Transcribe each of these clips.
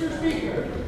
Mr. Speaker.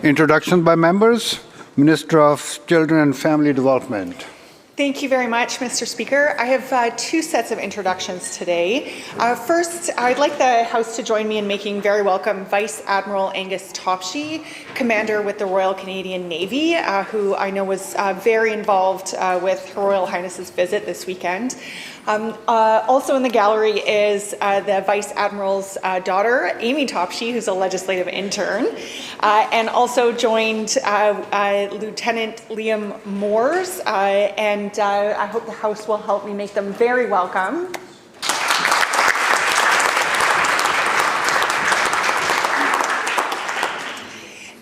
Introduction by members. Minister of Children and Family Development. Thank you very much, Mr. Speaker. I have two sets of introductions today. First, I'd like the House to join me in making very welcome Vice Admiral Angus Topshee, Commander with the Royal Canadian Navy, who I know was very involved with Her Royal Highness's visit this weekend. Also in the gallery is the Vice Admiral's daughter, Amy Topshee, who's a legislative intern, and also joined Lieutenant Liam Moores, and I hope the House will help me make them very welcome.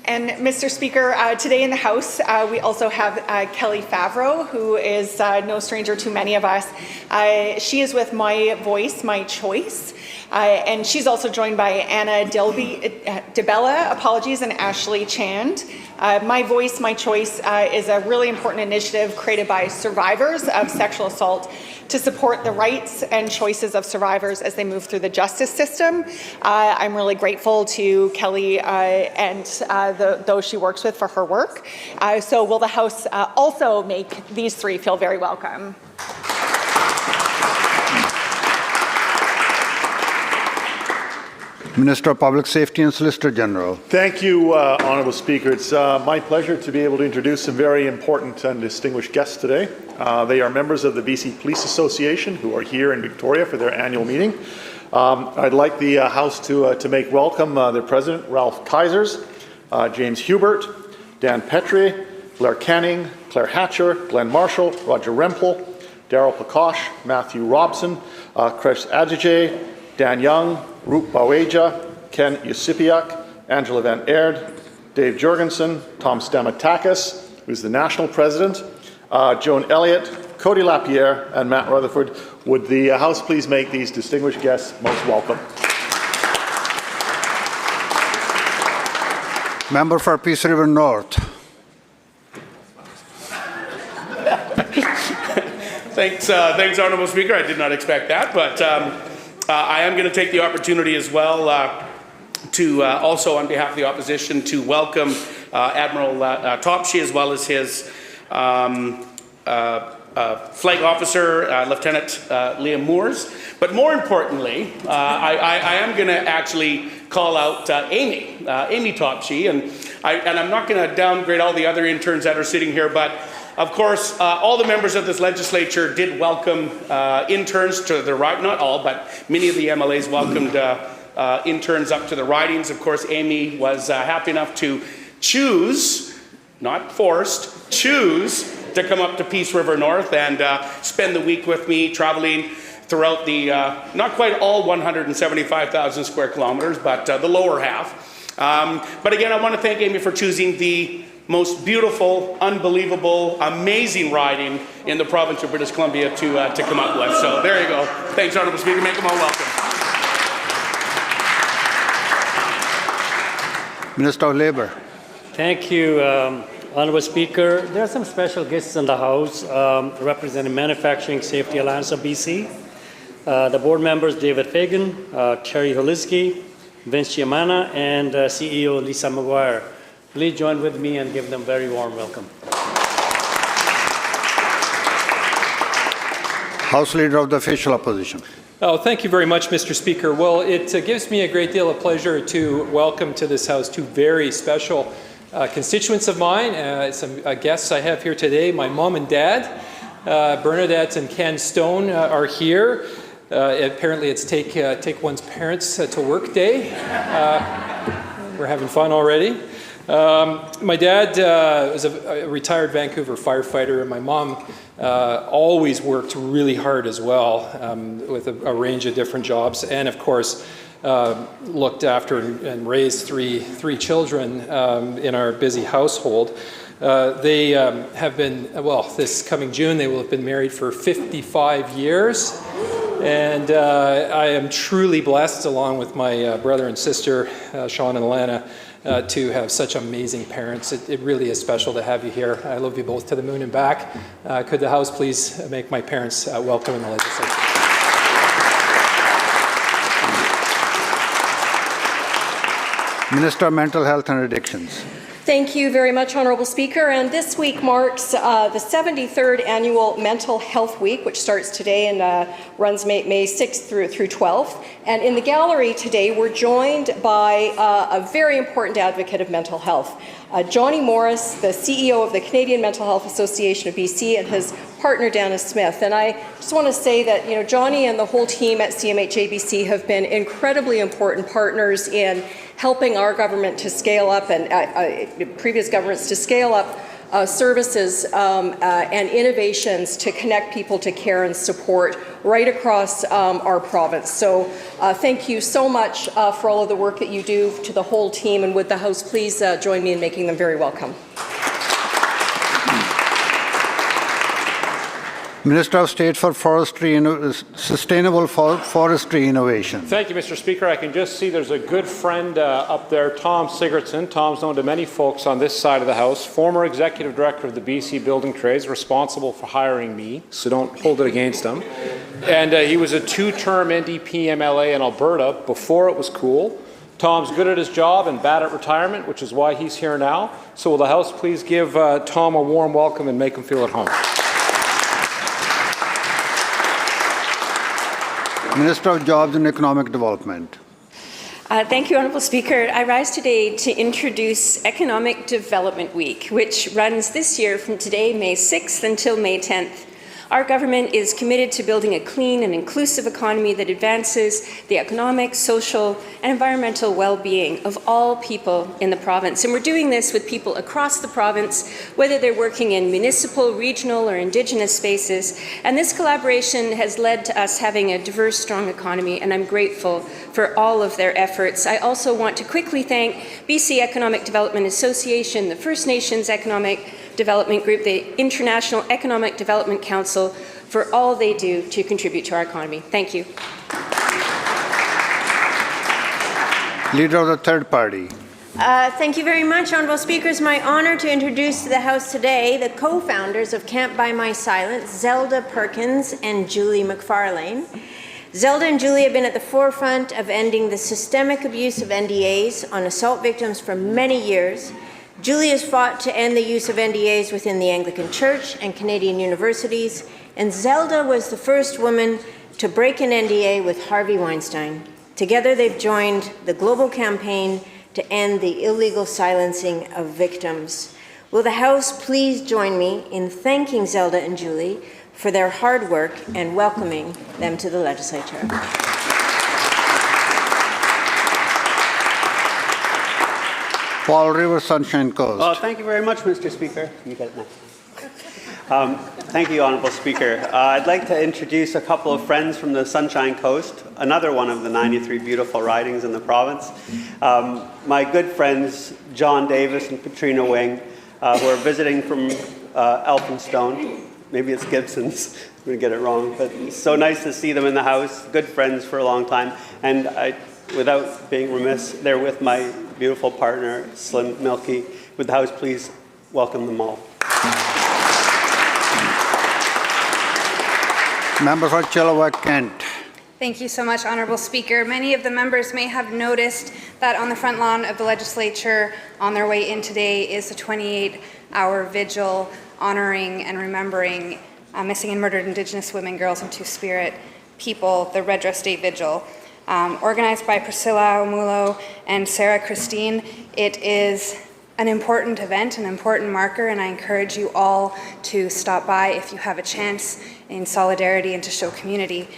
And Mr. Speaker, today in the House, we also have Kelly Favreau, who is no stranger to many of us. She is with My Voice, My Choice. And she's also joined by Anna DeBella, and Ashley Chand. My Voice, My Choice is a really important initiative created by survivors of sexual assault to support the rights and choices of survivors as they move through the justice system. I'm really grateful to Kelly and those she works with for her work. So will the House also make these three feel very welcome? Minister of Public Safety and Solicitor General. Thank you, Honourable Speaker. It's my pleasure to be able to introduce some very important and distinguished guests today. They are members of the BC Police Association who are here in Victoria for their annual meeting. I'd like the House to make welcome their President, Ralph Kaisers, James Hubert, Dan Petrie, Blair Canning, Claire Hatcher, Glenn Marshall, Roger Rempel, Darryl Pakosh, Matthew Robson, Chris Adjije, Dan Young, Roop Baweja, Ken Yusipiak, Angela Van Aerd, Dave Jorgensen, Tom Stamatakis, who's the National President, Joan Elliott, Cody Lapierre, and Matt Rutherford. Would the House please make these distinguished guests most welcome? Member for Peace River North. Thanks, Honourable Speaker. I did not expect that, but I am going to take the opportunity as well to also, on behalf of the opposition, to welcome Admiral Topshee as well as his flag officer, Lieutenant Liam Moores. But more importantly, I am going to actually call out Amy Topshee, and I'm not going to downgrade all the other interns that are sitting here, but of course, all the members of this legislature did welcome interns to the right, not all, but many of the MLAs welcomed interns up to the ridings. Of course, Amy was happy enough to choose, not forced, choose to come up to Peace River North and spend the week with me traveling throughout the, not quite all 175,000 square kilometers, but the lower half. But again, I want to thank Amy for choosing the most beautiful, unbelievable, amazing riding in the province of British Columbia to come up with. So there you go. Thanks, Honourable Speaker. Make them all welcome. Minister of Labour. Thank you, Honourable Speaker. There are some special guests in the House representing Manufacturing Safety Alliance of BC. The board members David Fagan, Terry Holisky, Vince Chiamana, and CEO Lisa Maguire. Please join with me and give them a very warm welcome. House Leader of the Official Opposition. Oh, thank you very much, Mr. Speaker. Well, it gives me a great deal of pleasure to welcome to this House two very special constituents of mine, some guests I have here today. My mom and dad, Bernadette and Ken Stone, are here. Apparently it's take one's parents to work day. We're having fun already. My dad was a retired Vancouver firefighter, and my mom always worked really hard as well with a range of different jobs, and of course looked after and raised three children in our busy household. They have been, well, this coming June, they will have been married for 55 years. And I am truly blessed, along with my brother and sister, Sean and Alana, to have such amazing parents. It really is special to have you here. I love you both to the moon and back. Could the House please make my parents welcome in the legislature? Minister of Mental Health and Addictions. Thank you very much, Honourable Speaker. And this week marks the 73rd Annual Mental Health Week, which starts today and runs May 6th through 12th. And in the gallery today, we're joined by a very important advocate of mental health, Johnny Morris, the CEO of the Canadian Mental Health Association of BC, and his partner, Dana Smith. And I just want to say that, you know, Johnny and the whole team at CMHABC have been incredibly important partners in helping our government to scale up and previous governments to scale up services and innovations to connect people to care and support right across our province. So thank you so much for all of the work that you do, to the whole team, and would the House please join me in making them very welcome. Minister of State for Forestry, Sustainable Forestry Innovation. Thank you, Mr. Speaker. I can just see there's a good friend up there, Tom Sigurdsson. Tom's known to many folks on this side of the House, former Executive Director of the BC Building Trades, responsible for hiring me, so don't hold it against him. And he was a two-term NDP MLA in Alberta before it was cool. Tom's good at his job and bad at retirement, which is why he's here now. So will the House please give Tom a warm welcome and make him feel at home. Minister of Jobs and Economic Development. Thank you, Honourable Speaker. I rise today to introduce Economic Development Week, which runs this year from today, May 6th, until May 10th. Our government is committed to building a clean and inclusive economy that advances the economic, social, and environmental well-being of all people in the province. And we're doing this with people across the province, whether they're working in municipal, regional, or Indigenous spaces. And this collaboration has led to us having a diverse, strong economy, and I'm grateful for all of their efforts. I also want to quickly thank BC Economic Development Association, the First Nations Economic Development Group, the International Economic Development Council, for all they do to contribute to our economy. Thank you. Leader of the Third Party. Thank you very much, Honourable Speaker. It's my honour to introduce to the House today the co-founders of Can't Buy My Silence, Zelda Perkins and Julie McFarlane. Zelda and Julie have been at the forefront of ending the systemic abuse of NDAs on assault victims for many years. Julie has fought to end the use of NDAs within the Anglican Church and Canadian universities, and Zelda was the first woman to break an NDA with Harvey Weinstein. Together they've joined the global campaign to end the illegal silencing of victims. Will the House please join me in thanking Zelda and Julie for their hard work and welcoming them to the Legislature. Paul River, Sunshine Coast. Thank you very much, Mr. Speaker. You get it now. Thank you, Honourable Speaker. I'd like to introduce a couple of friends from the Sunshine Coast, another one of the 93 beautiful ridings in the province. My good friends, John Davis and Katrina Wing, who are visiting from Elphinstone. Maybe it's Gibson's. I'm going to get it wrong. But it's so nice to see them in the House, good friends for a long time. And without being remiss, they're with my beautiful partner, Slim Milky. Would the House please welcome them all? Member for Chilliwack, Kent. Thank you so much, Honourable Speaker. Many of the members may have noticed that on the front lawn of the Legislature on their way in today is a 28-hour vigil honouring and remembering missing and murdered Indigenous women, girls, and Two-Spirit people, the Red Dress Day Vigil. Organized by Priscilla Omulo and Sarah Christine, it is an important event, an important marker, and I encourage you all to stop by if you have a chance in solidarity and to show community.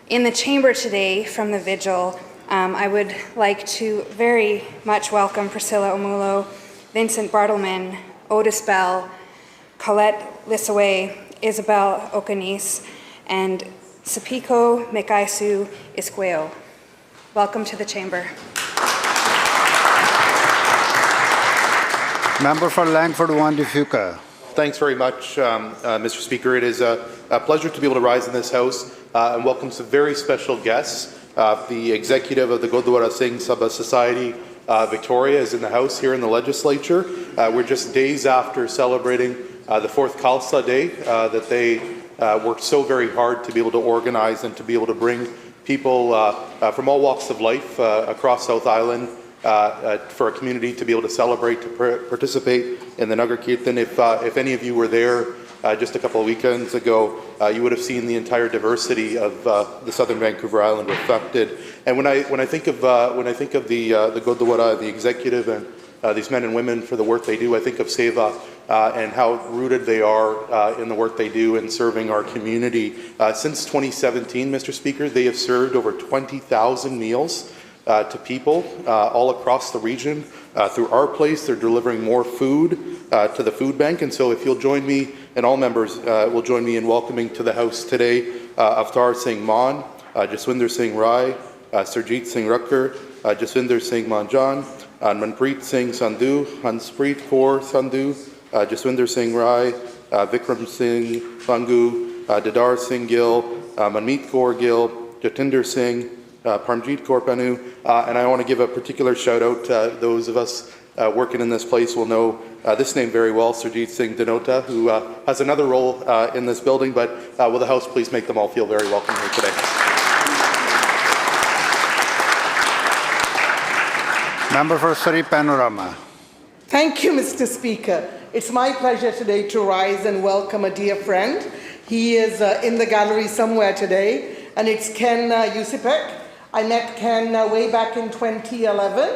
In the chamber today from the vigil, I would like to very much welcome Priscilla Omulo, Vincent Bartleman, Otis Bell, Colette Lissaway, Isabel Ocanis, and Sapiko Mekaisu Isqueo. Welcome to the chamber. Member for Langford, Juan de Fuca. Thanks very much, Mr. Speaker. It is a pleasure to be able to rise in this House and welcome some very special guests. The executive of the Gurdwara Singh Sabha Society, Victoria, is in the House here in the Legislature. We're just days after celebrating the 4th Khalsa Day that they worked so very hard to be able to organize and to be able to bring people from all walks of life across South Island for a community to be able to celebrate, to participate in the Nagar Kirtan. If any of you were there just a couple of weekends ago, you would have seen the entire diversity of the Southern Vancouver Island reflected. And when I think of the Gurdwara, the executive, and these men and women for the work they do, I think of Seva and how rooted they are in the work they do in serving our community. Since 2017, Mr. Speaker, they have served over 20,000 meals to people all across the region. Through our place, they're delivering more food to the food bank. And so if you'll join me, and all members will join me in welcoming to the House today Avtar Singh Maan, Jaswinder Singh Rai, Sarjeet Singh Rucker, Jaswinder Singh Manjan, Manpreet Singh Sandhu, Hanspreet Kaur Sandhu, Jaswinder Singh Rai, Vikram Singh Bangu, Didar Singh Gill, Manmeet Kaur Gill, Jatinder Singh, Parmjeet Kaur Panu, and I want to give a particular shout out to those of us working in this place will know this name very well, Surjit Singh Dhanota, who has another role in this building, but will the House please make them all feel very welcome here today. Member for Surrey Panorama. Thank you, Mr. Speaker. It's my pleasure today to rise and welcome a dear friend. He is in the gallery somewhere today, and it's Ken Yusipek. I met Ken way back in 2011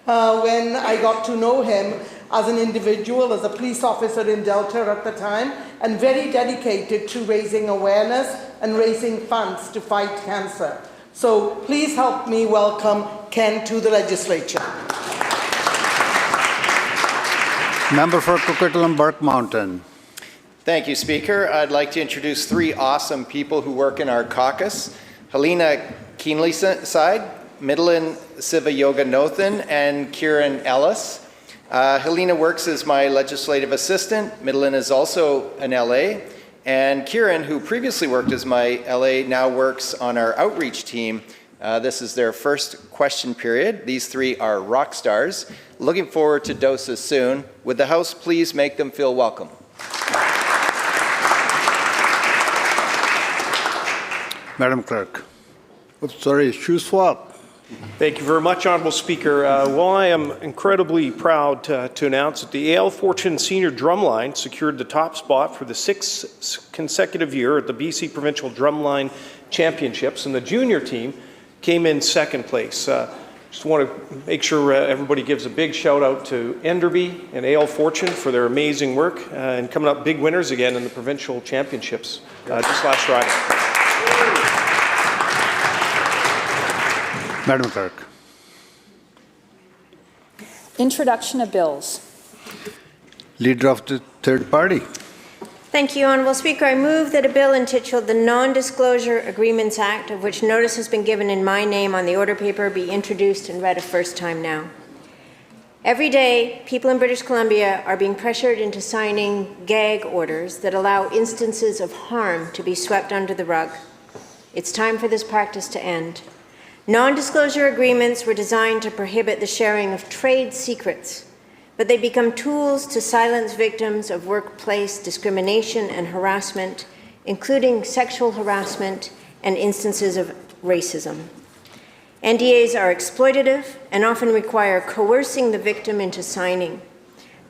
when I got to know him as an individual, as a police officer in Delta at the time, and very dedicated to raising awareness and raising funds to fight cancer. So please help me welcome Ken to the Legislature. Member for Coquitlam Burke Mountain. Thank you, Speaker. I'd like to introduce three awesome people who work in our caucus. Helena Keenlyside, Midland Siva Yoga Nothan, and Kieran Ellis. Helena works as my legislative assistant. Midland is also an LA. And Kieran, who previously worked as my LA, now works on our outreach team. This is their first question period. These three are rock stars. Looking forward to doses soon. Would the House please make them feel welcome? Madam Clerk. Oops, sorry, shoe swap. Thank you very much, Honourable Speaker. Well, I am incredibly proud to announce that the Ale Fortune Senior Drumline secured the top spot for the sixth consecutive year at the BC Provincial Drumline Championships, and the junior team came in second place. Just want to make sure everybody gives a big shout out to Enderby and Ale Fortune for their amazing work and coming up big winners again in the provincial championships just last Friday. Madam Clerk. Introduction of bills. Leader of the third party. Thank you, Honourable Speaker. I move that a bill entitled the Non-Disclosure Agreements Act, of which notice has been given in my name on the order paper, be introduced and read a first time now. Every day, people in British Columbia are being pressured into signing gag orders that allow instances of harm to be swept under the rug. It's time for this practice to end. Non-disclosure agreements were designed to prohibit the sharing of trade secrets, but they become tools to silence victims of workplace discrimination and harassment, including sexual harassment and instances of racism. NDAs are exploitative and often require coercing the victim into signing.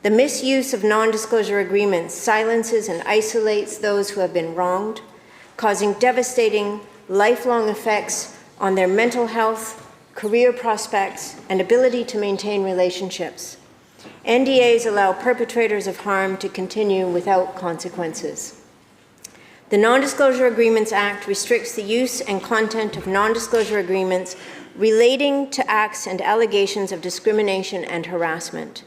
The misuse of non-disclosure agreements silences and isolates those who have been wronged, causing devastating, lifelong effects on their mental health, career prospects, and ability to maintain relationships. NDAs allow perpetrators of harm to continue without consequences. The Non-Disclosure Agreements Act restricts the use and content of non-disclosure agreements relating to acts and allegations of discrimination and harassment.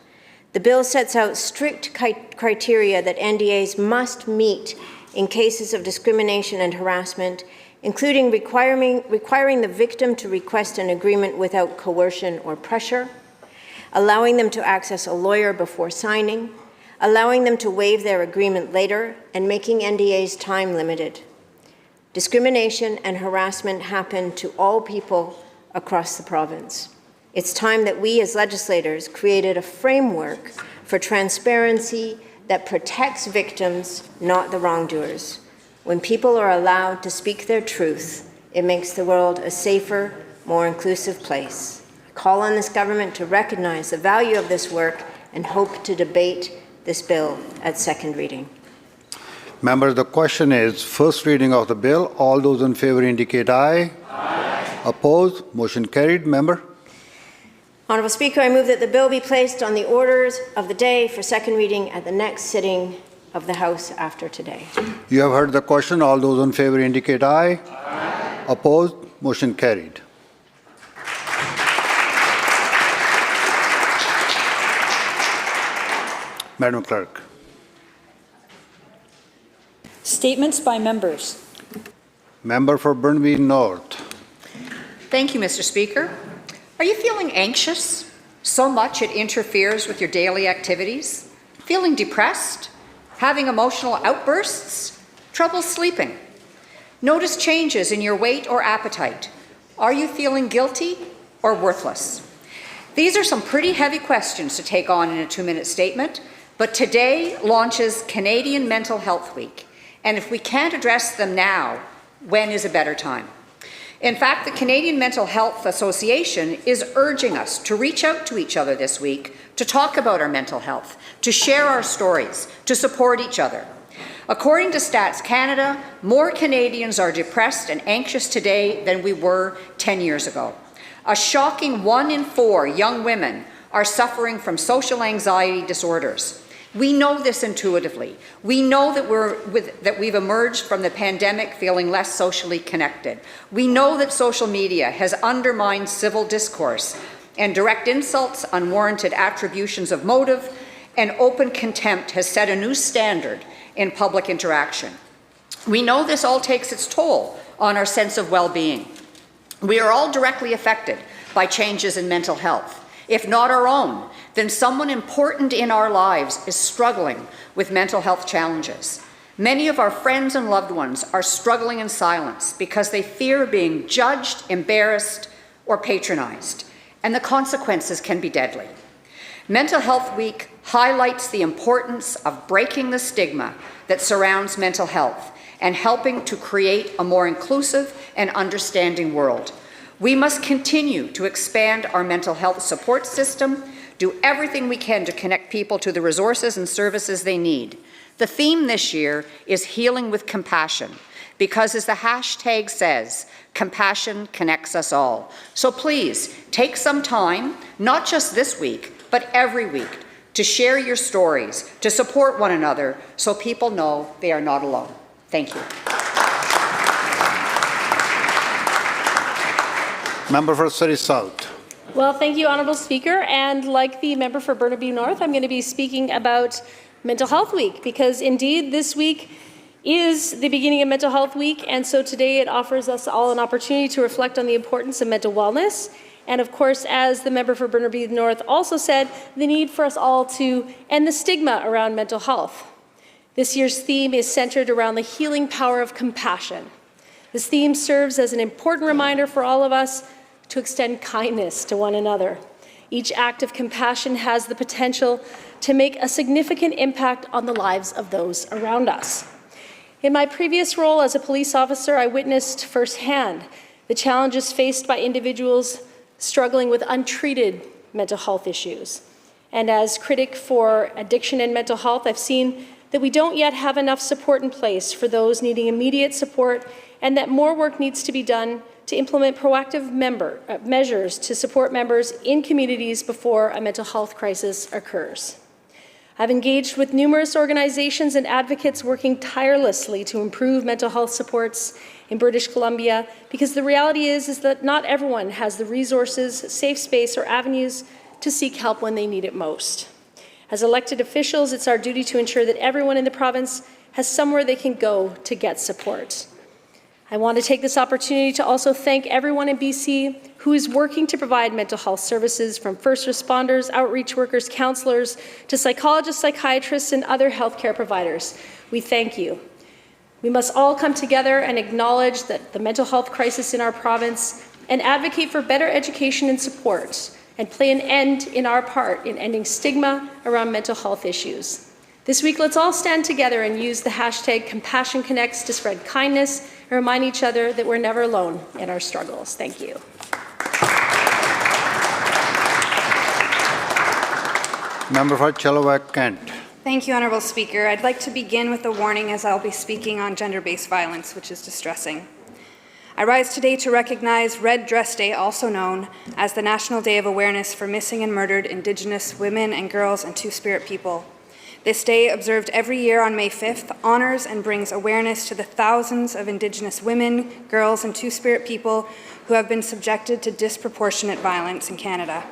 The bill sets out strict criteria that NDAs must meet in cases of discrimination and harassment, including requiring the victim to request an agreement without coercion or pressure, allowing them to access a lawyer before signing, allowing them to waive their agreement later, and making NDAs time limited. Discrimination and harassment happen to all people across the province. It's time that we as legislators created a framework for transparency that protects victims, not the wrongdoers. When people are allowed to speak their truth, it makes the world a safer, more inclusive place. I call on this government to recognize the value of this work and hope to debate this bill at second reading. Members, the question is first reading of the bill. All those in favor indicate aye. Aye. Opposed? Motion carried. Member. Honourable Speaker, I move that the bill be placed on the orders of the day for second reading at the next sitting of the House after today. You have heard the question. All those in favor indicate aye. Aye. Opposed? Motion carried. Madam Clerk. Statements by members. Member for Burnaby North. Thank you, Mr. Speaker. Are you feeling anxious? So much it interferes with your daily activities? Feeling depressed? Having emotional outbursts? Trouble sleeping? Notice changes in your weight or appetite? Are you feeling guilty or worthless? These are some pretty heavy questions to take on in a 2-minute statement, but today launches Canadian Mental Health Week, and if we can't address them now, when is a better time? In fact, the Canadian Mental Health Association is urging us to reach out to each other this week to talk about our mental health, to share our stories, to support each other. According to Stats Canada, more Canadians are depressed and anxious today than we were 10 years ago. A shocking 1 in 4 young women are suffering from social anxiety disorders. We know this intuitively. We know that we've emerged from the pandemic feeling less socially connected. We know that social media has undermined civil discourse, and direct insults, unwarranted attributions of motive, and open contempt has set a new standard in public interaction. We know this all takes its toll on our sense of well-being. We are all directly affected by changes in mental health. If not our own, then someone important in our lives is struggling with mental health challenges. Many of our friends and loved ones are struggling in silence because they fear being judged, embarrassed, or patronized, and the consequences can be deadly. Mental Health Week highlights the importance of breaking the stigma that surrounds mental health and helping to create a more inclusive and understanding world. We must continue to expand our mental health support system, do everything we can to connect people to the resources and services they need. The theme this year is healing with compassion, because as the hashtag says, compassion connects us all. So please, take some time, not just this week, but every week, to share your stories, to support one another, so people know they are not alone. Thank you. Member for Surrey South. Well, thank you, Honourable Speaker. And like the member for Burnaby North, I'm going to be speaking about Mental Health Week, because indeed this week is the beginning of Mental Health Week, and so today it offers us all an opportunity to reflect on the importance of mental wellness. And of course, as the member for Burnaby North also said, the need for us all to end the stigma around mental health. This year's theme is centered around the healing power of compassion. This theme serves as an important reminder for all of us to extend kindness to one another. Each act of compassion has the potential to make a significant impact on the lives of those around us. In my previous role as a police officer, I witnessed firsthand the challenges faced by individuals struggling with untreated mental health issues. And as critic for addiction and mental health, I've seen that we don't yet have enough support in place for those needing immediate support, and that more work needs to be done to implement proactive measures to support members in communities before a mental health crisis occurs. I've engaged with numerous organizations and advocates working tirelessly to improve mental health supports in British Columbia, because the reality is that not everyone has the resources, safe space, or avenues to seek help when they need it most. As elected officials, it's our duty to ensure that everyone in the province has somewhere they can go to get support. I want to take this opportunity to also thank everyone in BC who is working to provide mental health services, from first responders, outreach workers, counselors, to psychologists, psychiatrists, and other healthcare providers. We thank you. We must all come together and acknowledge that the mental health crisis in our province and advocate for better education and support, and play an end in our part in ending stigma around mental health issues. This week, let's all stand together and use the hashtag Compassion Connects to spread kindness and remind each other that we're never alone in our struggles. Thank you. Member for Chilliwack Kent. Thank you, Honourable Speaker. I'd like to begin with a warning, as I'll be speaking on gender-based violence, which is distressing. I rise today to recognize Red Dress Day, also known as the National Day of Awareness for Missing and Murdered Indigenous Women and Girls and Two-Spirit People. This day, observed every year on May 5th, honors and brings awareness to the thousands of Indigenous women, girls, and Two-Spirit people who have been subjected to disproportionate violence in Canada.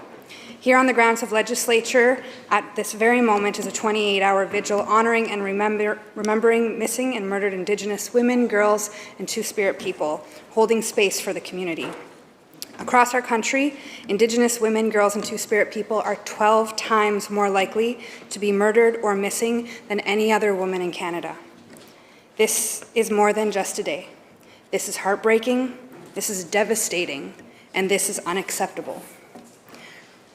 Here on the grounds of Legislature, at this very moment, is a 28-hour vigil honoring and remembering missing and murdered Indigenous women, girls, and Two-Spirit people, holding space for the community. Across our country, Indigenous women, girls, and Two-Spirit people are 12 times more likely to be murdered or missing than any other woman in Canada. This is more than just a day. This is heartbreaking, this is devastating, and this is unacceptable.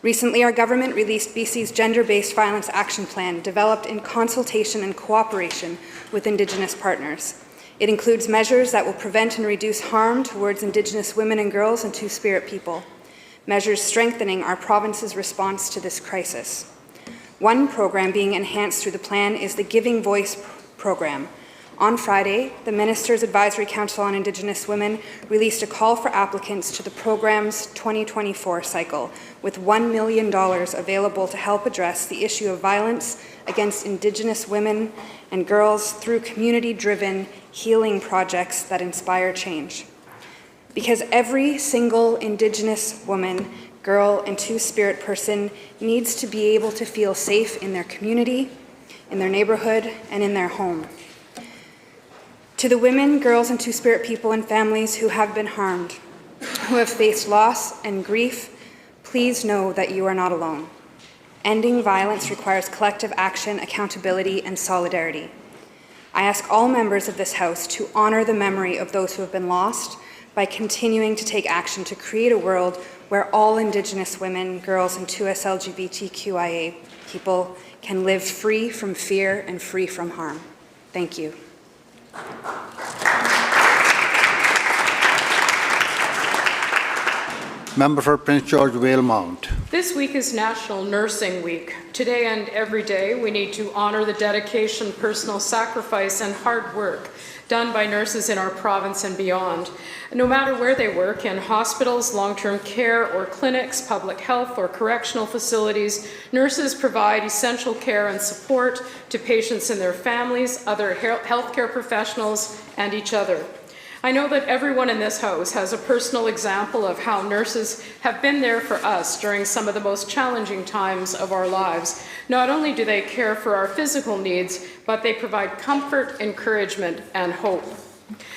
Recently, our government released BC's Gender-Based Violence Action Plan, developed in consultation and cooperation with Indigenous partners. It includes measures that will prevent and reduce harm towards Indigenous women and girls and Two-Spirit people, measures strengthening our province's response to this crisis. One program being enhanced through the plan is the Giving Voice program. On Friday, the Minister's Advisory Council on Indigenous Women released a call for applicants to the program's 2024 cycle, with $1 million available to help address the issue of violence against Indigenous women and girls through community-driven healing projects that inspire change. Because every single Indigenous woman, girl, and Two-Spirit person needs to be able to feel safe in their community, in their neighborhood, and in their home. To the women, girls, and Two-Spirit people and families who have been harmed, who have faced loss and grief, please know that you are not alone. Ending violence requires collective action, accountability, and solidarity. I ask all members of this House to honor the memory of those who have been lost by continuing to take action to create a world where all Indigenous women, girls, and 2S LGBTQIA people can live free from fear and free from harm. Thank you. Member for Prince George Valemount. This week is National Nursing Week. Today and every day, we need to honor the dedication, personal sacrifice, and hard work done by nurses in our province and beyond. No matter where they work, in hospitals, long-term care, or clinics, public health, or correctional facilities, nurses provide essential care and support to patients and their families, other healthcare professionals, and each other. I know that everyone in this House has a personal example of how nurses have been there for us during some of the most challenging times of our lives. Not only do they care for our physical needs, but they provide comfort, encouragement, and hope.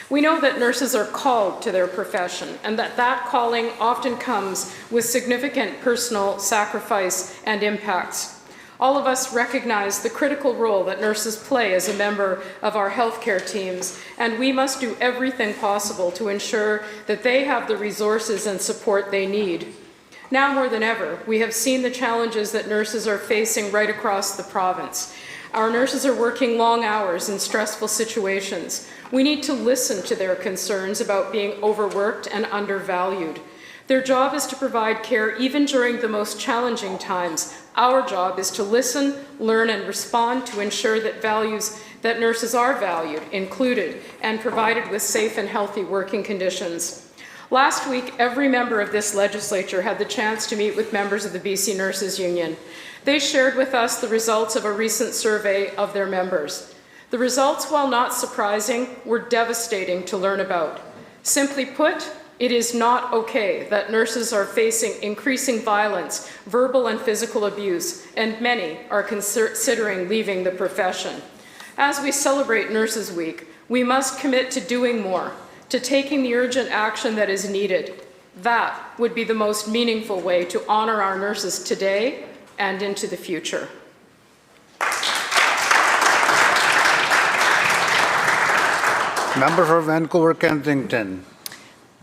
We know that nurses are called to their profession, and that calling often comes with significant personal sacrifice and impacts. All of us recognize the critical role that nurses play as a member of our healthcare teams, and we must do everything possible to ensure that they have the resources and support they need. Now more than ever, we have seen the challenges that nurses are facing right across the province. Our nurses are working long hours in stressful situations. We need to listen to their concerns about being overworked and undervalued. Their job is to provide care even during the most challenging times. Our job is to listen, learn, and respond to ensure that nurses are valued, included, and provided with safe and healthy working conditions. Last week, every member of this legislature had the chance to meet with members of the BC Nurses Union. They shared with us the results of a recent survey of their members. The results, while not surprising, were devastating to learn about. Simply put, it is not okay that nurses are facing increasing violence, verbal and physical abuse, and many are considering leaving the profession. As we celebrate Nurses Week, we must commit to doing more, to taking the urgent action that is needed. That would be the most meaningful way to honor our nurses today and into the future. Member for Vancouver Kensington.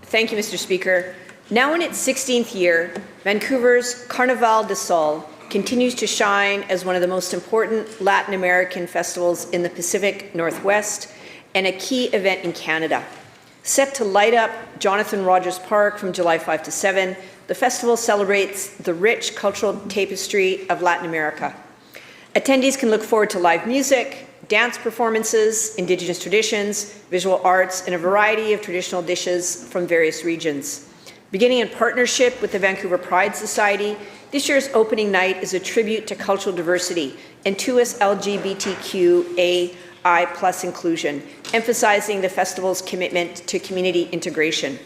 Thank you, Mr. Speaker. Now in its 16th year, Vancouver's Carnaval de Sol continues to shine as one of the most important Latin American festivals in the Pacific Northwest and a key event in Canada. Set to light up Jonathan Rogers Park from July 5 to 7, the festival celebrates the rich cultural tapestry of Latin America. Attendees can look forward to live music, dance performances, Indigenous traditions, visual arts, and a variety of traditional dishes from various regions. Beginning in partnership with the Vancouver Pride Society, this year's opening night is a tribute to cultural diversity and 2S LGBTQAI+ inclusion, emphasizing the festival's commitment to community integration.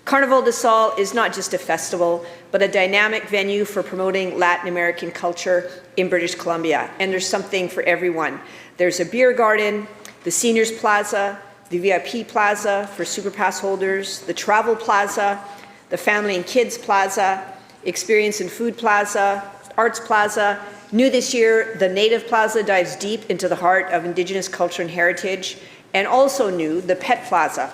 Carnaval de Sol is not just a festival, but a dynamic venue for promoting Latin American culture in British Columbia, and there's something for everyone. There's a beer garden, the Seniors Plaza, the VIP Plaza for Superpass holders, the Travel Plaza, the Family and Kids Plaza, Experience and Food Plaza, Arts Plaza. New this year, the Native Plaza dives deep into the heart of Indigenous culture and heritage, and also new, the Pet Plaza.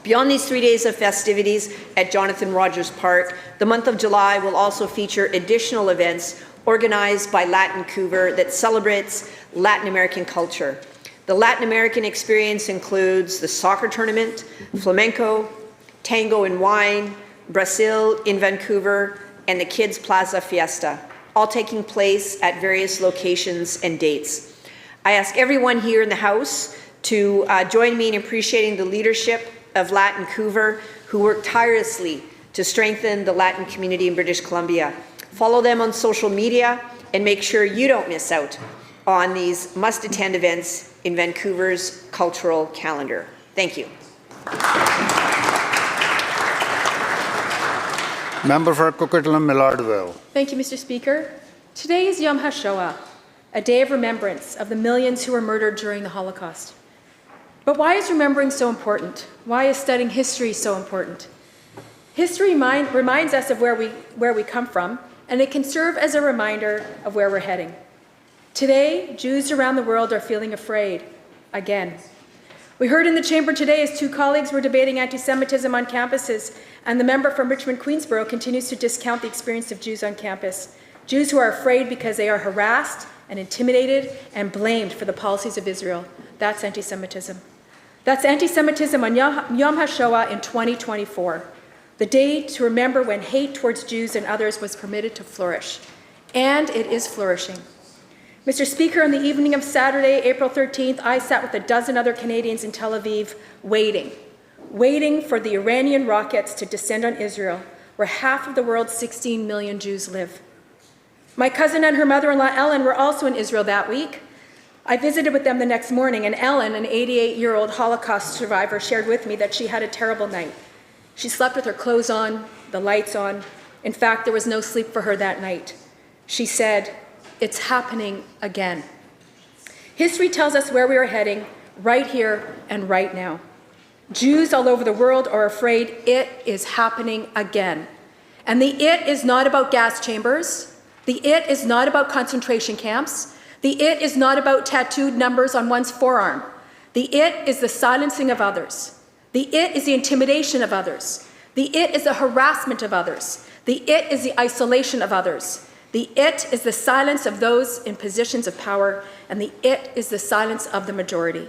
Beyond these 3 days of festivities at Jonathan Rogers Park, the month of July will also feature additional events organized by Latin-Couver that celebrates Latin American culture. The Latin American experience includes the soccer tournament, flamenco, tango and wine, Brazil in Vancouver, and the Kids Plaza Fiesta, all taking place at various locations and dates. I ask everyone here in the House to join me in appreciating the leadership of Latin-Couver, who work tirelessly to strengthen the Latin community in British Columbia. Follow them on social media and make sure you don't miss out on these must-attend events in Vancouver's cultural calendar. Thank you. Member for Coquitlam Millardville. Thank you, Mr. Speaker. Today is Yom HaShoah, a day of remembrance of the millions who were murdered during the Holocaust. But why is remembering so important? Why is studying history so important? History reminds us of where we come from, and it can serve as a reminder of where we're heading. Today, Jews around the world are feeling afraid, again. We heard in the chamber today as two colleagues were debating anti-Semitism on campuses, and the member from Richmond-Queensborough continues to discount the experience of Jews on campus. Jews who are afraid because they are harassed and intimidated and blamed for the policies of Israel. That's anti-Semitism. That's anti-Semitism on Yom HaShoah in 2024, the day to remember when hate towards Jews and others was permitted to flourish. And it is flourishing. Mr. Speaker, on the evening of Saturday, April 13th, I sat with a dozen other Canadians in Tel Aviv waiting for the Iranian rockets to descend on Israel, where half of the world's 16 million Jews live. My cousin and her mother-in-law, Ellen, were also in Israel that week. I visited with them the next morning, and Ellen, an 88-year-old Holocaust survivor, shared with me that she had a terrible night. She slept with her clothes on, the lights on. In fact, there was no sleep for her that night. She said, "It's happening again." History tells us where we are heading, right here and right now. Jews all over the world are afraid it is happening again. And the it is not about gas chambers. The it is not about concentration camps. The it is not about tattooed numbers on one's forearm. The it is the silencing of others. The it is the intimidation of others. The it is the harassment of others. The it is the isolation of others. The it is the silence of those in positions of power, and the it is the silence of the majority.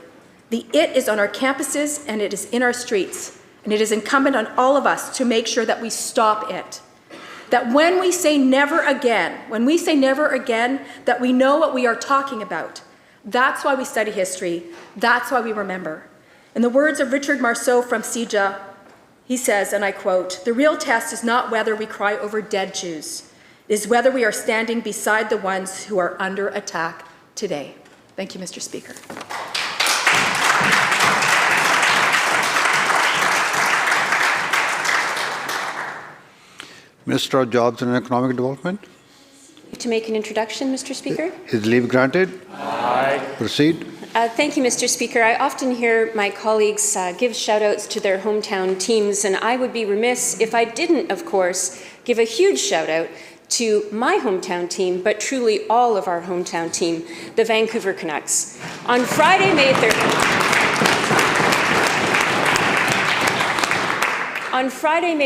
The it is on our campuses, and it is in our streets, and it is incumbent on all of us to make sure that we stop it. That when we say never again, that we know what we are talking about. That's why we study history. That's why we remember. In the words of Richard Marceau from CIJA, he says, and I quote, "The real test is not whether we cry over dead Jews. It is whether we are standing beside the ones who are under attack today." Thank you, Mr. Speaker. Minister of Jobs and Economic Development. To make an introduction, Mr. Speaker? Is leave granted? Aye. Proceed. Thank you, Mr. Speaker. I often hear my colleagues give shout-outs to their hometown teams, and I would be remiss if I didn't, of course, give a huge shout-out to my hometown team, but truly all of our hometown team, the Vancouver Canucks. On Friday, May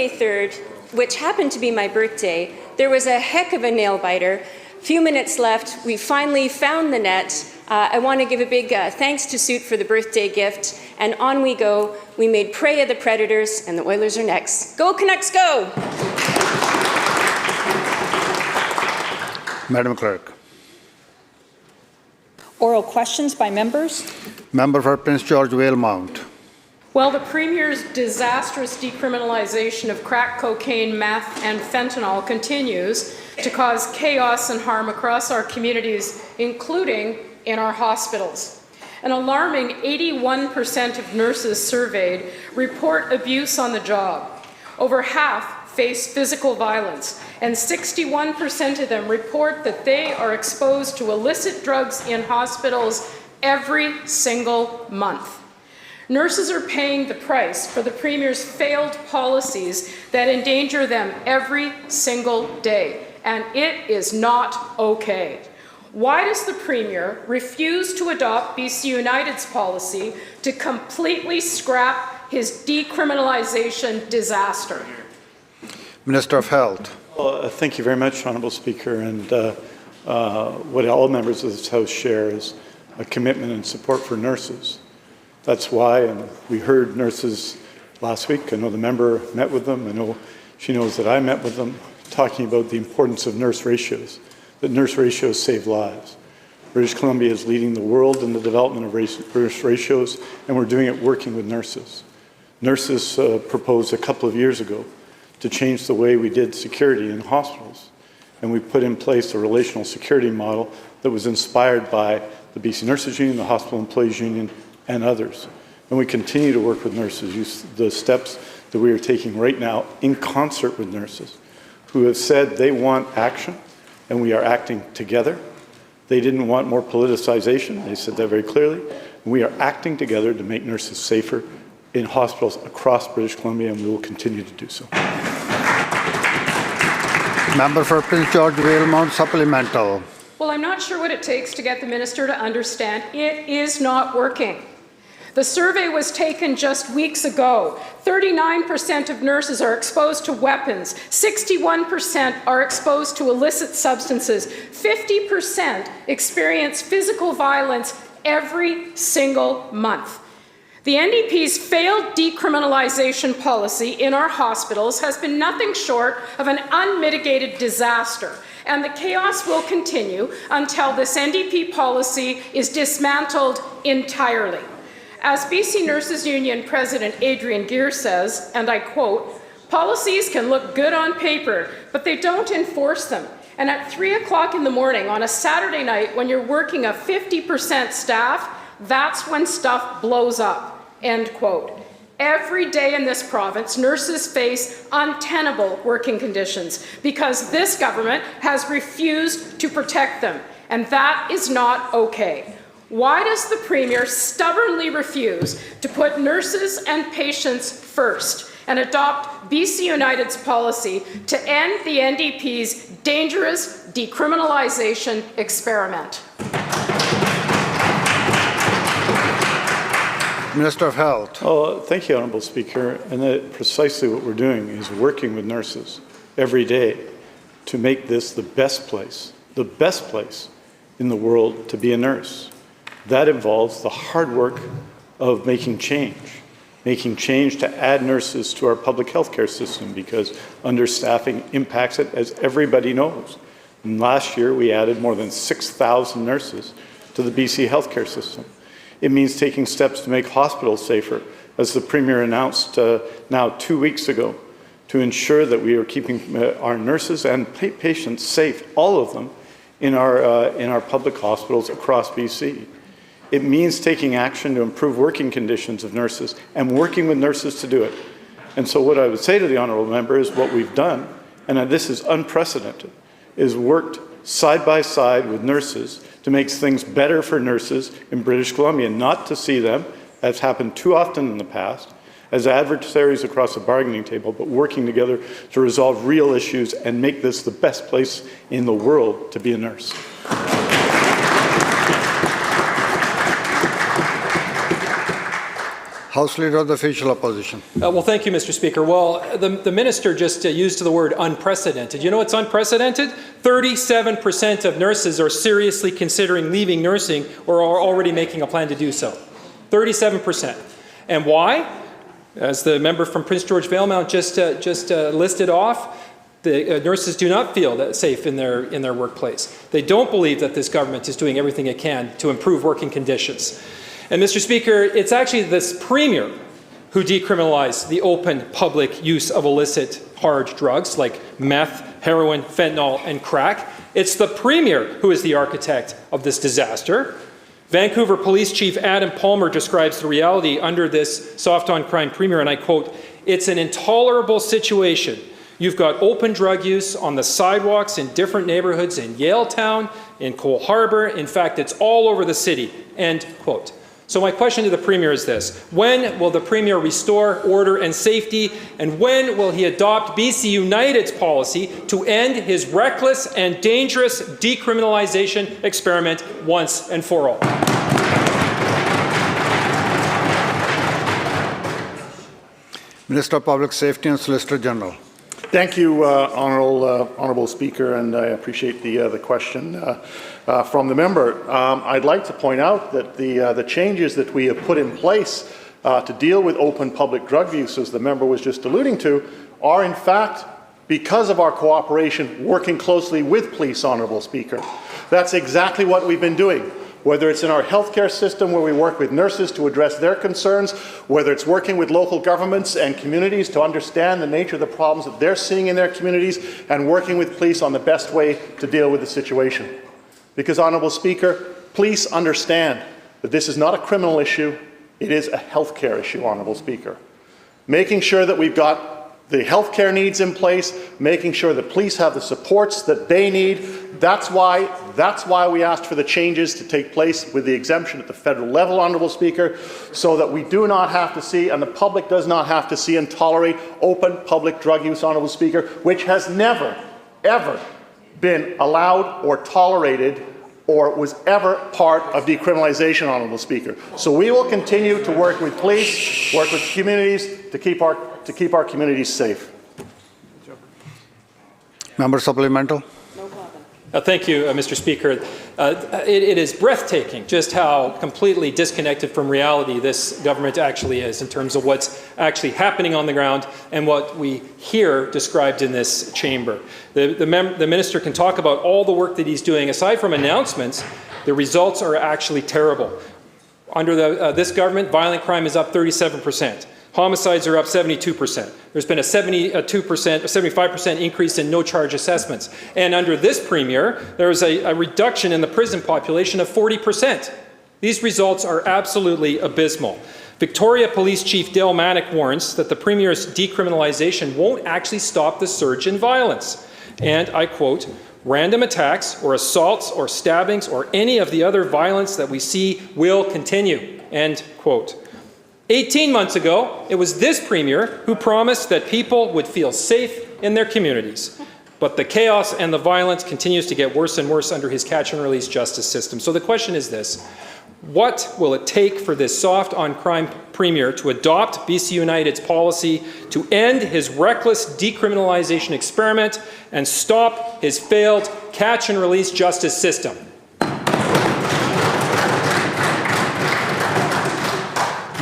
3rd, which happened to be my birthday, there was a heck of a nail-biter. Few minutes left. We finally found the net. I want to give a big thanks to Suit for the birthday gift. And on we go. We made prey of the Predators, and the Oilers are next. Go Canucks, go! Madam Clerk. Oral questions by members. Member for Prince George Valemount. Well, the Premier's disastrous decriminalization of crack cocaine, meth, and fentanyl continues to cause chaos and harm across our communities, including in our hospitals. An alarming 81% of nurses surveyed report abuse on the job. Over half face physical violence, and 61% of them report that they are exposed to illicit drugs in hospitals every single month. Nurses are paying the price for the Premier's failed policies that endanger them every single day, and it is not okay. Why does the Premier refuse to adopt BC United's policy to completely scrap his decriminalization disaster? Minister of Health. Well, thank you very much, Honourable Speaker. And what all members of this House share is a commitment and support for nurses. That's why, and we heard nurses last week. I know the member met with them. I know she knows that I met with them, talking about the importance of nurse ratios, that nurse ratios save lives. British Columbia is leading the world in the development of nurse ratios, and we're doing it working with nurses. Nurses proposed a couple of years ago to change the way we did security in hospitals, and we put in place a relational security model that was inspired by the BC Nurses Union, the Hospital Employees Union, and others. And we continue to work with nurses, use the steps that we are taking right now in concert with nurses who have said they want action, and we are acting together. They didn't want more politicization. They said that very clearly. We are acting together to make nurses safer in hospitals across British Columbia, and we will continue to do so. Member for Prince George Valemount supplemental. Well, I'm not sure what it takes to get the minister to understand it is not working. The survey was taken just weeks ago. 39% of nurses are exposed to weapons. 61% are exposed to illicit substances. 50% experience physical violence every single month. The NDP's failed decriminalization policy in our hospitals has been nothing short of an unmitigated disaster, and the chaos will continue until this NDP policy is dismantled entirely. As BC Nurses Union President Adrian Gear says, and I quote, "Policies can look good on paper, but they don't enforce them. And at 3 o'clock in the morning on a Saturday night when you're working a 50% staff, that's when stuff blows up," end quote. Every day in this province, nurses face untenable working conditions because this government has refused to protect them, and that is not okay. Why does the Premier stubbornly refuse to put nurses and patients first and adopt BC United's policy to end the NDP's dangerous decriminalization experiment? Minister of Health. Oh, thank you, Honourable Speaker. And precisely what we're doing is working with nurses every day to make this the best place in the world to be a nurse. That involves the hard work of making change to add nurses to our public health care system because understaffing impacts it, as everybody knows. And last year, we added more than 6,000 nurses to the BC healthcare system. It means taking steps to make hospitals safer, as the Premier announced now 2 weeks ago, to ensure that we are keeping our nurses and patients safe, all of them, in our public hospitals across BC. It means taking action to improve working conditions of nurses and working with nurses to do it. And so what I would say to the honourable member is what we've done, and this is unprecedented, is worked side by side with nurses to make things better for nurses in British Columbia, not to see them, as happened too often in the past, as adversaries across the bargaining table, but working together to resolve real issues and make this the best place in the world to be a nurse. House Leader of the Official Opposition. Well, thank you, Mr. Speaker. Well, the minister just used the word unprecedented. You know what's unprecedented? 37% of nurses are seriously considering leaving nursing or are already making a plan to do so. 37%. And why? As the member from Prince George Valemount just listed off, the nurses do not feel that safe in their workplace. They don't believe that this government is doing everything it can to improve working conditions. And Mr. Speaker, it's actually this Premier who decriminalized the open public use of illicit hard drugs like meth, heroin, fentanyl, and crack. It's the Premier who is the architect of this disaster. Vancouver Police Chief Adam Palmer describes the reality under this soft-on-crime Premier, and I quote, "It's an intolerable situation. You've got open drug use on the sidewalks in different neighborhoods in Yaletown, in Cole Harbour. In fact, it's all over the city," end quote. So my question to the Premier is this: when will the Premier restore order and safety, and when will he adopt BC United's policy to end his reckless and dangerous decriminalization experiment once and for all? Minister of Public Safety and Solicitor General. Thank you, Honourable Speaker, and I appreciate the question from the member. I'd like to point out that the changes that we have put in place to deal with open public drug use, as the member was just alluding to, are in fact because of our cooperation working closely with police, Honourable Speaker. That's exactly what we've been doing. Whether it's in our healthcare system where we work with nurses to address their concerns, whether it's working with local governments and communities to understand the nature of the problems that they're seeing in their communities, and working with police on the best way to deal with the situation. Because, Honourable Speaker, police understand that this is not a criminal issue, it is a healthcare issue, Honourable Speaker. Making sure that we've got the healthcare needs in place, making sure that police have the supports that they need. That's why we asked for the changes to take place with the exemption at the federal level, Honourable Speaker, so that we do not have to see, and the public does not have to see and tolerate open public drug use, Honourable Speaker, which has never, ever been allowed or tolerated or was ever part of decriminalization, Honourable Speaker. So we will continue to work with police, work with communities to keep our communities safe. Member supplemental. Thank you, Mr. Speaker. It is breathtaking just how completely disconnected from reality this government actually is in terms of what's actually happening on the ground and what we hear described in this chamber. The minister can talk about all the work that he's doing. Aside from announcements, the results are actually terrible. Under this government, violent crime is up 37%. Homicides are up 72%. There's been a 75% increase in no-charge assessments. And under this Premier, there is a reduction in the prison population of 40%. These results are absolutely abysmal. Victoria Police Chief Dale Manick warns that the Premier's decriminalization won't actually stop the surge in violence. And I quote, "Random attacks or assaults or stabbings or any of the other violence that we see will continue." End quote. 18 months ago, it was this Premier who promised that people would feel safe in their communities. But the chaos and the violence continues to get worse and worse under his catch-and-release justice system. So the question is this: what will it take for this soft-on-crime Premier to adopt BC United's policy to end his reckless decriminalization experiment and stop his failed catch-and-release justice system?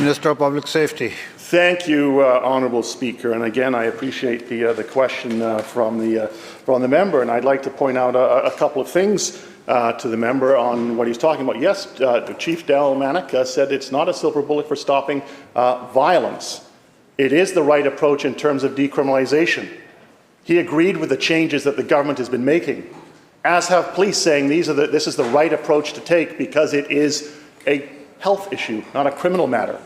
Minister of Public Safety. Thank you, Honourable Speaker. And again, I appreciate the question from the member. And I'd like to point out a couple of things to the member on what he's talking about. Yes, Chief Dale Manick said it's not a silver bullet for stopping violence. It is the right approach in terms of decriminalization. He agreed with the changes that the government has been making, as have police, saying this is the right approach to take because it is a health issue, not a criminal matter.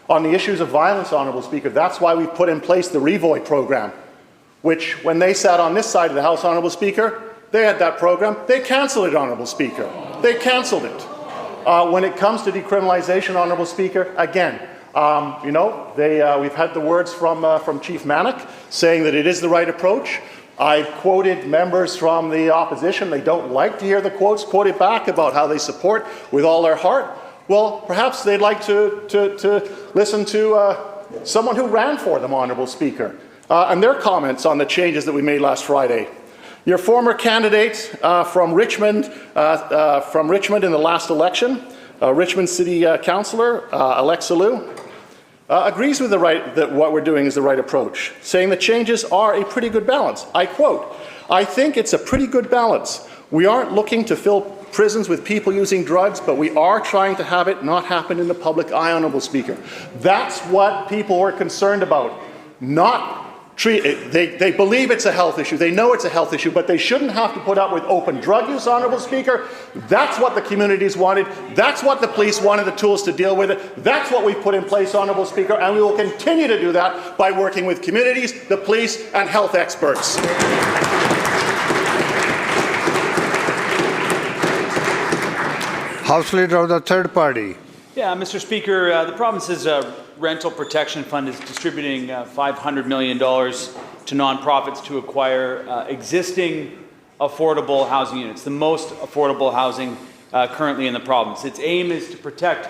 On the issues of violence, Honourable Speaker, that's why we've put in place the Revoy program, which when they sat on this side of the House, Honourable Speaker, they had that program. They cancelled it, Honourable Speaker. They cancelled it. When it comes to decriminalization, Honourable Speaker, again, we've had the words from Chief Manick saying that it is the right approach. I quoted members from the opposition. They don't like to hear the quotes quoted back about how they support with all their heart. Well, perhaps they'd like to listen to someone who ran for them, Honourable Speaker, and their comments on the changes that we made last Friday. Your former candidate from Richmond in the last election, Richmond City Councillor Alexa Liu, agrees with that what we're doing is the right approach, saying the changes are a pretty good balance. I quote, "I think it's a pretty good balance. We aren't looking to fill prisons with people using drugs, but we are trying to have it not happen in the public eye, Honourable Speaker." That's what people were concerned about. They believe it's a health issue. They know it's a health issue, but they shouldn't have to put up with open drug use, Honourable Speaker. That's what the communities wanted. That's what the police wanted, the tools to deal with it. That's what we've put in place, Honourable Speaker, and we will continue to do that by working with communities, the police, and health experts. House Leader of the Third Party. Yeah, Mr. Speaker, the province's rental protection fund is distributing $500 million to nonprofits to acquire existing affordable housing units, the most affordable housing currently in the province. Its aim is to protect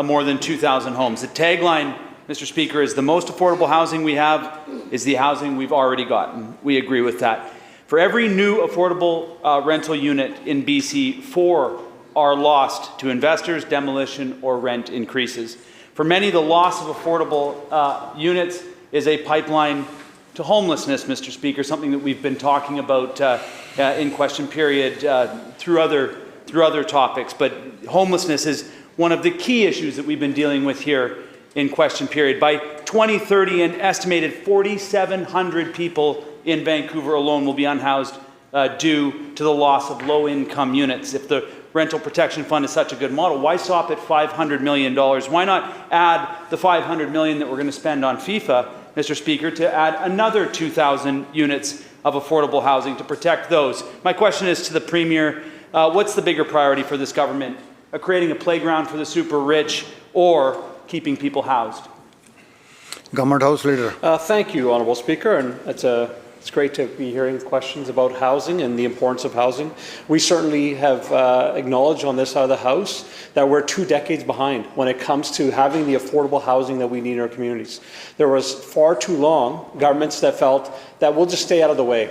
more than 2,000 homes. The tagline, Mr. Speaker, is the most affordable housing we have is the housing we've already gotten. We agree with that. For every new affordable rental unit in BC, 4 are lost to investors, demolition, or rent increases. For many, the loss of affordable units is a pipeline to homelessness, Mr. Speaker, something that we've been talking about in question period through other topics. But homelessness is one of the key issues that we've been dealing with here in question period. By 2030, an estimated 4,700 people in Vancouver alone will be unhoused due to the loss of low-income units. If the rental protection fund is such a good model, why stop at $500 million? Why not add the $500 million that we're going to spend on FIFA, Mr. Speaker, to add another 2,000 units of affordable housing to protect those? My question is to the Premier, what's the bigger priority for this government? Creating a playground for the super rich or keeping people housed? Government House Leader. Thank you, Honourable Speaker, and it's great to be hearing questions about housing and the importance of housing. We certainly have acknowledged on this side of the House that we're 2 decades behind when it comes to having the affordable housing that we need in our communities. There was far too long governments that felt that we'll just stay out of the way,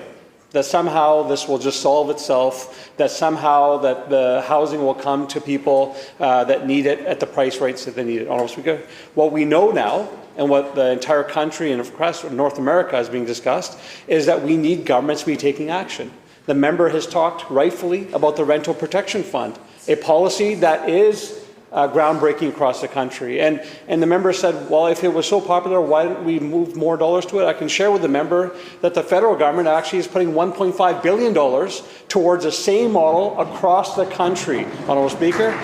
that somehow this will just solve itself, that somehow that the housing will come to people that need it at the price rates that they need it. Honourable Speaker, what we know now, and what the entire country and across North America is being discussed, is that we need governments to be taking action. The member has talked rightfully about the Rental Protection Fund, a policy that is groundbreaking across the country. And the member said, well, if it was so popular, why didn't we move more dollars to it? I can share with the member that the federal government actually is putting $1.5 billion towards the same model across the country. Honourable Speaker,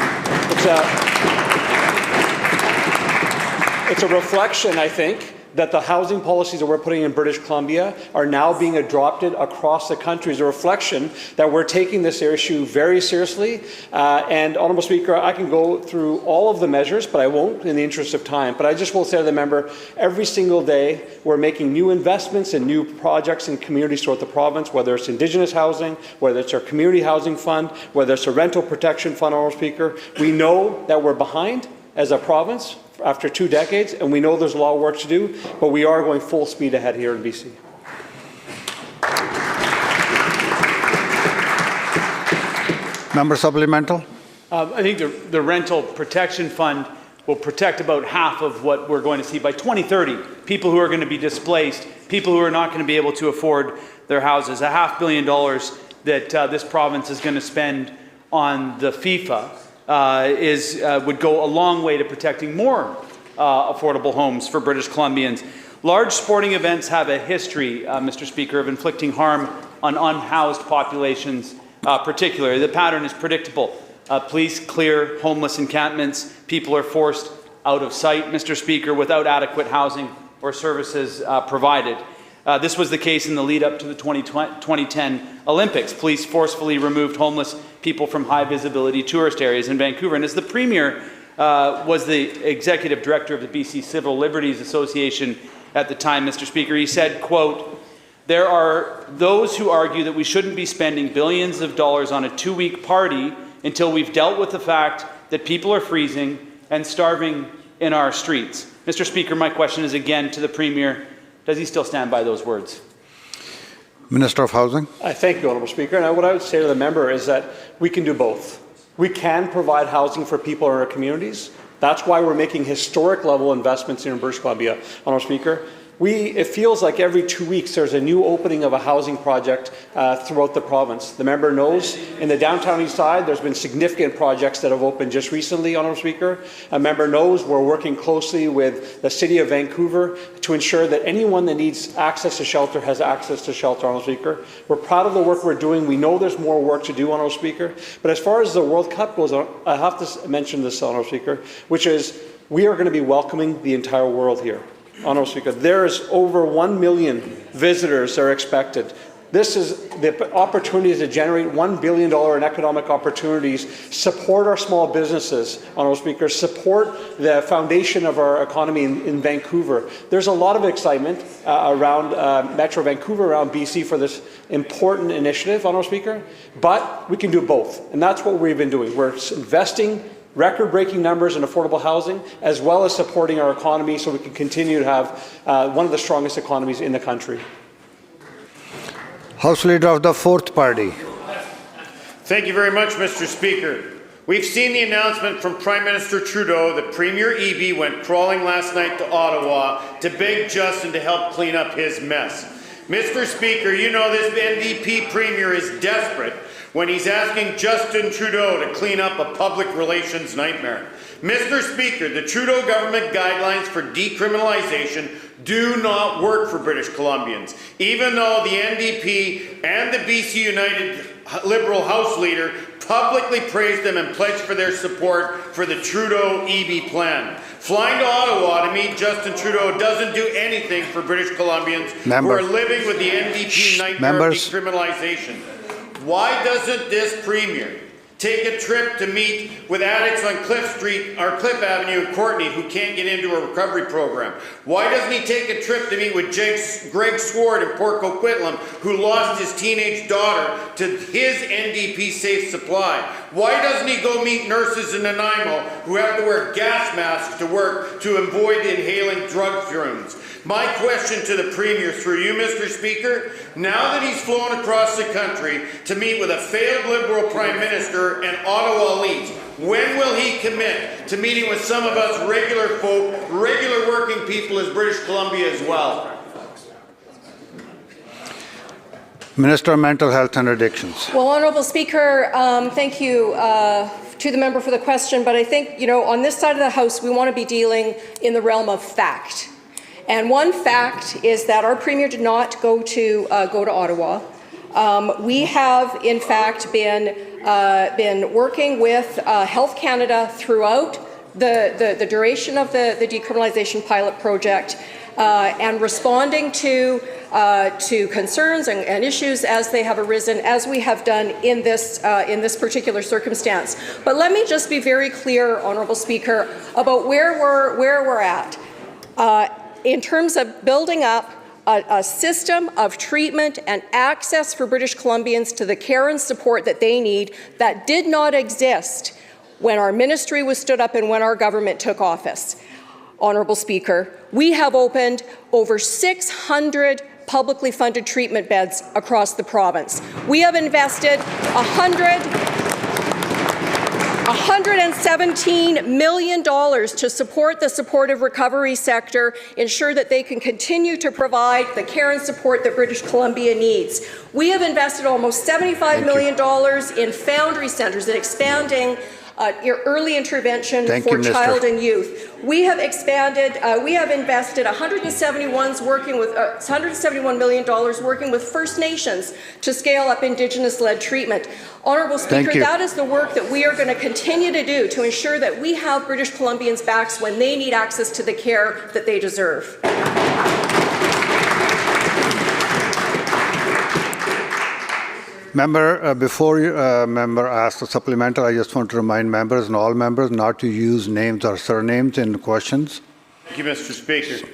it's a reflection, I think, that the housing policies that we're putting in British Columbia are now being adopted across the country. It's a reflection that we're taking this issue very seriously. And, Honourable Speaker, I can go through all of the measures, but I won't in the interest of time. But I just will say to the member, every single day we're making new investments and new projects in communities throughout the province, whether it's Indigenous housing, whether it's our community housing fund, whether it's a rental protection fund, Honourable Speaker. We know that we're behind as a province after 2 decades, and we know there's a lot of work to do, but we are going full speed ahead here in BC. Member supplemental. I think the Rental Protection Fund will protect about half of what we're going to see by 2030. People who are going to be displaced, people who are not going to be able to afford their houses. $500 million that this province is going to spend on the FIFA would go a long way to protecting more affordable homes for British Columbians. Large sporting events have a history, Mr. Speaker, of inflicting harm on unhoused populations particularly. The pattern is predictable. Police clear homeless encampments. People are forced out of sight, Mr. Speaker, without adequate housing or services provided. This was the case in the lead up to the 2010 Olympics. Police forcefully removed homeless people from high visibility tourist areas in Vancouver. And as the Premier was the Executive Director of the BC Civil Liberties Association at the time, Mr. Speaker, he said, quote, "There are those who argue that we shouldn't be spending billions of dollars on a 2-week party until we've dealt with the fact that people are freezing and starving in our streets." Mr. Speaker, my question is again to the Premier. Does he still stand by those words? Minister of Housing. I thank you, Honourable Speaker. And what I would say to the member is that we can do both. We can provide housing for people in our communities. That's why we're making historic level investments in British Columbia, Honourable Speaker. It feels like every 2 weeks there's a new opening of a housing project throughout the province. The member knows in the downtown east side there's been significant projects that have opened just recently, Honourable Speaker. A member knows we're working closely with the City of Vancouver to ensure that anyone that needs access to shelter has access to shelter, Honourable Speaker. We're proud of the work we're doing. We know there's more work to do, Honourable Speaker. But as far as the World Cup goes, I have to mention this, Honourable Speaker, which is we are going to be welcoming the entire world here. Honourable Speaker, there is over 1 million visitors that are expected. This is the opportunity to generate $1 billion in economic opportunities, support our small businesses, Honourable Speaker, support the foundation of our economy in Vancouver. There's a lot of excitement around Metro Vancouver, around BC for this important initiative, Honourable Speaker, but we can do both, and that's what we've been doing. We're investing record-breaking numbers in affordable housing, as well as supporting our economy so we can continue to have one of the strongest economies in the country. House Leader of the Fourth Party. Thank you very much, Mr. Speaker. We've seen the announcement from Prime Minister Trudeau that Premier Eby went crawling last night to Ottawa to beg Justin to help clean up his mess. Mr. Speaker, you know this NDP Premier is desperate when he's asking Justin Trudeau to clean up a public relations nightmare. Mr. Speaker, the Trudeau government guidelines for decriminalization do not work for British Columbians, even though the NDP and the BC United Liberal House Leader publicly praised them and pledged for their support for the Trudeau-Eby plan. Flying to Ottawa to meet Justin Trudeau doesn't do anything for British Columbians who are living with the NDP nightmare of decriminalization. Why doesn't this Premier take a trip to meet with addicts on Cliff Avenue in Courtenay who can't get into a recovery program? Why doesn't he take a trip to meet with Greg Swart in Port Coquitlam, who lost his teenage daughter to his NDP Safe Supply? Why doesn't he go meet nurses in Nanaimo who have to wear gas masks to work to avoid inhaling drug fumes? My question to the Premier, through you, Mr. Speaker, now that he's flown across the country to meet with a failed Liberal Prime Minister and Ottawa elites, when will he commit to meeting with some of us regular folk, regular working people as British Columbia as well? Minister of Mental Health and Addictions. Well, Honourable Speaker, thank you to the member for the question, but I think, on this side of the House, we want to be dealing in the realm of fact. And one fact is that our Premier did not go to Ottawa. We have, in fact, been working with Health Canada throughout the duration of the decriminalization pilot project and responding to concerns and issues as they have arisen, as we have done in this particular circumstance. But let me just be very clear, Honourable Speaker, about where we're at. In terms of building up a system of treatment and access for British Columbians to the care and support that they need that did not exist when our ministry was stood up and when our government took office. Honourable Speaker, we have opened over 600 publicly funded treatment beds across the province. We have invested $117 million to support the supportive recovery sector, ensure that they can continue to provide the care and support that British Columbia needs. We have invested almost $75 million in foundry centres and expanding early intervention for child and youth. We have expanded, we have invested $171 million working with First Nations to scale up Indigenous-led treatment. Honourable Speaker, that is the work that we are going to continue to do to ensure that we have British Columbians' backs when they need access to the care that they deserve. Member, before member asks a supplemental, I just want to remind members and all members not to use names or surnames in questions. Thank you, Mr. Speaker.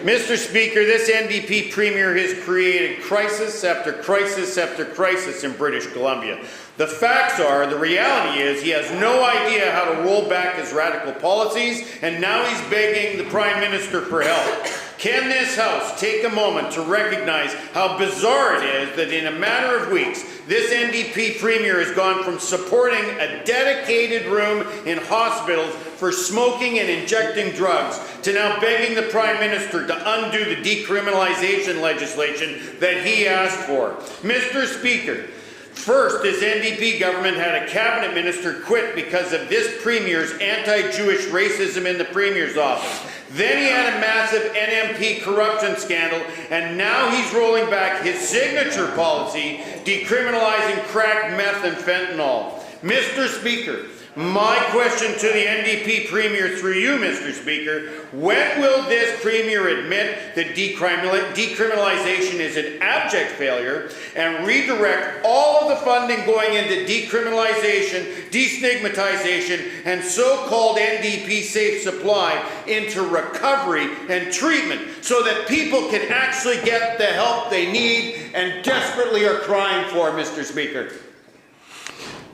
Mr. Speaker, this NDP Premier has created crisis after crisis after crisis in British Columbia. The facts are, the reality is, he has no idea how to roll back his radical policies, and now he's begging the Prime Minister for help. Can this House take a moment to recognize how bizarre it is that in a matter of weeks, this NDP Premier has gone from supporting a dedicated room in hospitals for smoking and injecting drugs to now begging the Prime Minister to undo the decriminalization legislation that he asked for? Mr. Speaker, first, this NDP government had a cabinet minister quit because of this Premier's anti-Jewish racism in the Premier's office. Then he had a massive NMP corruption scandal, and now he's rolling back his signature policy, decriminalizing crack, meth, and fentanyl. Mr. Speaker, My question to the NDP Premier through you, Mr. Speaker, when will this Premier admit that decriminalization is an abject failure and redirect all of the funding going into decriminalization, destigmatization, and so-called NDP safe supply into recovery and treatment so that people can actually get the help they need and desperately are crying for, Mr. Speaker?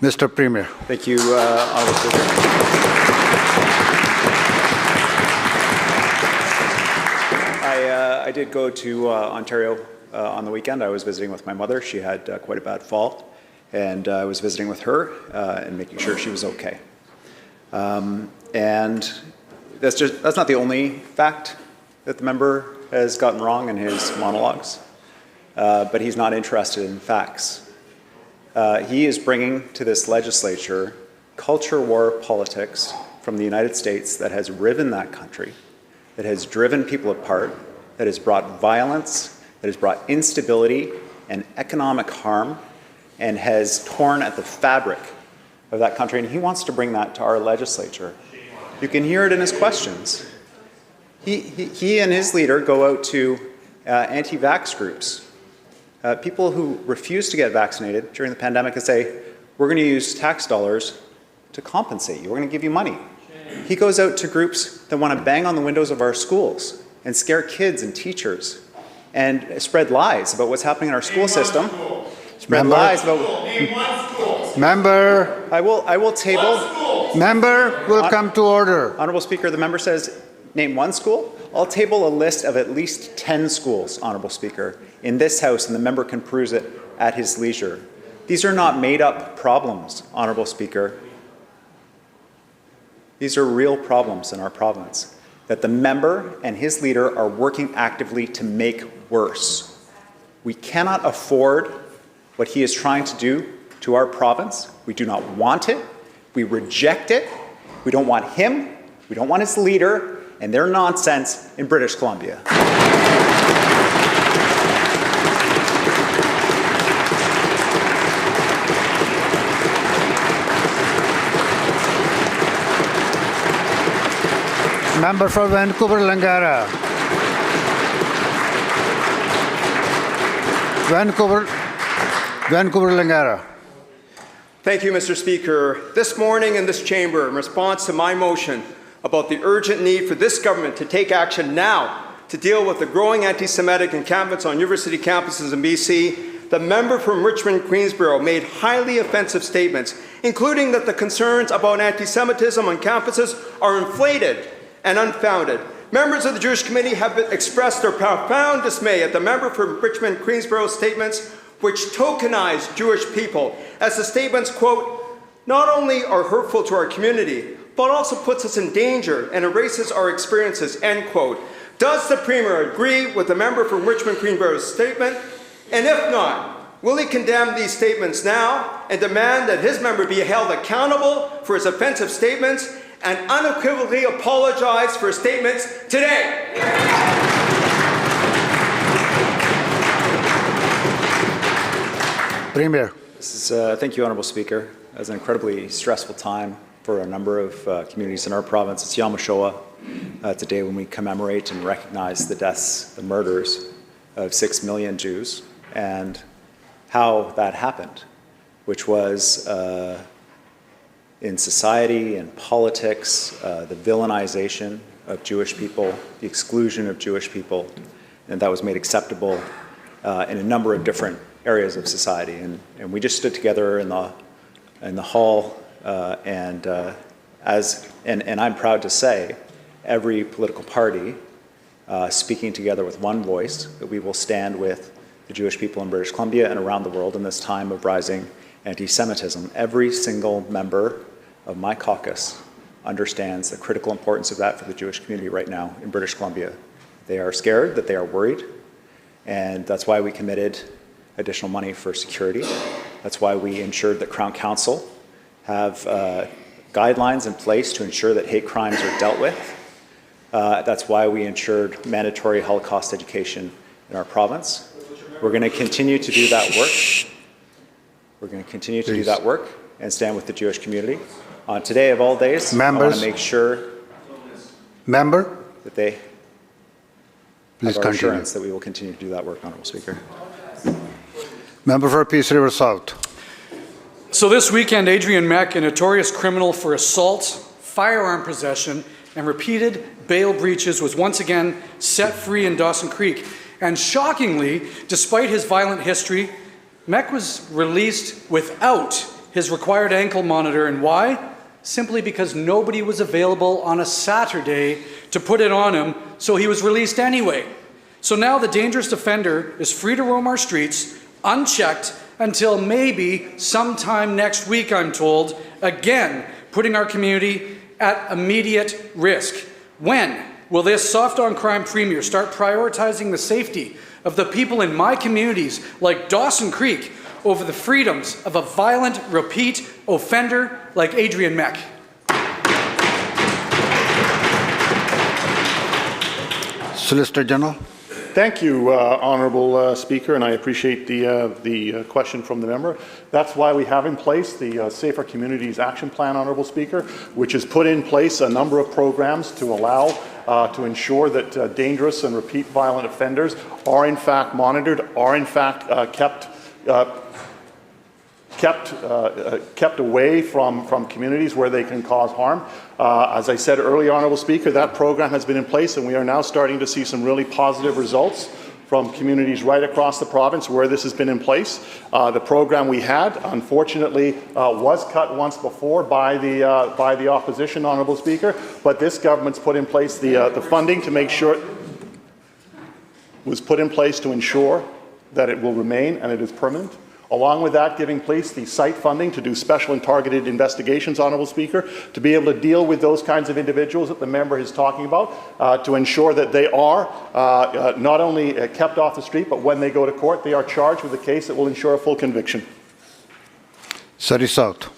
Mr. Premier. Thank you, Honourable Speaker. I did go to Ontario on the weekend. I was visiting with my mother. She had quite a bad fall, and I was visiting with her and making sure she was okay. And that's not the only fact that the member has gotten wrong in his monologues, but he's not interested in facts. He is bringing to this legislature culture war politics from the United States that has riven that country, that has driven people apart, that has brought violence, that has brought instability and economic harm, and has torn at the fabric of that country. And he wants to bring that to our legislature. You can hear it in his questions. He and his leader go out to anti-vax groups, people who refuse to get vaccinated during the pandemic and say, we're going to use tax dollars to compensate you. We're going to give you money. He goes out to groups that want to bang on the windows of our schools and scare kids and teachers and spread lies about what's happening in our school system. Spread lies about... Member. I will table... Member will come to order. Honourable Speaker, the member says, name one school. I'll table a list of at least 10 schools, Honourable Speaker, in this House, and the member can peruse it at his leisure. These are not made-up problems, Honourable Speaker. These are real problems in our province that the member and his leader are working actively to make worse. We cannot afford what he is trying to do to our province. We do not want it. We reject it. We don't want him. We don't want his leader and their nonsense in British Columbia. Member for Vancouver-Langara. Vancouver-Langara. Thank you, Mr. Speaker. This morning in this chamber, in response to my motion about the urgent need for this government to take action now to deal with the growing anti-Semitic encampments on university campuses in BC, the member from Richmond-Queensborough made highly offensive statements, including that the concerns about anti-Semitism on campuses are inflated and unfounded. Members of the Jewish Committee have expressed their profound dismay at the member from Richmond-Queensborough's statements which tokenize Jewish people, as the statements, quote, not only are hurtful to our community, but also puts us in danger and erases our experiences, end quote. Does the Premier agree with the member from Richmond-Queensborough's statement? And if not, will he condemn these statements now and demand that his member be held accountable for his offensive statements and unequivocally apologize for his statements today? Premier. Thank you, Honourable Speaker. It was an incredibly stressful time for a number of communities in our province. It's Yom HaShoah. It's a day when we commemorate and recognize the deaths, the murders of 6 million Jews, and how that happened, which was in society and politics, the villainization of Jewish people, the exclusion of Jewish people, and that was made acceptable in a number of different areas of society. And we just stood together in the hall, and I'm proud to say, every political party speaking together with one voice, that we will stand with the Jewish people in British Columbia and around the world in this time of rising anti-Semitism. Every single member of my caucus understands the critical importance of that for the Jewish community right now in British Columbia. They are scared, that they are worried, and that's why we committed additional money for security. That's why we ensured that Crown Council have guidelines in place to ensure that hate crimes are dealt with. That's why we ensured mandatory Holocaust education in our province. We're going to continue to do that work. We're going to continue to do that work and stand with the Jewish community On today of all days, I want Members. to make sure Member, that they please have our continue. assurance that we will continue to do that work, Honourable Speaker. Member for Peace River South. So this weekend, Adrian Meck, a notorious criminal for assault, firearm possession, and repeated bail breaches, was once again set free in Dawson Creek. And shockingly, despite his violent history, Meck was released without his required ankle monitor. And why? Simply because nobody was available on a Saturday to put it on him, so he was released anyway. So now the dangerous offender is free to roam our streets, unchecked, until maybe sometime next week, I'm told, again, putting our community at immediate risk. When will this soft-on-crime premier start prioritizing the safety of the people in my communities like Dawson Creek over the freedoms of a violent repeat offender like Adrian Meck? Solicitor General. Thank you, Honourable Speaker, and I appreciate the question from the member. That's why we have in place the Safer Communities Action Plan, Honourable Speaker, which has put in place a number of programs to allow to ensure that dangerous and repeat violent offenders are in fact monitored, are in fact kept away from communities where they can cause harm. As I said earlier, Honourable Speaker, that program has been in place, and we are now starting to see some really positive results from communities right across the province where this has been in place. The program we had, unfortunately, was cut once before by the opposition, Honourable Speaker, but this government's put in place the funding to make sure was put in place to ensure that it will remain and it is permanent. Along with that, giving police the site funding to do special and targeted investigations, Honourable Speaker, to be able to deal with those kinds of individuals that the member is talking about, to ensure that they are not only kept off the street, but when they go to court, they are charged with a case that will ensure a full conviction. Surrey South.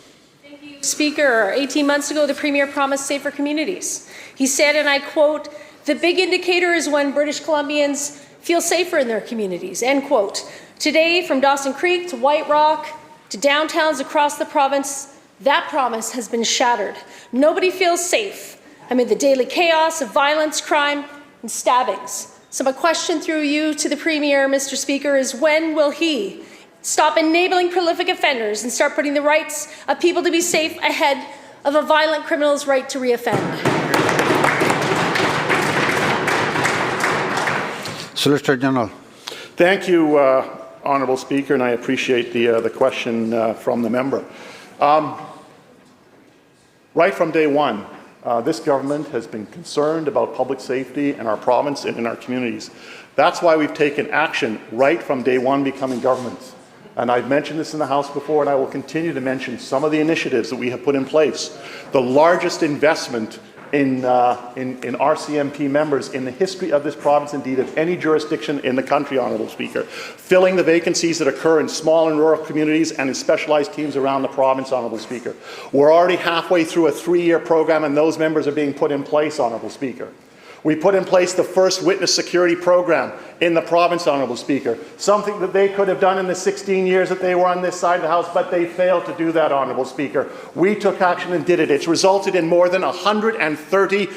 Speaker, 18 months ago, the Premier promised safer communities. He said, and I quote, "The big indicator is when British Columbians feel safer in their communities," end quote. Today, from Dawson Creek to White Rock to downtowns across the province, that promise has been shattered. Nobody feels safe amid the daily chaos of violence, crime, and stabbings. So my question through you to the Premier, Mr. Speaker, is when will he stop enabling prolific offenders and start putting the rights of people to be safe ahead of a violent criminal's right to reoffend? Solicitor General. Thank you, Honourable Speaker, and I appreciate the question from the member. Right from day one, this government has been concerned about public safety in our province and in our communities. That's why we've taken action right from day one becoming government. And I've mentioned this in the House before, and I will continue to mention some of the initiatives that we have put in place. The largest investment in RCMP members in the history of this province, indeed of any jurisdiction in the country, Honourable Speaker. Filling the vacancies that occur in small and rural communities and in specialised teams around the province, Honourable Speaker. We're already halfway through a 3-year program, and those members are being put in place, Honourable Speaker. We put in place the first witness security program in the province, Honourable Speaker, something that they could have done in the 16 years that they were on this side of the House, but they failed to do that, Honourable Speaker. We took action and did it. It's resulted in more than 130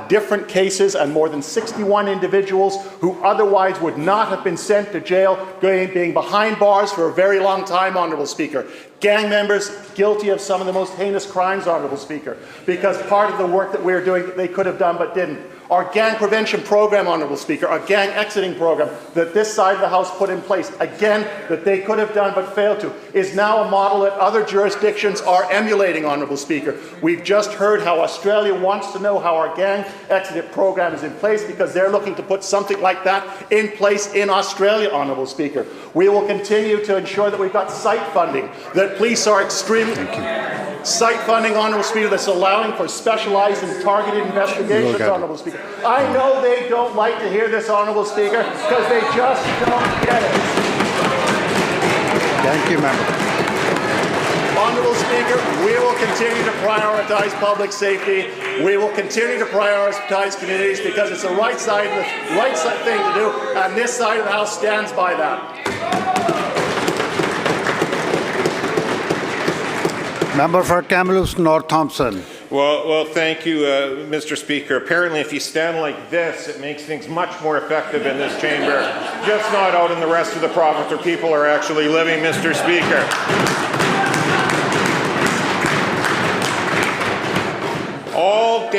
different cases and more than 61 individuals who otherwise would not have been sent to jail, being behind bars for a very long time, Honourable Speaker. Gang members guilty of some of the most heinous crimes, Honourable Speaker, because part of the work that we're doing that they could have done but didn't. Our gang prevention program, Honourable Speaker, our gang exiting program that this side of the House put in place, again, that they could have done but failed to, is now a model that other jurisdictions are emulating, Honourable Speaker. We've just heard how Australia wants to know how our gang exit program is in place because they're looking to put something like that in place in Australia, Honourable Speaker. We will continue to ensure that we've got site funding, that police are extremely... Site funding, Honourable Speaker, that's allowing for specialised and targeted investigations, Honourable Speaker. I know they don't like to hear this, Honourable Speaker, because they just don't get it. Thank you, member. Honourable Speaker, we will continue to prioritise public safety. We will continue to prioritise communities because it's the right thing to do, and this side of the House stands by that. Member for Kamloops North Thompson. Well, thank you, Mr. Speaker. Apparently, if you stand like this, it makes things much more effective in this chamber, just not out in the rest of the province where people are actually living, Mr. Speaker. All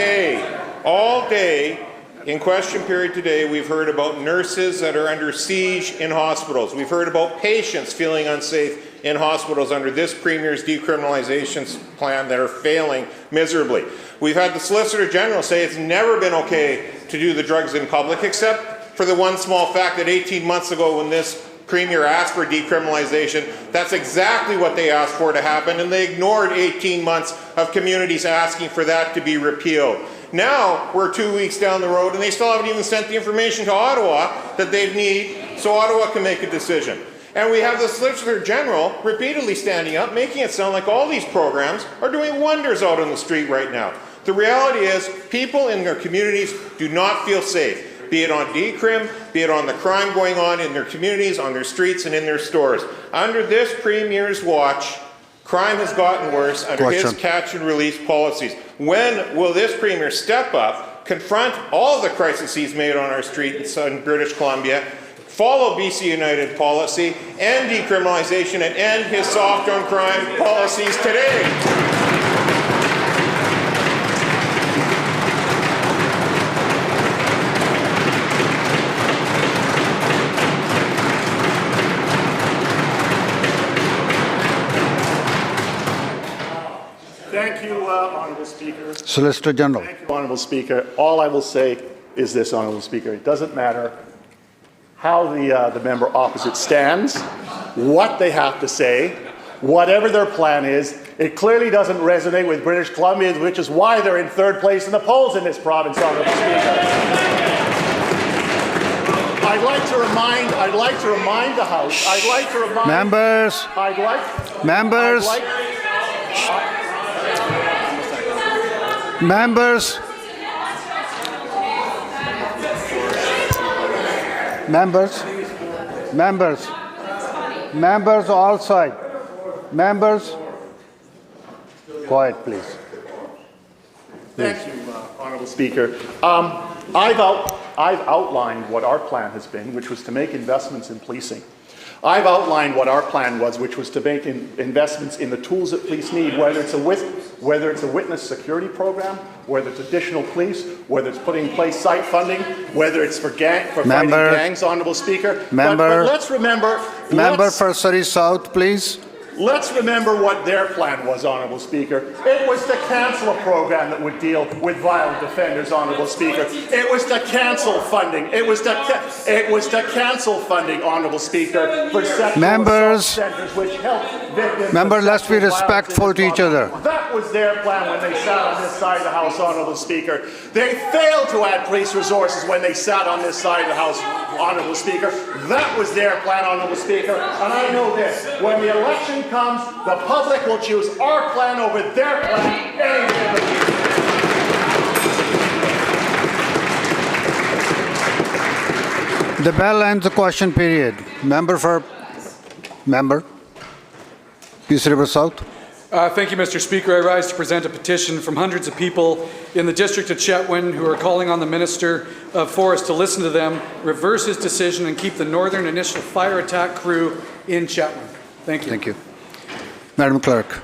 day, in question period today, we've heard about nurses that are under siege in hospitals. We've heard about patients feeling unsafe in hospitals under this Premier's decriminalization plan that are failing miserably. We've had the Solicitor General say it's never been okay to do the drugs in public, except for the one small fact that 18 months ago when this Premier asked for decriminalization, that's exactly what they asked for to happen, and they ignored 18 months of communities asking for that to be repealed. Now, we're 2 weeks down the road, and they still haven't even sent the information to Ottawa that they need so Ottawa can make a decision. And we have the Solicitor General repeatedly standing up, making it sound like all these programs are doing wonders out on the street right now. The reality is, people in their communities do not feel safe, be it on decrim, be it on the crime going on in their communities, on their streets, and in their stores. Under this Premier's watch, crime has gotten worse under his catch and release policies. When will this Premier step up, confront all the crises he's made on our streets in British Columbia, follow BC United policy, end decriminalization, and end his soft on crime policies today? Thank you, Honourable Speaker. Solicitor General. Thank you, Honourable Speaker. All I will say is this, Honourable Speaker. It doesn't matter how the member opposite stands, what they have to say, whatever their plan is. It clearly doesn't resonate with British Columbia, which is why they're in third place in the polls in this province, Honourable Speaker. I'd like to remind the House. Members. Members all side. Members, quiet please. Thank you, Honourable Speaker. I've outlined what our plan has been, which was to make investments in policing. I've outlined what our plan was, which was to make investments in the tools that police need, whether it's a witness security program, whether it's additional police, whether it's putting in place site funding, whether it's for fighting gangs, Honourable Speaker. But let's remember... Member for Surrey South, please. Let's remember what their plan was, Honourable Speaker. It was to cancel a program that would deal with violent offenders, Honourable Speaker. It was to cancel funding. It was to cancel funding, Honourable Speaker, for sexual assault centres which help victims. Members, let's be respectful to each other. That was their plan when they sat on this side of the House, Honourable Speaker. They failed to add police resources when they sat on this side of the House, Honourable Speaker. That was their plan, Honourable Speaker. And I know this, when the election comes, the public will choose our plan over their plan any day of the year. The bell ends the question period. Member, Peace River South. Thank you, Mr. Speaker. I rise to present a petition from hundreds of people in the district of Chetwynd who are calling on the Minister of Forests to listen to them, reverse his decision, and keep the Northern Initial Fire Attack Crew in Chetwynd. Thank you. Thank you. Madam Clerk.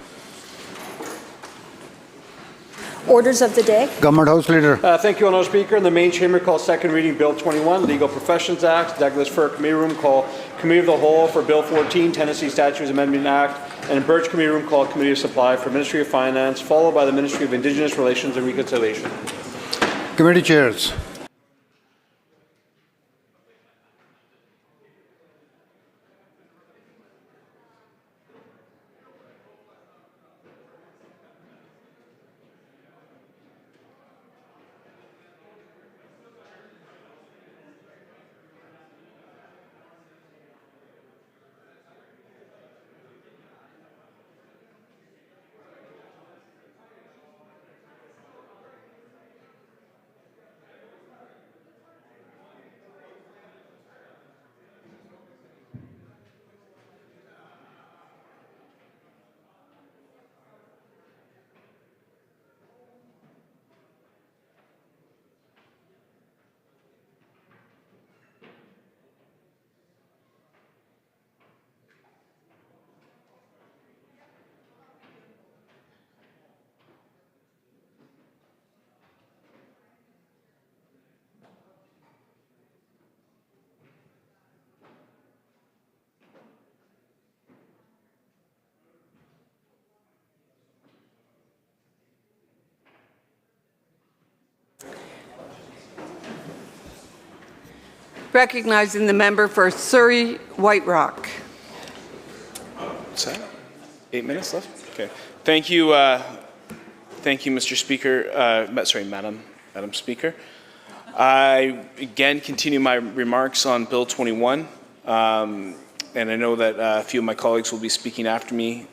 Orders of the day. Government House Leader. Thank you, Honourable Speaker. In the main chamber, call second reading Bill 21, Legal Professions Act. Douglas Fir Committee Room, call Committee of the Whole for Bill 14, Tennessee Statutes Amendment Act. And in Birch Committee Room, call Committee of Supply for Ministry of Finance, followed by the Ministry of Indigenous Relations and Reconciliation. Committee Chairs. Recognizing the member for Surrey White Rock. What's that? 8 minutes left? Okay. Thank you, Mr. Speaker. Madam Speaker. I again continue my remarks on Bill 21, and I know that a few of my colleagues will be speaking after me.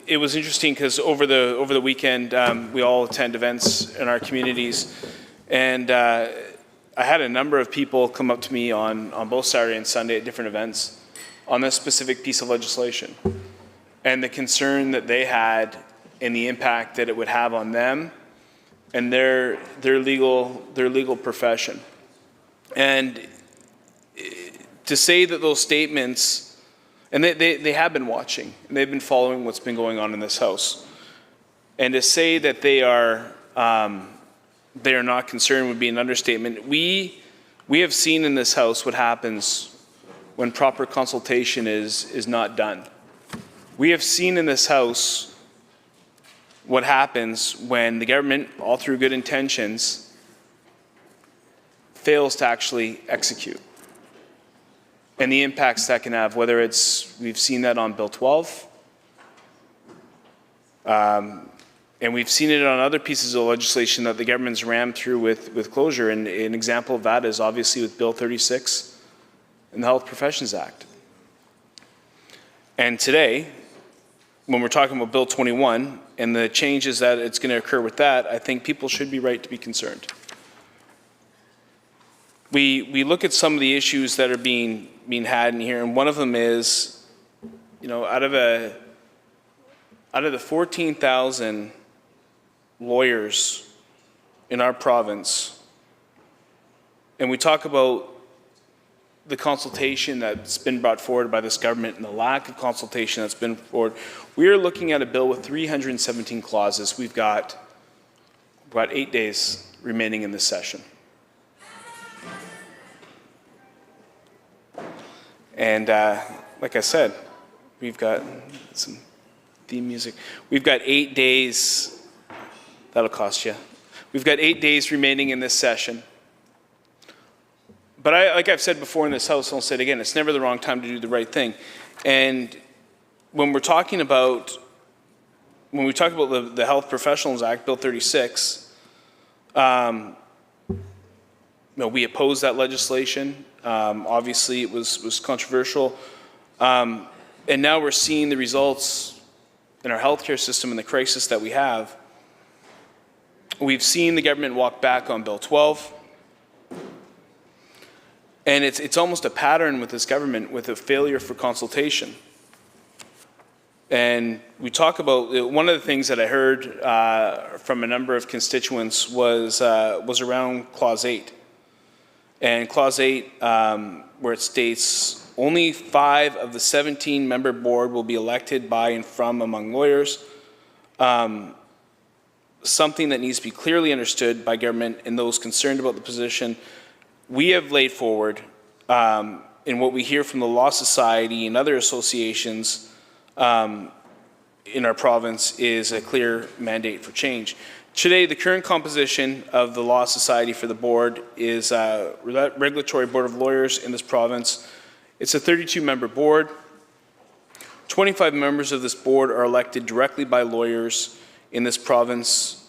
It was interesting because over the weekend we all attend events in our communities, and I had a number of people come up to me on both Saturday and Sunday at different events on this specific piece of legislation, and the concern that they had and the impact that it would have on them and their legal profession. And to say that those statements, and they have been watching, and they've been following what's been going on in this House, and to say that they are not concerned would be an understatement. We have seen in this House what happens when proper consultation is not done. We have seen in this House what happens when the government, all through good intentions, fails to actually execute. And the impacts that can have, whether it's, we've seen that on Bill 12, and we've seen it on other pieces of legislation that the government's rammed through with closure. And an example of that is obviously with Bill 36 and the Health Professions Act. And today, when we're talking about Bill 21 and the changes that it's going to occur with that, I think people should be right to be concerned. We look at some of the issues that are being had in here, and one of them is, you know, out of the 14,000 lawyers in our province, and we talk about the consultation that's been brought forward by this government and the lack of consultation that's been forward, we are looking at a bill with 317 clauses. We've got about 8 days remaining in this session. And like I said, we've got some theme music. We've got 8 days. That'll cost you. We've got 8 days remaining in this session. But like I've said before in this House, and I'll say it again, it's never the wrong time to do the right thing. And when we're talking about, the Health Professionals Act, Bill 36, we oppose that legislation. Obviously, it was controversial. And now we're seeing the results in our healthcare system and the crisis that we have. We've seen the government walk back on Bill 12. And it's almost a pattern with this government with a failure for consultation. And we talk about, one of the things that I heard from a number of constituents was around Clause 8. And Clause 8, where it states, only 5 of the 17-member board will be elected by and from among lawyers. Something that needs to be clearly understood by government and those concerned about the position. We have laid forward, in what we hear from the Law Society and other associations in our province, is a clear mandate for change. Today, the current composition of the Law Society for the board is a regulatory board of lawyers in this province. It's a 32-member board. 25 members of this board are elected directly by lawyers in this province.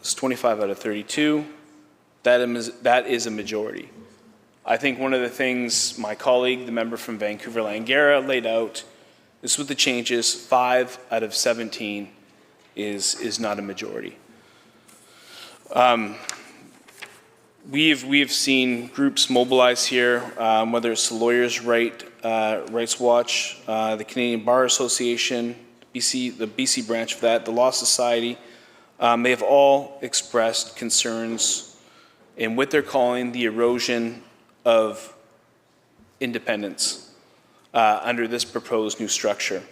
It's 25 out of 32. That is a majority. I think one of the things my colleague, the member from Vancouver-Langara, laid out is with the changes, 5 out of 17 is not a majority. We have seen groups mobilize here, whether it's the Lawyers' Rights Watch, the Canadian Bar Association, the BC branch of that, the Law Society. They have all expressed concerns in what they're calling the erosion of independence under this proposed new structure.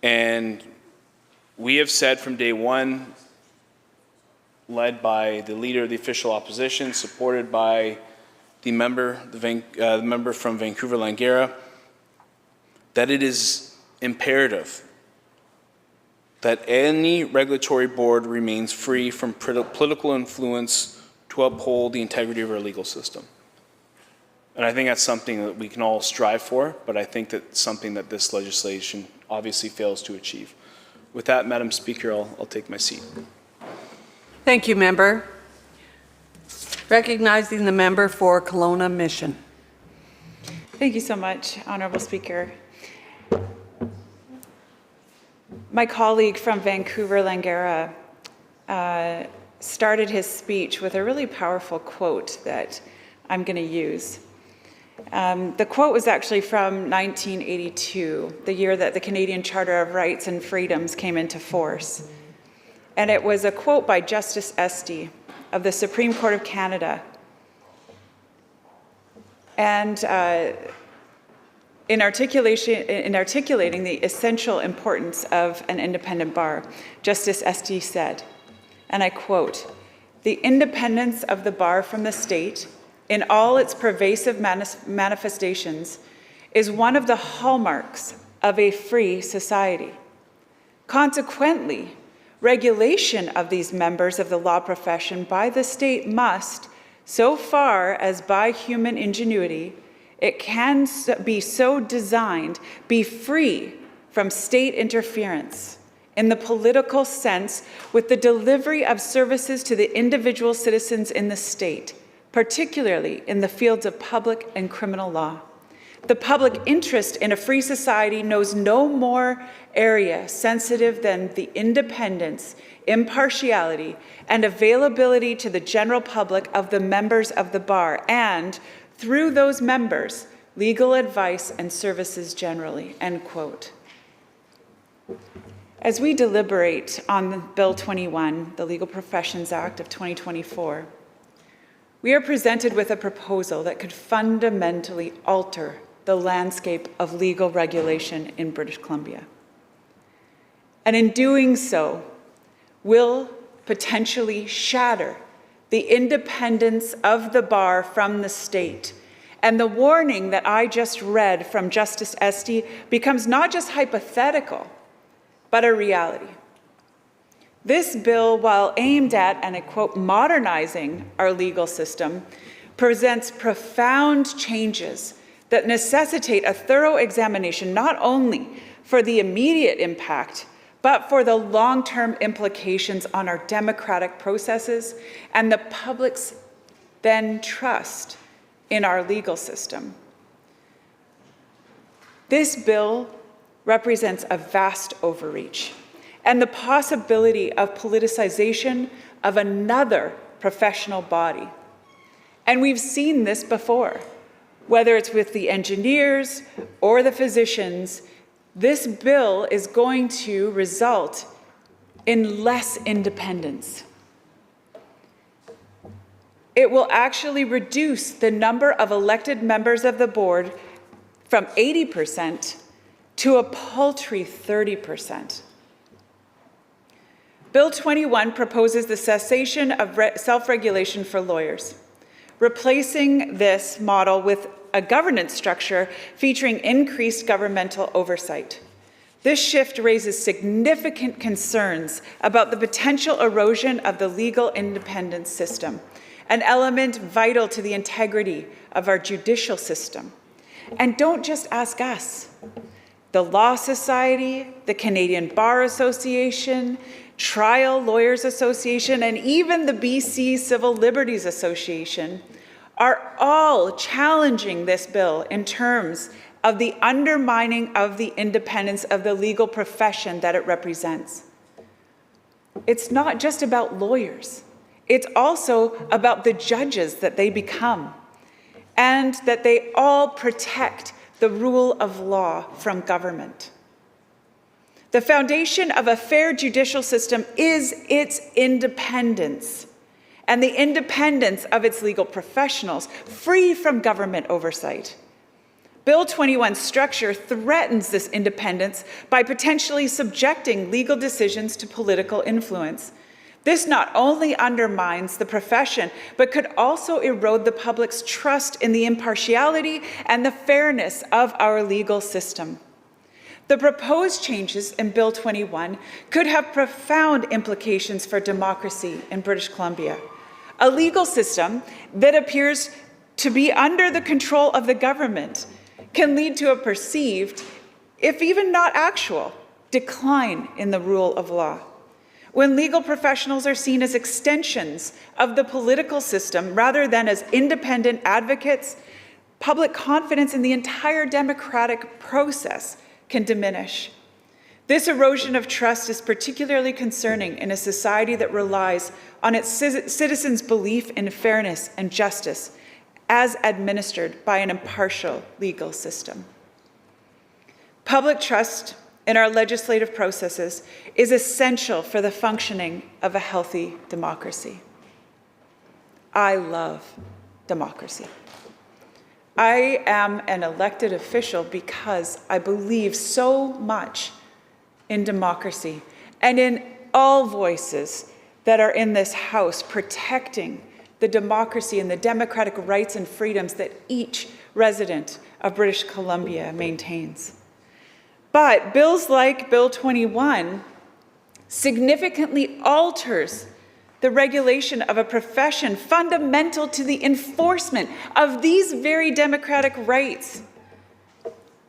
And we have said from day one, led by the leader of the official opposition, supported by the member from Vancouver-Langara, that it is imperative that any regulatory board remains free from political influence to uphold the integrity of our legal system. And I think that's something that we can all strive for, but I think that's something that this legislation obviously fails to achieve. With that, Madam Speaker, I'll take my seat. Thank you, member. Recognizing the member for Kelowna Mission. Thank you so much, Honourable Speaker. My colleague from Vancouver, Langara, started his speech with a really powerful quote that I'm going to use. The quote was actually from 1982, the year that the Canadian Charter of Rights and Freedoms came into force. And it was a quote by Justice Esty of the Supreme Court of Canada. And in articulating the essential importance of an independent bar, Justice Esty said, and I quote, "The independence of the bar from the state in all its pervasive manifestations is one of the hallmarks of a free society. Consequently, regulation of these members of the law profession by the state must, so far as by human ingenuity it can be so designed, be free from state interference in the political sense with the delivery of services to the individual citizens in the state, particularly in the fields of public and criminal law. The public interest in a free society knows no more area sensitive than the independence, impartiality, and availability to the general public of the members of the bar, and, through those members, legal advice and services generally," end quote. As we deliberate on Bill 21, the Legal Professions Act of 2024, we are presented with a proposal that could fundamentally alter the landscape of legal regulation in British Columbia. And in doing so, will potentially shatter the independence of the bar from the state. And the warning that I just read from Justice Esty becomes not just hypothetical, but a reality. This bill, while aimed at, and I quote, modernizing our legal system, presents profound changes that necessitate a thorough examination not only for the immediate impact, but for the long-term implications on our democratic processes and the public's then trust in our legal system. This bill represents a vast overreach and the possibility of politicization of another professional body. And we've seen this before, whether it's with the engineers or the physicians. This bill is going to result in less independence. It will actually reduce the number of elected members of the board from 80% to a paltry 30%. Bill 21 proposes the cessation of self-regulation for lawyers, replacing this model with a governance structure featuring increased governmental oversight. This shift raises significant concerns about the potential erosion of the legal independence system, an element vital to the integrity of our judicial system. And don't just ask us. The Law Society, the Canadian Bar Association, Trial Lawyers Association, and even the BC Civil Liberties Association are all challenging this bill in terms of the undermining of the independence of the legal profession that it represents. It's not just about lawyers. It's also about the judges that they become, and that they all protect the rule of law from government. The foundation of a fair judicial system is its independence, and the independence of its legal professionals, free from government oversight. Bill 21's structure threatens this independence by potentially subjecting legal decisions to political influence. This not only undermines the profession, but could also erode the public's trust in the impartiality and the fairness of our legal system. The proposed changes in Bill 21 could have profound implications for democracy in British Columbia. A legal system that appears to be under the control of the government can lead to a perceived, if even not actual, decline in the rule of law. When legal professionals are seen as extensions of the political system rather than as independent advocates, public confidence in the entire democratic process can diminish. This erosion of trust is particularly concerning in a society that relies on its citizens' belief in fairness and justice as administered by an impartial legal system. Public trust in our legislative processes is essential for the functioning of a healthy democracy. I love democracy. I am an elected official because I believe so much in democracy and in all voices that are in this House protecting the democracy and the democratic rights and freedoms that each resident of British Columbia maintains. But bills like Bill 21 significantly alters the regulation of a profession fundamental to the enforcement of these very democratic rights.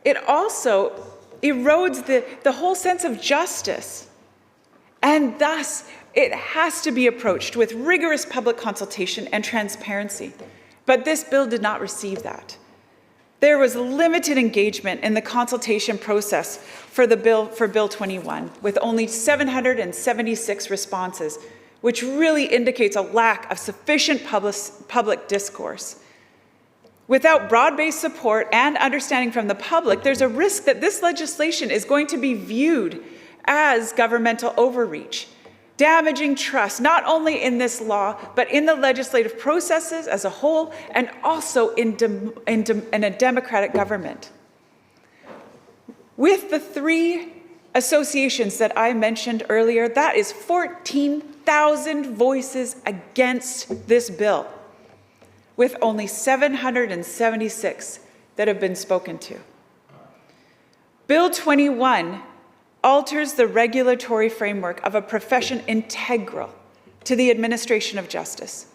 It also erodes the whole sense of justice, and thus it has to be approached with rigorous public consultation and transparency. But this bill did not receive that. There was limited engagement in the consultation process for Bill 21, with only 776 responses, which really indicates a lack of sufficient public discourse. Without broad-based support and understanding from the public, there's a risk that this legislation is going to be viewed as governmental overreach, damaging trust not only in this law, but in the legislative processes as a whole, and also in a democratic government. With the 3 associations that I mentioned earlier, that is 14,000 voices against this bill, with only 776 that have been spoken to. Bill 21 alters the regulatory framework of a profession integral to the administration of justice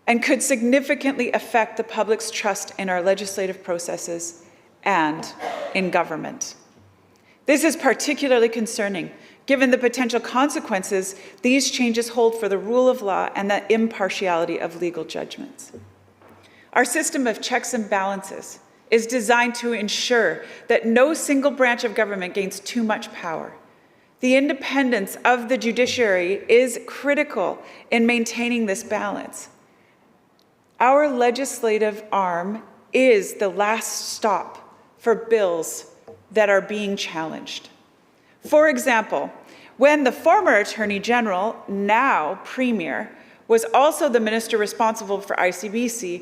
and could significantly affect the public's trust in our legislative processes and in government. This is particularly concerning given the potential consequences these changes hold for the rule of law and the impartiality of legal judgments. Our system of checks and balances is designed to ensure that no single branch of government gains too much power. The independence of the judiciary is critical in maintaining this balance. Our legislative arm is the last stop for bills that are being challenged. For example, when the former Attorney General, now Premier, was also the minister responsible for ICBC,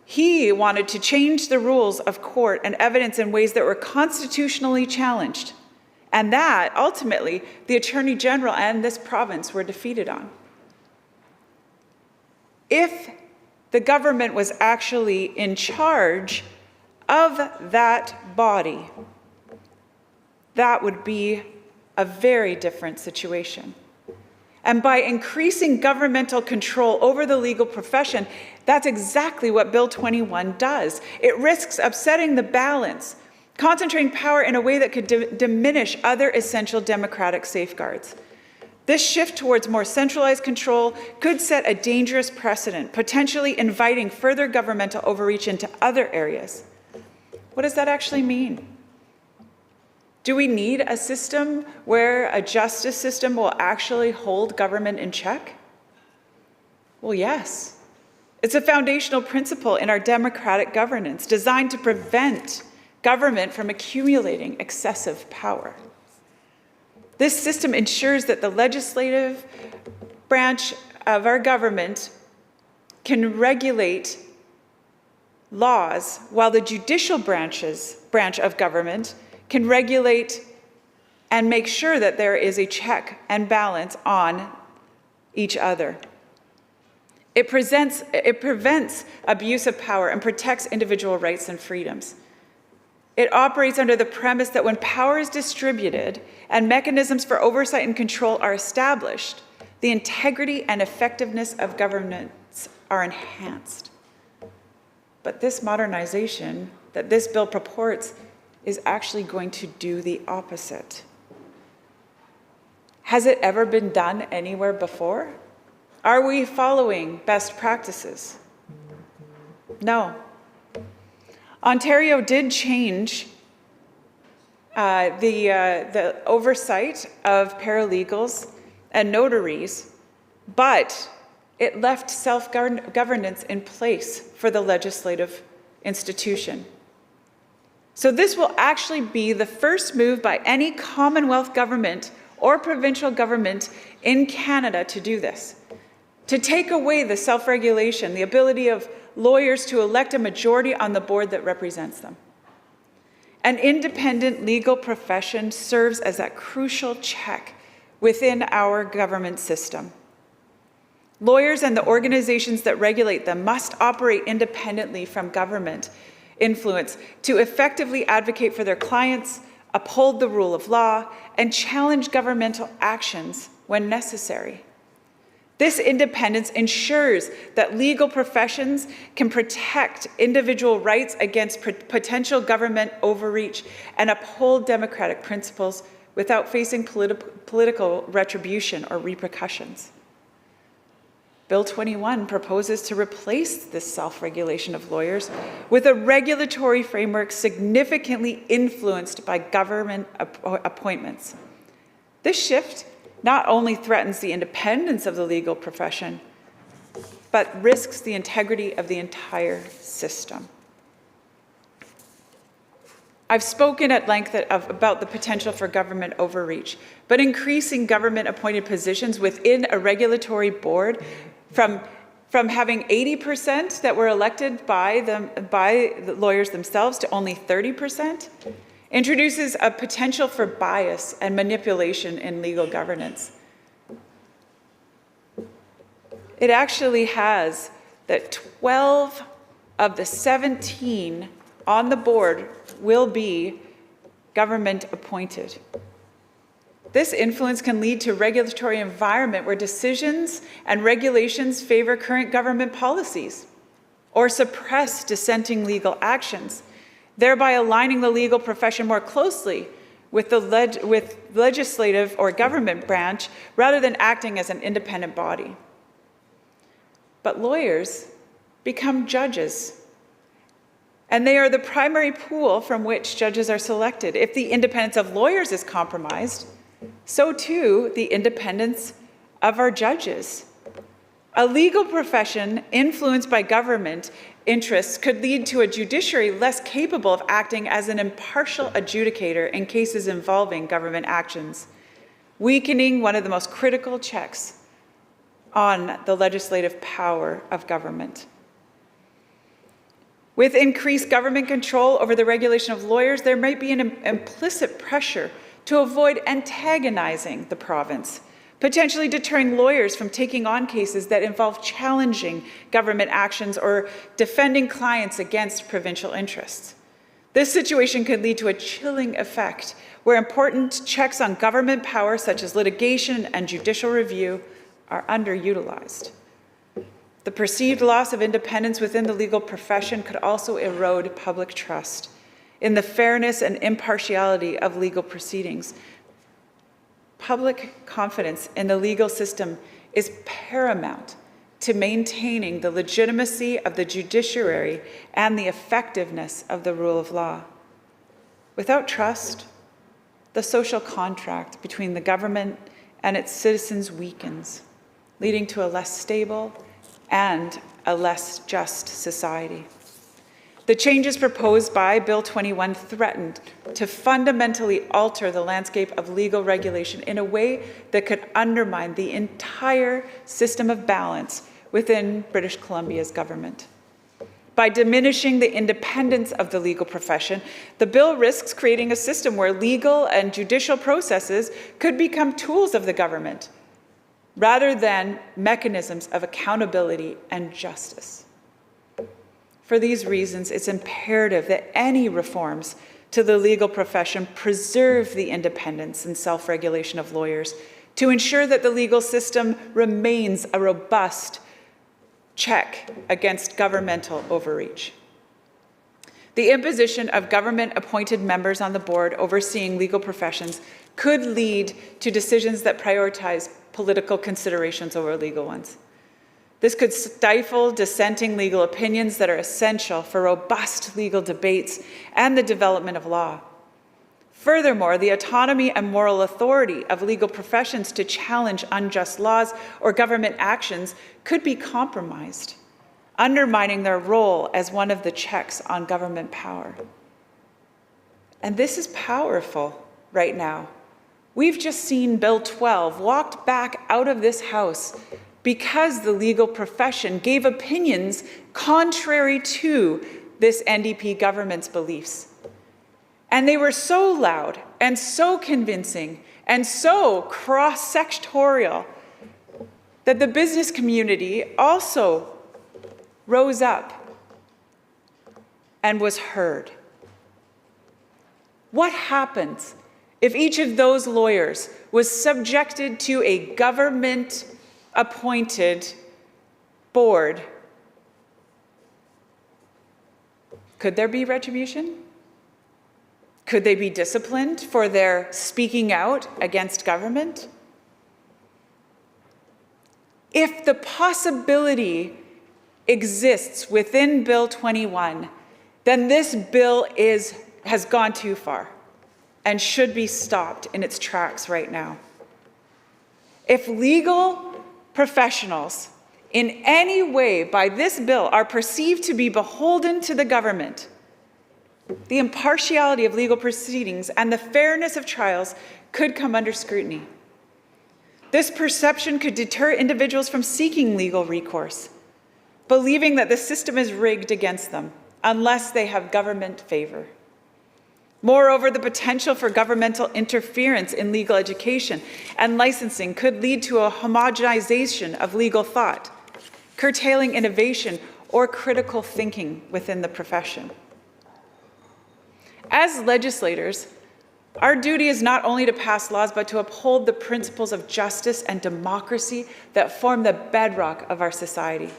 he wanted to change the rules of court and evidence in ways that were constitutionally challenged, and that, ultimately, the Attorney General and this province were defeated on. If the government was actually in charge of that body, that would be a very different situation. And by increasing governmental control over the legal profession, that's exactly what Bill 21 does. It risks upsetting the balance, concentrating power in a way that could diminish other essential democratic safeguards. This shift towards more centralized control could set a dangerous precedent, potentially inviting further governmental overreach into other areas. What does that actually mean? Do we need a system where a justice system will actually hold government in check? Well, yes. It's a foundational principle in our democratic governance designed to prevent government from accumulating excessive power. This system ensures that the legislative branch of our government can regulate laws while the judicial branch of government can regulate and make sure that there is a check and balance on each other. It prevents abuse of power and protects individual rights and freedoms. It operates under the premise that when power is distributed and mechanisms for oversight and control are established, the integrity and effectiveness of governance are enhanced. But this modernization that this bill purports is actually going to do the opposite. Has it ever been done anywhere before? Are we following best practices? No. Ontario did change the oversight of paralegals and notaries, but it left self-governance in place for the legislative institution. So this will actually be the first move by any Commonwealth government or provincial government in Canada to do this, to take away the self-regulation, the ability of lawyers to elect a majority on the board that represents them. An independent legal profession serves as that crucial check within our government system. Lawyers and the organizations that regulate them must operate independently from government influence to effectively advocate for their clients, uphold the rule of law, and challenge governmental actions when necessary. This independence ensures that legal professions can protect individual rights against potential government overreach and uphold democratic principles without facing political retribution or repercussions. Bill 21 proposes to replace this self-regulation of lawyers with a regulatory framework significantly influenced by government appointments. This shift not only threatens the independence of the legal profession, but risks the integrity of the entire system. I've spoken at length about the potential for government overreach, but increasing government-appointed positions within a regulatory board from having 80% that were elected by the lawyers themselves to only 30%, introduces a potential for bias and manipulation in legal governance. It actually has that 12 of the 17 on the board will be government appointed. This influence can lead to a regulatory environment where decisions and regulations favor current government policies or suppress dissenting legal actions, thereby aligning the legal profession more closely with the legislative or government branch rather than acting as an independent body. But lawyers become judges, and they are the primary pool from which judges are selected. If the independence of lawyers is compromised, so too the independence of our judges. A legal profession influenced by government interests could lead to a judiciary less capable of acting as an impartial adjudicator in cases involving government actions, weakening one of the most critical checks on the legislative power of government. With increased government control over the regulation of lawyers, there might be an implicit pressure to avoid antagonizing the province, potentially deterring lawyers from taking on cases that involve challenging government actions or defending clients against provincial interests. This situation could lead to a chilling effect where important checks on government power, such as litigation and judicial review, are underutilized. The perceived loss of independence within the legal profession could also erode public trust in the fairness and impartiality of legal proceedings. Public confidence in the legal system is paramount to maintaining the legitimacy of the judiciary and the effectiveness of the rule of law. Without trust, the social contract between the government and its citizens weakens, leading to a less stable and a less just society. The changes proposed by Bill 21 threatened to fundamentally alter the landscape of legal regulation in a way that could undermine the entire system of balance within British Columbia's government. By diminishing the independence of the legal profession, the bill risks creating a system where legal and judicial processes could become tools of the government rather than mechanisms of accountability and justice. For these reasons, it's imperative that any reforms to the legal profession preserve the independence and self-regulation of lawyers to ensure that the legal system remains a robust check against governmental overreach. The imposition of government-appointed members on the board overseeing legal professions could lead to decisions that prioritize political considerations over legal ones. This could stifle dissenting legal opinions that are essential for robust legal debates and the development of law. Furthermore, the autonomy and moral authority of legal professions to challenge unjust laws or government actions could be compromised, undermining their role as one of the checks on government power. And this is powerful right now. We've just seen Bill 12 walked back out of this House because the legal profession gave opinions contrary to this NDP government's beliefs. And they were so loud and so convincing and so cross-sectorial that the business community also rose up and was heard. What happens if each of those lawyers was subjected to a government-appointed board? Could there be retribution? Could they be disciplined for their speaking out against government? If the possibility exists within Bill 21, then this bill has gone too far and should be stopped in its tracks right now. If legal professionals in any way by this bill are perceived to be beholden to the government, the impartiality of legal proceedings and the fairness of trials could come under scrutiny. This perception could deter individuals from seeking legal recourse, believing that the system is rigged against them unless they have government favor. Moreover, the potential for governmental interference in legal education and licensing could lead to a homogenization of legal thought, curtailing innovation or critical thinking within the profession. As legislators, our duty is not only to pass laws, but to uphold the principles of justice and democracy that form the bedrock of our society.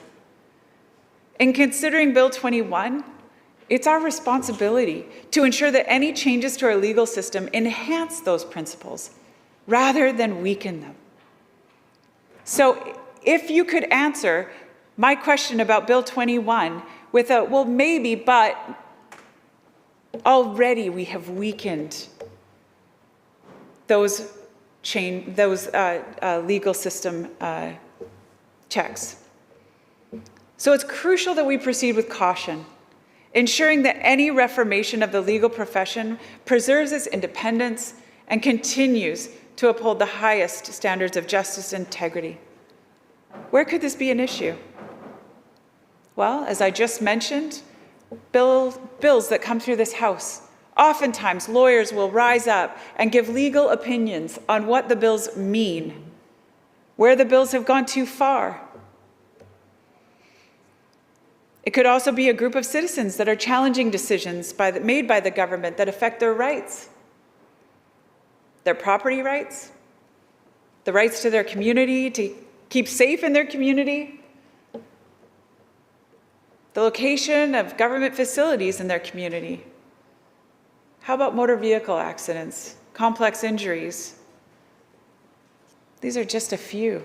In considering Bill 21, it's our responsibility to ensure that any changes to our legal system enhance those principles rather than weaken them. So if you could answer my question about Bill 21 with a, well, maybe, but already we have weakened those legal system checks. So it's crucial that we proceed with caution, ensuring that any reformation of the legal profession preserves its independence and continues to uphold the highest standards of justice and integrity. Where could this be an issue? Well, as I just mentioned, bills that come through this House. Oftentimes, lawyers will rise up and give legal opinions on what the bills mean, where the bills have gone too far. It could also be a group of citizens that are challenging decisions made by the government that affect their rights, their property rights, the rights to their community, to keep safe in their community, the location of government facilities in their community. How about motor vehicle accidents, complex injuries? These are just a few.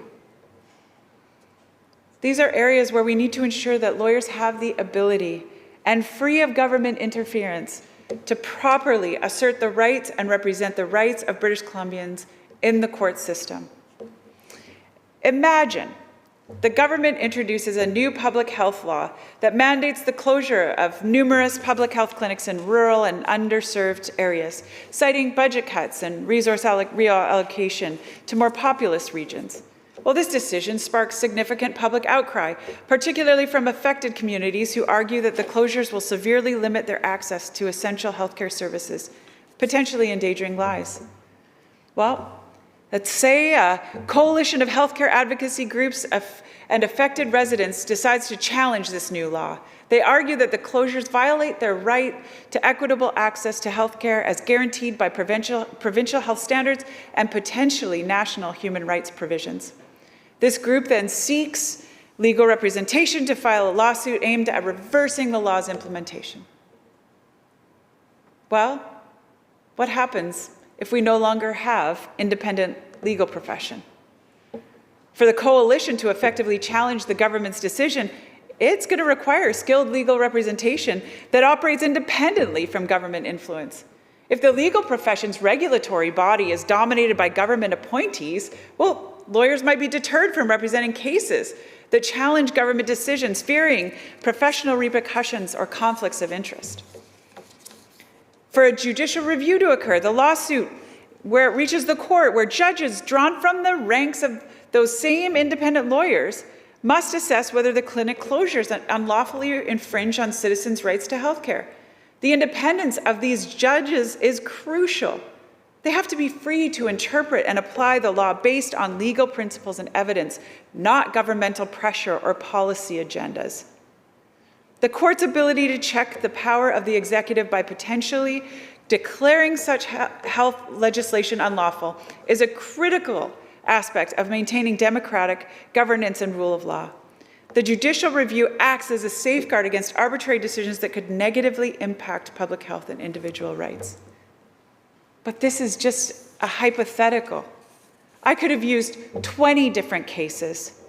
These are areas where we need to ensure that lawyers have the ability and free of government interference to properly assert the rights and represent the rights of British Columbians in the court system. Imagine the government introduces a new public health law that mandates the closure of numerous public health clinics in rural and underserved areas, citing budget cuts and resource reallocation to more populous regions. Well, this decision sparks significant public outcry, particularly from affected communities who argue that the closures will severely limit their access to essential healthcare services, potentially endangering lives. Well, Let's say a coalition of healthcare advocacy groups and affected residents decides to challenge this new law. They argue that the closures violate their right to equitable access to healthcare as guaranteed by provincial health standards and potentially national human rights provisions. This group then seeks legal representation to file a lawsuit aimed at reversing the law's implementation. Well, what happens if we no longer have independent legal profession? For the coalition to effectively challenge the government's decision, it's going to require skilled legal representation that operates independently from government influence. If the legal profession's regulatory body is dominated by government appointees, well, lawyers might be deterred from representing cases that challenge government decisions, fearing professional repercussions or conflicts of interest. For a judicial review to occur, the lawsuit where it reaches the court, where judges drawn from the ranks of those same independent lawyers must assess whether the clinic closures unlawfully infringe on citizens' rights to health care. The independence of these judges is crucial. They have to be free to interpret and apply the law based on legal principles and evidence, not governmental pressure or policy agendas. The court's ability to check the power of the executive by potentially declaring such health legislation unlawful is a critical aspect of maintaining democratic governance and rule of law. The judicial review acts as a safeguard against arbitrary decisions that could negatively impact public health and individual rights. But this is just a hypothetical. I could have used 20 different cases.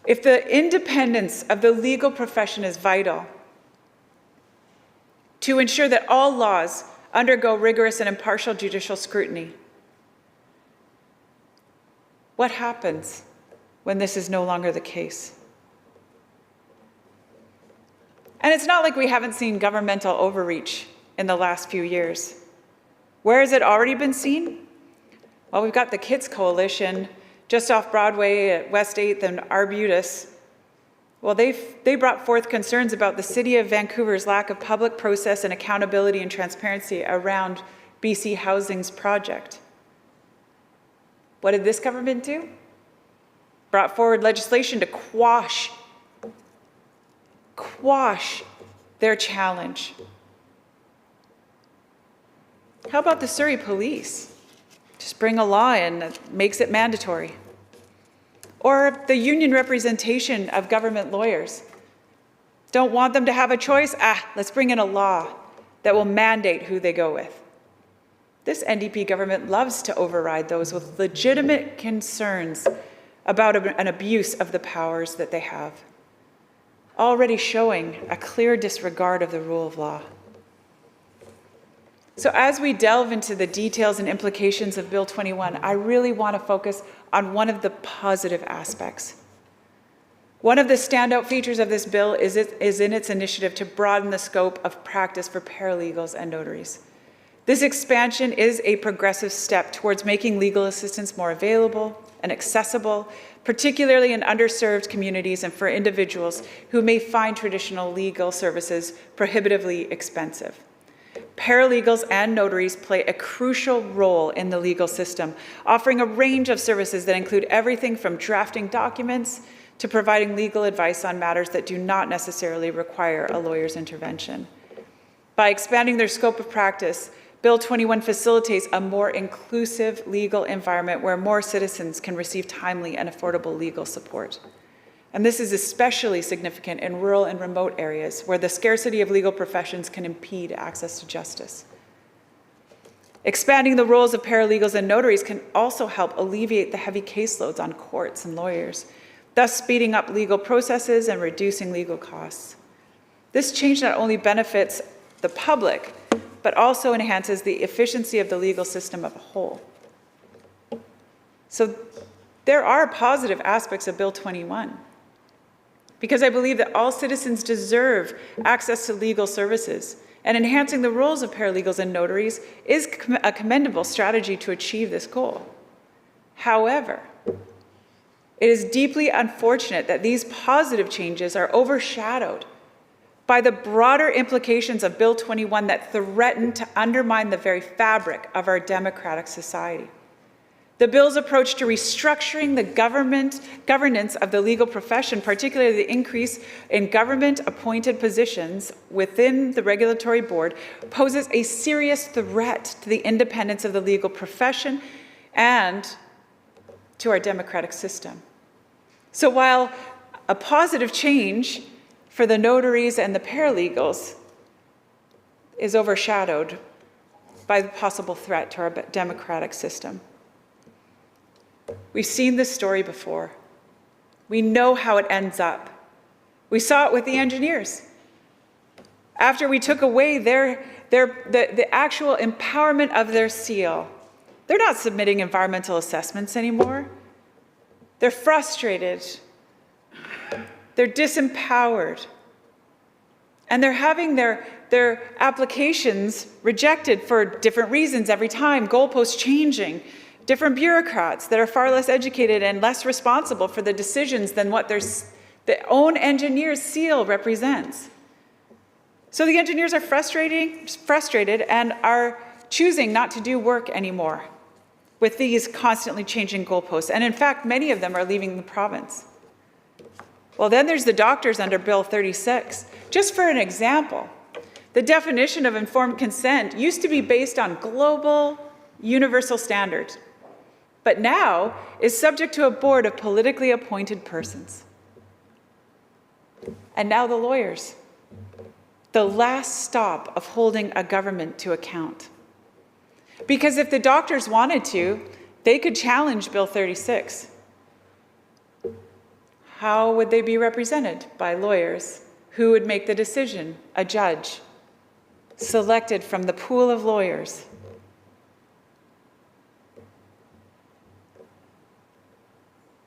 If the independence of the legal profession is vital to ensure that all laws undergo rigorous and impartial judicial scrutiny, what happens when this is no longer the case? And it's not like we haven't seen governmental overreach in the last few years. Where has it already been seen? Well, we've got the Kids Coalition just off Broadway at West 8th and Arbutus. Well, they brought forth concerns about the City of Vancouver's lack of public process and accountability and transparency around BC Housing's project. What did this government do? Brought forward legislation to quash their challenge. How about the Surrey Police? Just bring a law in that makes it mandatory. Or the union representation of government lawyers. Don't want them to have a choice? Let's bring in a law that will mandate who they go with. This NDP government loves to override those with legitimate concerns about an abuse of the powers that they have, already showing a clear disregard of the rule of law. So as we delve into the details and implications of Bill 21, I really want to focus on one of the positive aspects. One of the standout features of this bill is in its initiative to broaden the scope of practice for paralegals and notaries. This expansion is a progressive step towards making legal assistance more available and accessible, particularly in underserved communities and for individuals who may find traditional legal services prohibitively expensive. Paralegals and notaries play a crucial role in the legal system, offering a range of services that include everything from drafting documents to providing legal advice on matters that do not necessarily require a lawyer's intervention. By expanding their scope of practice, Bill 21 facilitates a more inclusive legal environment where more citizens can receive timely and affordable legal support. And this is especially significant in rural and remote areas where the scarcity of legal professions can impede access to justice. Expanding the roles of paralegals and notaries can also help alleviate the heavy caseloads on courts and lawyers, thus speeding up legal processes and reducing legal costs. This change not only benefits the public, but also enhances the efficiency of the legal system as a whole. So there are positive aspects of Bill 21. Because I believe that all citizens deserve access to legal services, and enhancing the roles of paralegals and notaries is a commendable strategy to achieve this goal. However, it is deeply unfortunate that these positive changes are overshadowed by the broader implications of Bill 21 that threaten to undermine the very fabric of our democratic society. The bill's approach to restructuring the governance of the legal profession, particularly the increase in government-appointed positions within the regulatory board, poses a serious threat to the independence of the legal profession and to our democratic system. So while a positive change for the notaries and the paralegals is overshadowed by the possible threat to our democratic system, we've seen this story before. We know how it ends up. We saw it with the engineers. After we took away the actual empowerment of their seal, they're not submitting environmental assessments anymore. They're frustrated. They're disempowered. And they're having their applications rejected for different reasons every time, goalposts changing. Different bureaucrats that are far less educated and less responsible for the decisions than what their own engineer's seal represents. So the engineers are frustrated and are choosing not to do work anymore with these constantly changing goalposts. And in fact, many of them are leaving the province. Well, then there's the doctors under Bill 36. Just for an example, the definition of informed consent used to be based on global universal standards, but now is subject to a board of politically appointed persons. And now the lawyers, the last stop of holding a government to account. Because if the doctors wanted to, they could challenge Bill 36. How would they be represented? By lawyers. Who would make the decision? A judge, selected from the pool of lawyers.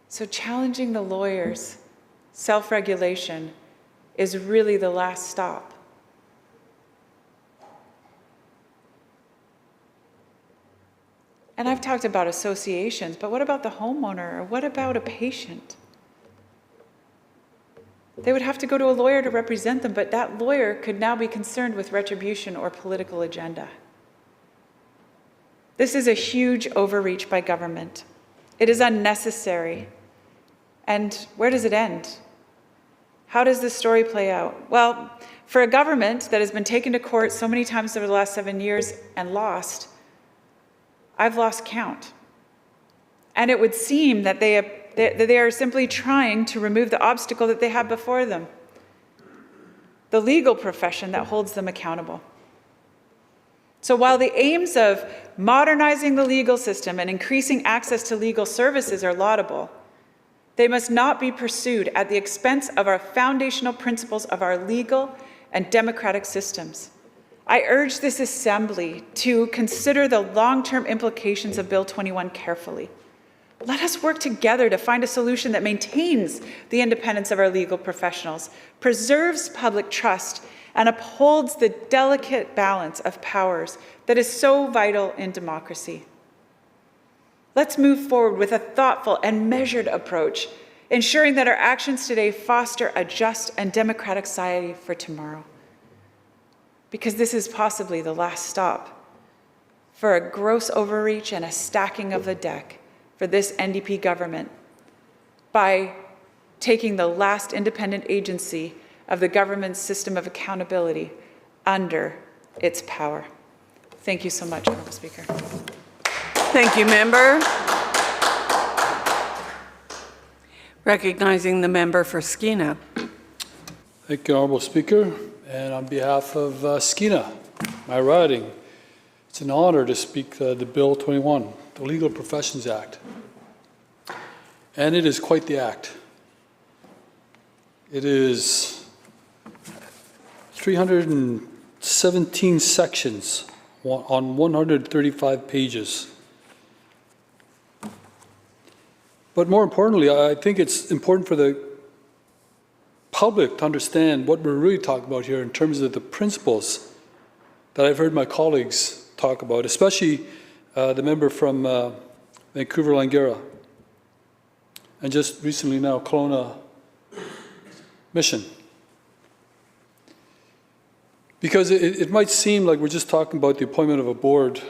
So challenging the lawyers' self-regulation is really the last stop. And I've talked about associations, but what about the homeowner? Or what about a patient? They would have to go to a lawyer to represent them, but that lawyer could now be concerned with retribution or political agenda. This is a huge overreach by government. It is unnecessary. And where does it end? How does this story play out? Well, for a government that has been taken to court so many times over the last 7 years and lost, I've lost count. And it would seem that they are simply trying to remove the obstacle that they have before them, the legal profession that holds them accountable. So while the aims of modernizing the legal system and increasing access to legal services are laudable, they must not be pursued at the expense of our foundational principles of our legal and democratic systems. I urge this Assembly to consider the long-term implications of Bill 21 carefully. Let us work together to find a solution that maintains the independence of our legal professionals, preserves public trust, and upholds the delicate balance of powers that is so vital in democracy. Let's move forward with a thoughtful and measured approach, ensuring that our actions today foster a just and democratic society for tomorrow. Because this is possibly the last stop for a gross overreach and a stacking of the deck for this NDP government by taking the last independent agency of the government's system of accountability under its power. Thank you so much, Honourable Speaker. Thank you, member. Recognizing the member for Skeena. Thank you, Honourable Speaker. And on behalf of Skeena, my riding, it's an honor to speak the Bill 21, the Legal Professions Act. And it is quite the act. It is 317 sections on 135 pages. But more importantly, I think it's important for the public to understand what we're really talking about here in terms of the principles that I've heard my colleagues talk about, especially the member from Vancouver-Langara, and just recently now Kelowna Mission. Because it might seem like we're just talking about the appointment of a board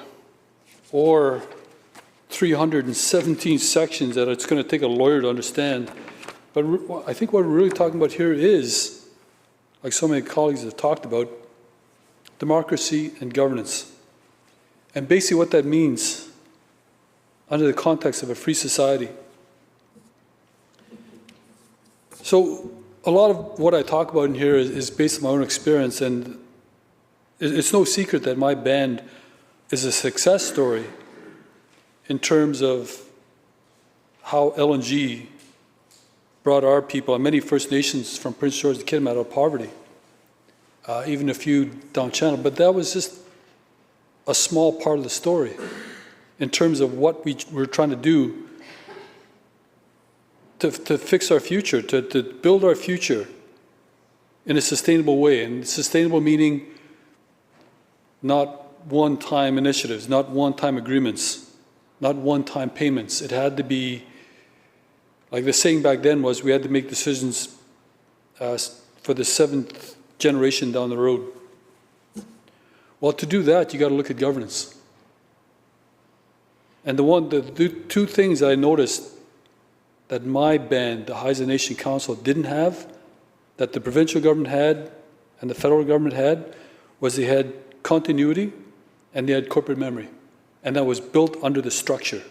or 317 sections that it's going to take a lawyer to understand. But I think what we're really talking about here is, like so many colleagues have talked about, democracy and governance. And basically what that means under the context of a free society. So a lot of what I talk about in here is based on my own experience, and it's no secret that my band is a success story in terms of how LNG brought our people and many First Nations from Prince George to Kitimat out of poverty, even a few down channel. But that was just a small part of the story in terms of what we're trying to do to fix our future, to build our future in a sustainable way. And sustainable meaning not one-time initiatives, not one-time agreements, not one-time payments. It had to be, like the saying back then was, we had to make decisions for the 7th generation down the road. Well, to do that, you got to look at governance. And the two things I noticed that my band, the Haida Nation Council, didn't have, that the provincial government had and the federal government had, was they had continuity and they had corporate memory. And that was built under the structure.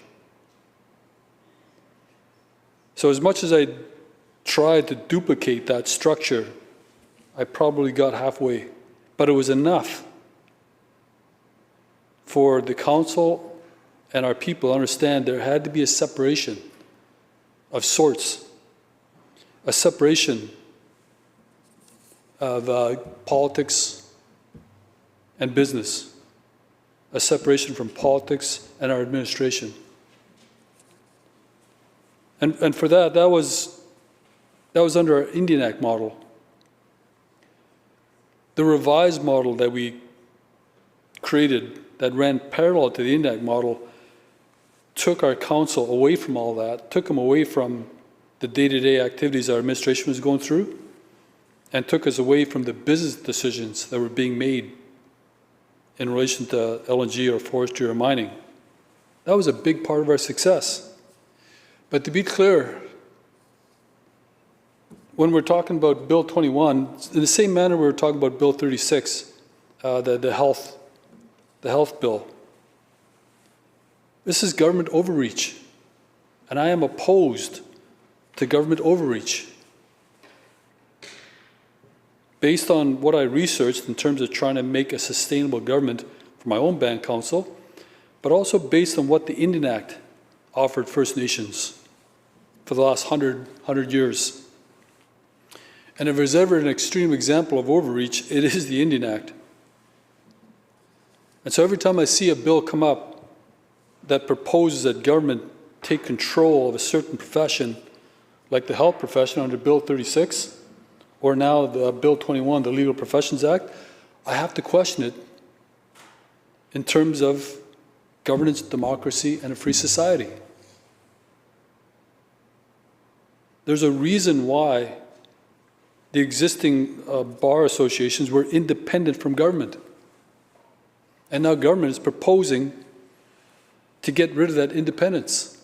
So as much as I tried to duplicate that structure, I probably got halfway. But it was enough for the council and our people to understand there had to be a separation of sorts, a separation of politics and business, a separation from politics and our administration. And for that was under our Indian Act model. The revised model that we created that ran parallel to the Indian Act model took our council away from all that, took them away from the day-to-day activities our administration was going through, and took us away from the business decisions that were being made in relation to LNG or forestry or mining. That was a big part of our success. But to be clear, when we're talking about Bill 21, in the same manner we were talking about Bill 36, the health bill, this is government overreach, and I am opposed to government overreach. Based on what I researched in terms of trying to make a sustainable government for my own band council, but also based on what the Indian Act offered First Nations for the last 100 years. And if there's ever an extreme example of overreach, it is the Indian Act. And so every time I see a bill come up that proposes that government take control of a certain profession, like the health profession under Bill 36, or now the Bill 21, the Legal Professions Act, I have to question it in terms of governance, democracy, and a free society. There's a reason why the existing bar associations were independent from government. And now government is proposing to get rid of that independence.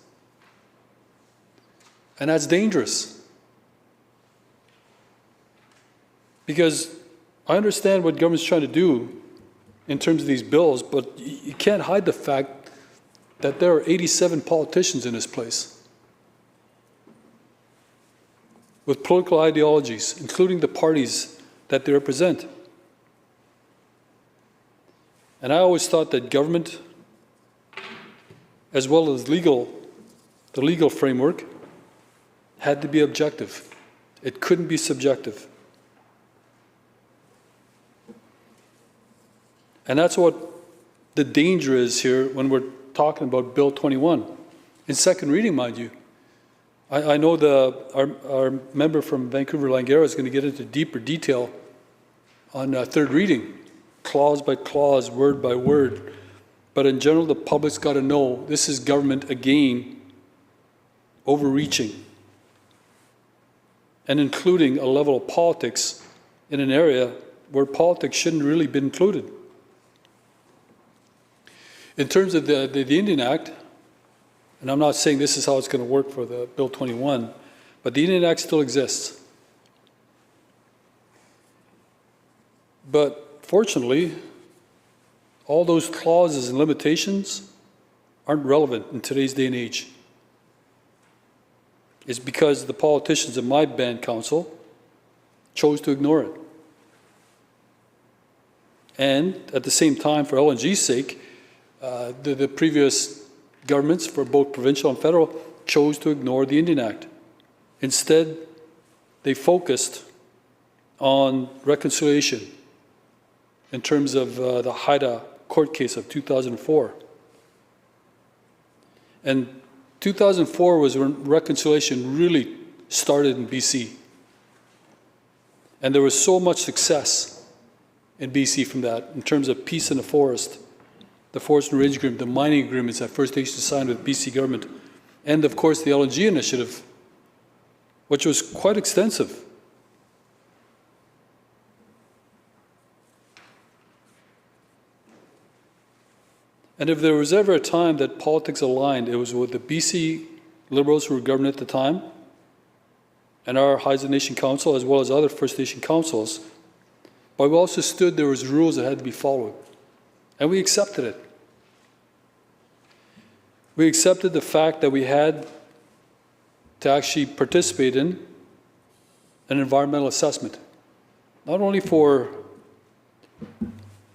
And that's dangerous. Because I understand what government's trying to do in terms of these bills, but you can't hide the fact that there are 87 politicians in this place with political ideologies, including the parties that they represent. And I always thought that government, as well as the legal framework, had to be objective. It couldn't be subjective. And that's what the danger is here when we're talking about Bill 21. In second reading, mind you. I know our member from Vancouver-Langara is going to get into deeper detail on third reading, clause by clause, word by word. But in general, the public's got to know this is government, again, overreaching and including a level of politics in an area where politics shouldn't really be included. In terms of the Indian Act, and I'm not saying this is how it's going to work for the Bill 21, but the Indian Act still exists. But fortunately, all those clauses and limitations aren't relevant in today's day and age. It's because the politicians in my band council chose to ignore it. And at the same time, for LNG's sake, the previous governments, for both provincial and federal, chose to ignore the Indian Act. Instead, they focused on reconciliation in terms of the Haida court case of 2004. And 2004 was when reconciliation really started in BC. And there was so much success in BC from that, in terms of peace in the forest and range agreement, the mining agreements that First Nations signed with BC government, and of course the LNG initiative, which was quite extensive. And if there was ever a time that politics aligned, it was with the BC Liberals who were governing at the time, and our Haida Nation Council, as well as other First Nation councils. But we also stood there was rules that had to be followed, and we accepted it. We accepted the fact that we had to actually participate in an environmental assessment, not only for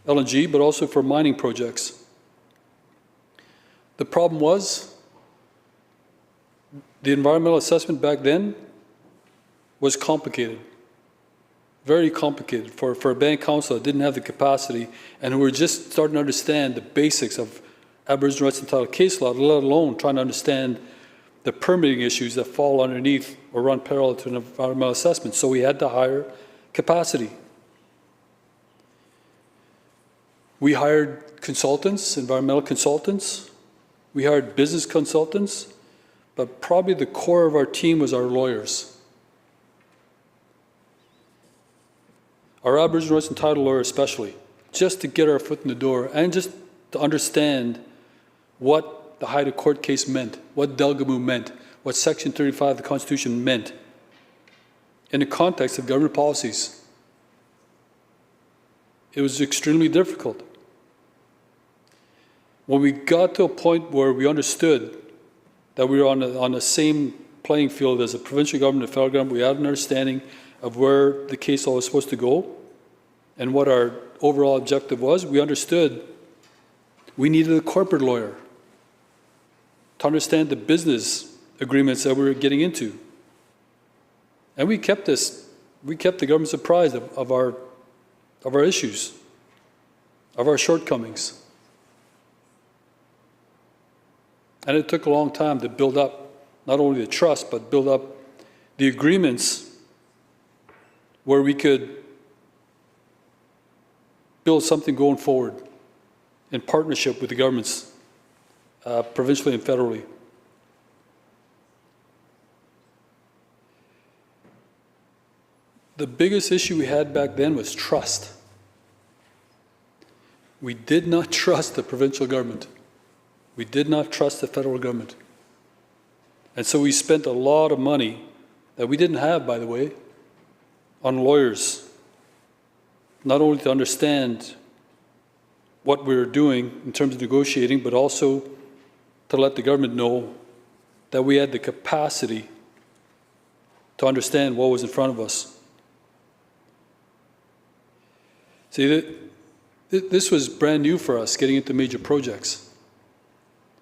LNG, but also for mining projects. The problem was the environmental assessment back then was complicated, very complicated for a band council that didn't have the capacity and who were just starting to understand the basics of Aboriginal rights and title case law, let alone trying to understand the permitting issues that fall underneath or run parallel to an environmental assessment. So we had to hire capacity. We hired consultants, environmental consultants. We hired business consultants, but probably the core of our team was our lawyers. Our Aboriginal rights and title lawyer especially, just to get our foot in the door and just to understand what the Haida court case meant, what Delgamu meant, what Section 35 of the Constitution meant in the context of government policies. It was extremely difficult. When we got to a point where we understood that we were on the same playing field as the provincial government and federal government, we had an understanding of where the case law was supposed to go and what our overall objective was, we understood we needed a corporate lawyer to understand the business agreements that we were getting into. And we kept the government apprised of our issues, of our shortcomings. And it took a long time to build up not only the trust, but build up the agreements where we could build something going forward in partnership with the governments, provincially and federally. The biggest issue we had back then was trust. We did not trust the provincial government. We did not trust the federal government. And so we spent a lot of money that we didn't have, by the way, on lawyers, not only to understand what we were doing in terms of negotiating, but also to let the government know that we had the capacity to understand what was in front of us. See, this was brand new for us, getting into major projects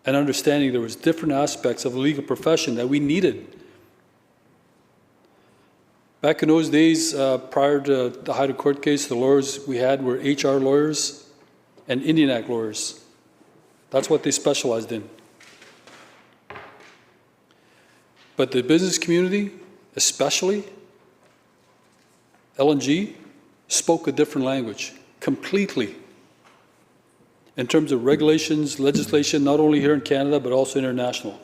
and understanding there was different aspects of the legal profession that we needed. Back in those days, prior to the Haida court case, the lawyers we had were HR lawyers and Indian Act lawyers. That's what they specialized in. But the business community, especially LNG, spoke a different language, completely, in terms of regulations, legislation, not only here in Canada, but also international.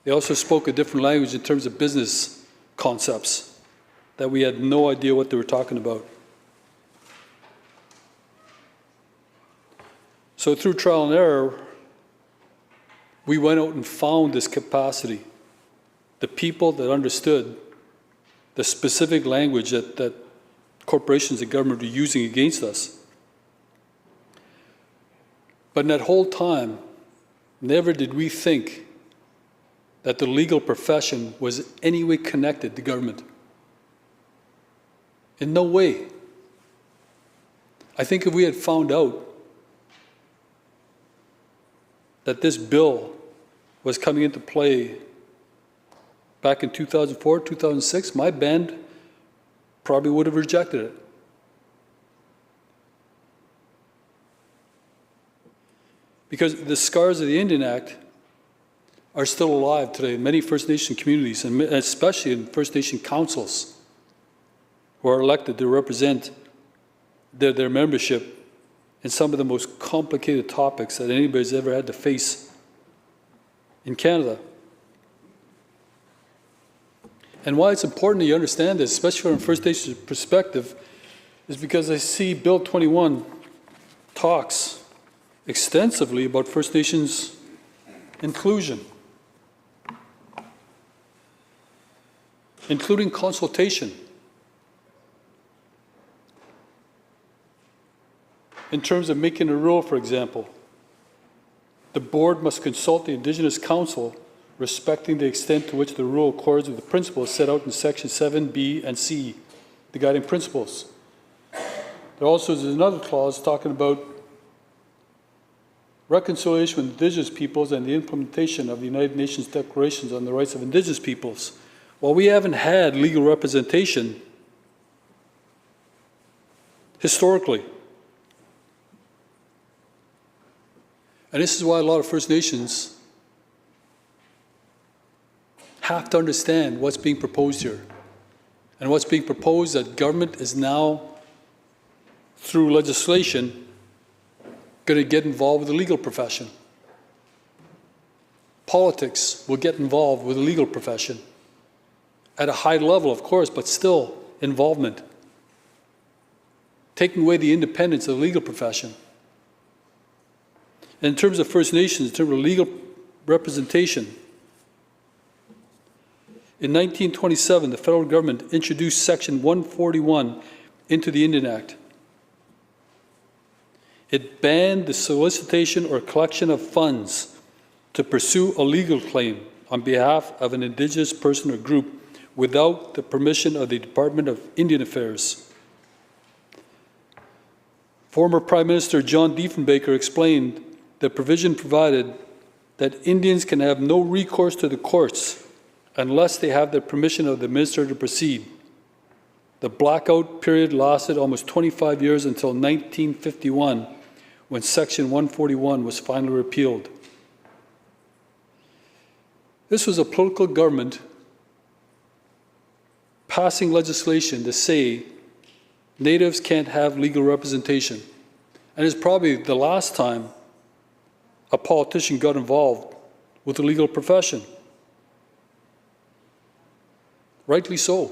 They also spoke a different language in terms of business concepts that we had no idea what they were talking about. So through trial and error, we went out and found this capacity, the people that understood the specific language that corporations and government were using against us. But in that whole time, never did we think that the legal profession was in any way connected to government. In no way. I think if we had found out that this bill was coming into play back in 2004, 2006, my band probably would have rejected it. Because the scars of the Indian Act are still alive today in many First Nation communities, and especially in First Nation councils who are elected to represent their membership in some of the most complicated topics that anybody's ever had to face in Canada. And why it's important that you understand this, especially from a First Nation perspective, is because I see Bill 21 talks extensively about First Nations inclusion, including consultation. In terms of making a rule, for example, the board must consult the Indigenous Council respecting the extent to which the rule accords with the principles set out in Section 7B and C, the guiding principles. There also is another clause talking about reconciliation with Indigenous peoples and the implementation of the United Nations Declarations on the Rights of Indigenous Peoples. While we haven't had legal representation historically, and this is why a lot of First Nations have to understand what's being proposed here. And what's being proposed that government is now, through legislation, going to get involved with the legal profession. Politics will get involved with the legal profession. At a high level, of course, but still involvement. Taking away the independence of the legal profession. In terms of First Nations, in terms of legal representation, in 1927, the federal government introduced Section 141 into the Indian Act. It banned the solicitation or collection of funds to pursue a legal claim on behalf of an Indigenous person or group without the permission of the Department of Indian Affairs. Former Prime Minister John Diefenbaker explained the provision provided that Indians can have no recourse to the courts unless they have the permission of the minister to proceed. The blackout period lasted almost 25 years until 1951, when Section 141 was finally repealed. This was a political government passing legislation to say Natives can't have legal representation. And it's probably the last time a politician got involved with the legal profession. Rightly so.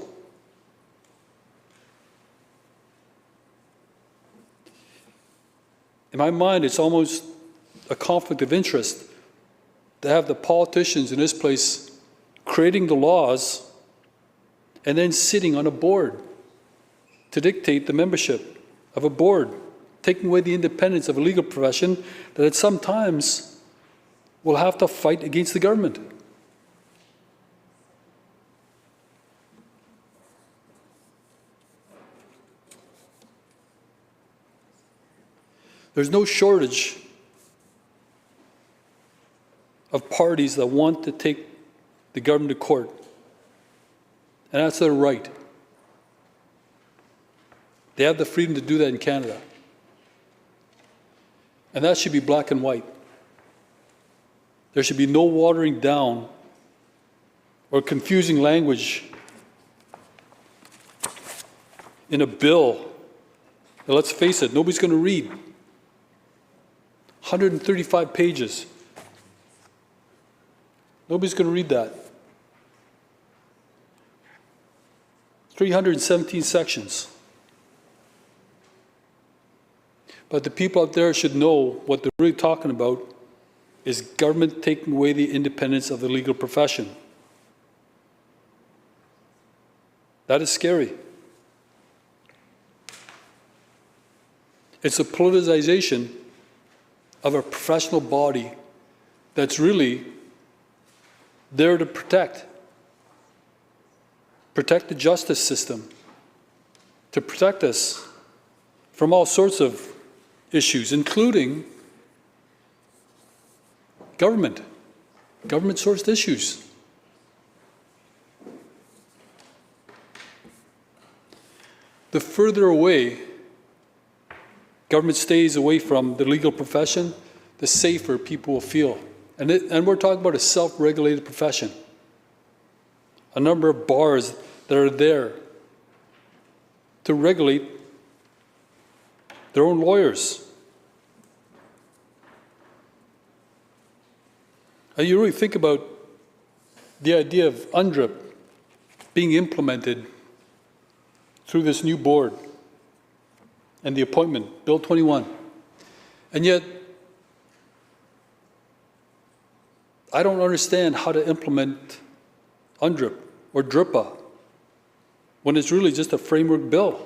In my mind, it's almost a conflict of interest to have the politicians in this place creating the laws and then sitting on a board to dictate the membership of a board, taking away the independence of a legal profession that at some times will have to fight against the government. There's no shortage of parties that want to take the government to court, and that's their right. They have the freedom to do that in Canada. And that should be black and white. There should be no watering down or confusing language in a bill that, let's face it, nobody's going to read. 135 pages. Nobody's going to read that. 317 sections. But the people out there should know what they're really talking about is government taking away the independence of the legal profession. That is scary. It's a politicization of a professional body that's really there to protect the justice system, to protect us from all sorts of issues, including government-sourced issues. The further away government stays away from the legal profession, the safer people will feel. And we're talking about a self-regulated profession. A number of bars that are there to regulate their own lawyers. And you really think about the idea of UNDRIP being implemented through this new board and the appointment, Bill 21. And yet, I don't understand how to implement UNDRIP or DRIPA when it's really just a framework bill.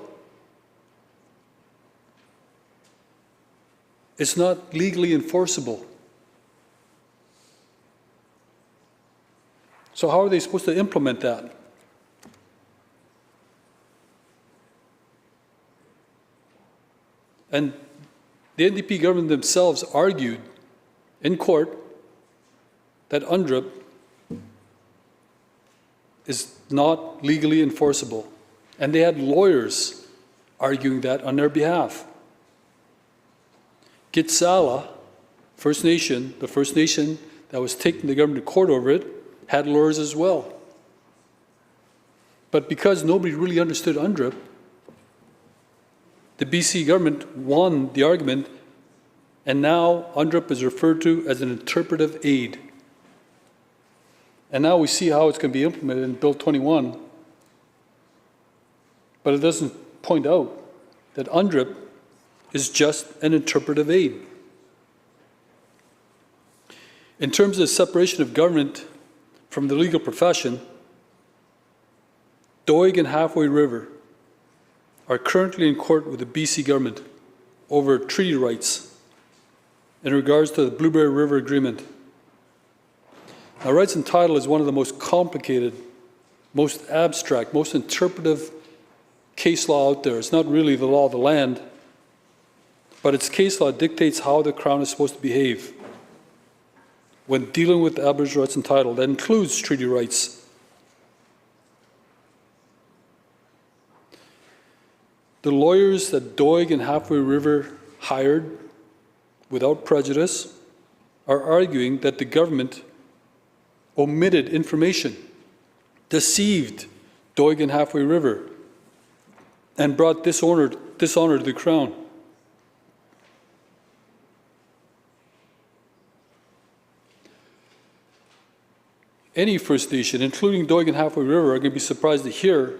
It's not legally enforceable. So how are they supposed to implement that? And the NDP government themselves argued in court that UNDRIP is not legally enforceable. And they had lawyers arguing that on their behalf. Gitsala, First Nation, the First Nation that was taking the government to court over it, had lawyers as well. But because nobody really understood UNDRIP, the BC government won the argument, and now UNDRIP is referred to as an interpretive aid. And now we see how it's going to be implemented in Bill 21, but it doesn't point out that UNDRIP is just an interpretive aid. In terms of separation of government from the legal profession, Doig and Halfway River are currently in court with the BC government over treaty rights in regards to the Blueberry River Agreement. Now, rights and title is one of the most complicated, most abstract, most interpretive case law out there. It's not really the law of the land, but its case law dictates how the Crown is supposed to behave when dealing with Aboriginal rights and title. That includes treaty rights. The lawyers that Doig and Halfway River hired without prejudice are arguing that the government omitted information, deceived Doig and Halfway River, and brought dishonor to the Crown. Any First Nation, including Doig and Halfway River, are going to be surprised to hear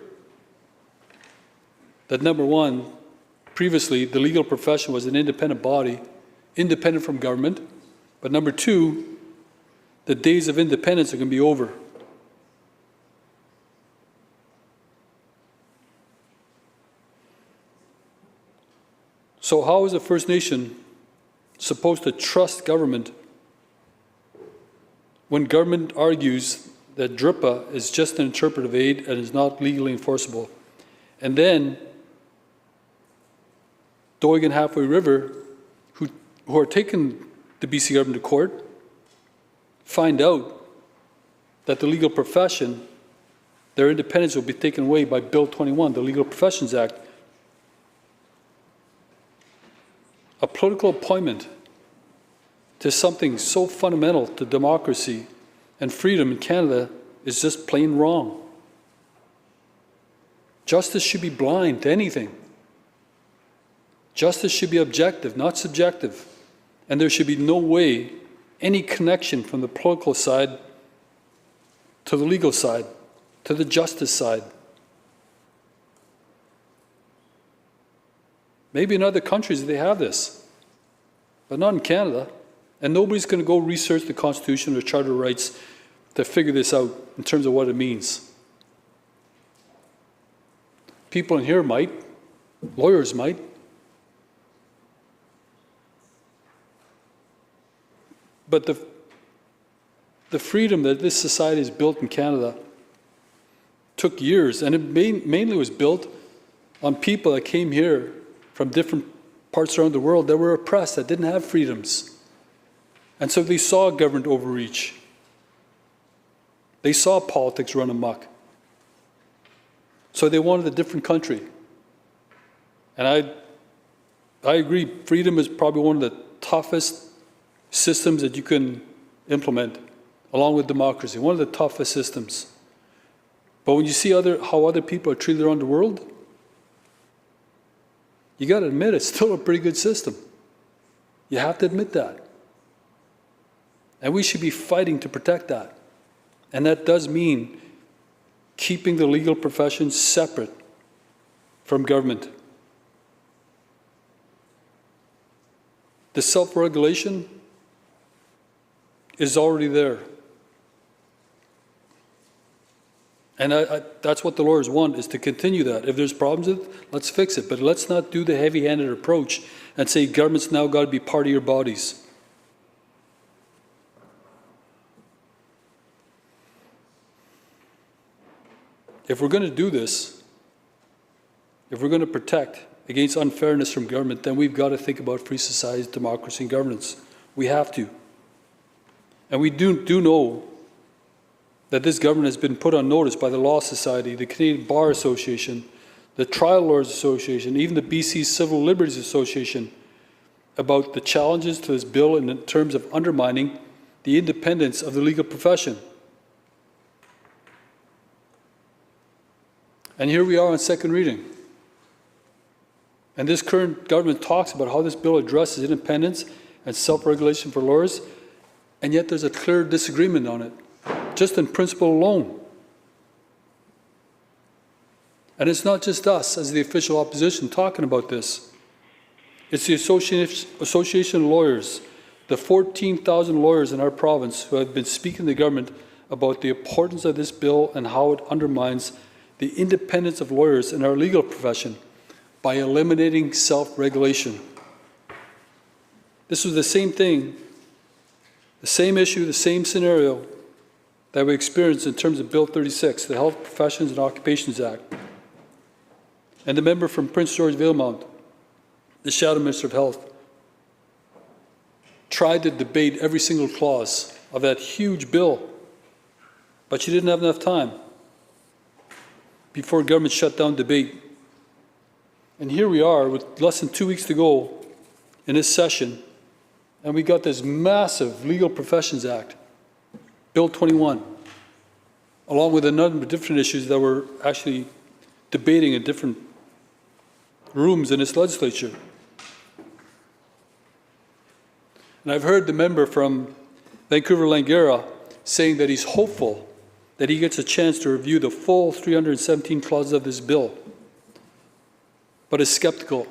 that, number one, previously the legal profession was an independent body, independent from government, but number two, the days of independence are going to be over. So how is a First Nation supposed to trust government when government argues that DRIPA is just an interpretive aid and is not legally enforceable? And then Doig and Halfway River, who are taking the BC government to court, find out that the legal profession, their independence will be taken away by Bill 21, the Legal Professions Act. A political appointment to something so fundamental to democracy and freedom in Canada is just plain wrong. Justice should be blind to anything. Justice should be objective, not subjective. And there should be no way, any connection from the political side to the legal side, to the justice side. Maybe in other countries they have this, but not in Canada. And nobody's going to go research the Constitution or Charter of Rights to figure this out in terms of what it means. People in here might, lawyers might. But the freedom that this society has built in Canada took years, and it mainly was built on people that came here from different parts around the world that were oppressed, that didn't have freedoms. And so they saw government overreach. They saw politics run amok. So they wanted a different country. And I agree, freedom is probably one of the toughest systems that you can implement, along with democracy, one of the toughest systems. But when you see how other people are treated around the world, you got to admit it's still a pretty good system. You have to admit that. And we should be fighting to protect that. And that does mean keeping the legal profession separate from government. The self-regulation is already there. And that's what the lawyers want, is to continue that. If there's problems with it, let's fix it. But let's not do the heavy-handed approach and say government's now got to be part of your bodies. If we're going to do this, if we're going to protect against unfairness from government, then we've got to think about free societies, democracy, and governance. We have to. And we do know that this government has been put on notice by the Law Society, the Canadian Bar Association, the Trial Lawyers Association, even the BC Civil Liberties Association, about the challenges to this bill in terms of undermining the independence of the legal profession. And here we are on second reading. And this current government talks about how this bill addresses independence and self-regulation for lawyers, and yet there's a clear disagreement on it, just in principle alone. And it's not just us as the official opposition talking about this. It's the Association of Lawyers, the 14,000 lawyers in our province who have been speaking to the government about the importance of this bill and how it undermines the independence of lawyers in our legal profession by eliminating self-regulation. This was the same thing, the same issue, the same scenario that we experienced in terms of Bill 36, the Health Professions and Occupations Act. And the member from Prince George Valemount, the Shadow Minister of Health, tried to debate every single clause of that huge bill, but she didn't have enough time before government shut down debate. And here we are with less than 2 weeks to go in this session, and we got this massive Legal Professions Act, Bill 21, along with a number of different issues that we're actually debating in different rooms in this legislature. And I've heard the member from Vancouver-Langara saying that he's hopeful that he gets a chance to review the full 317 clauses of this bill, but is skeptical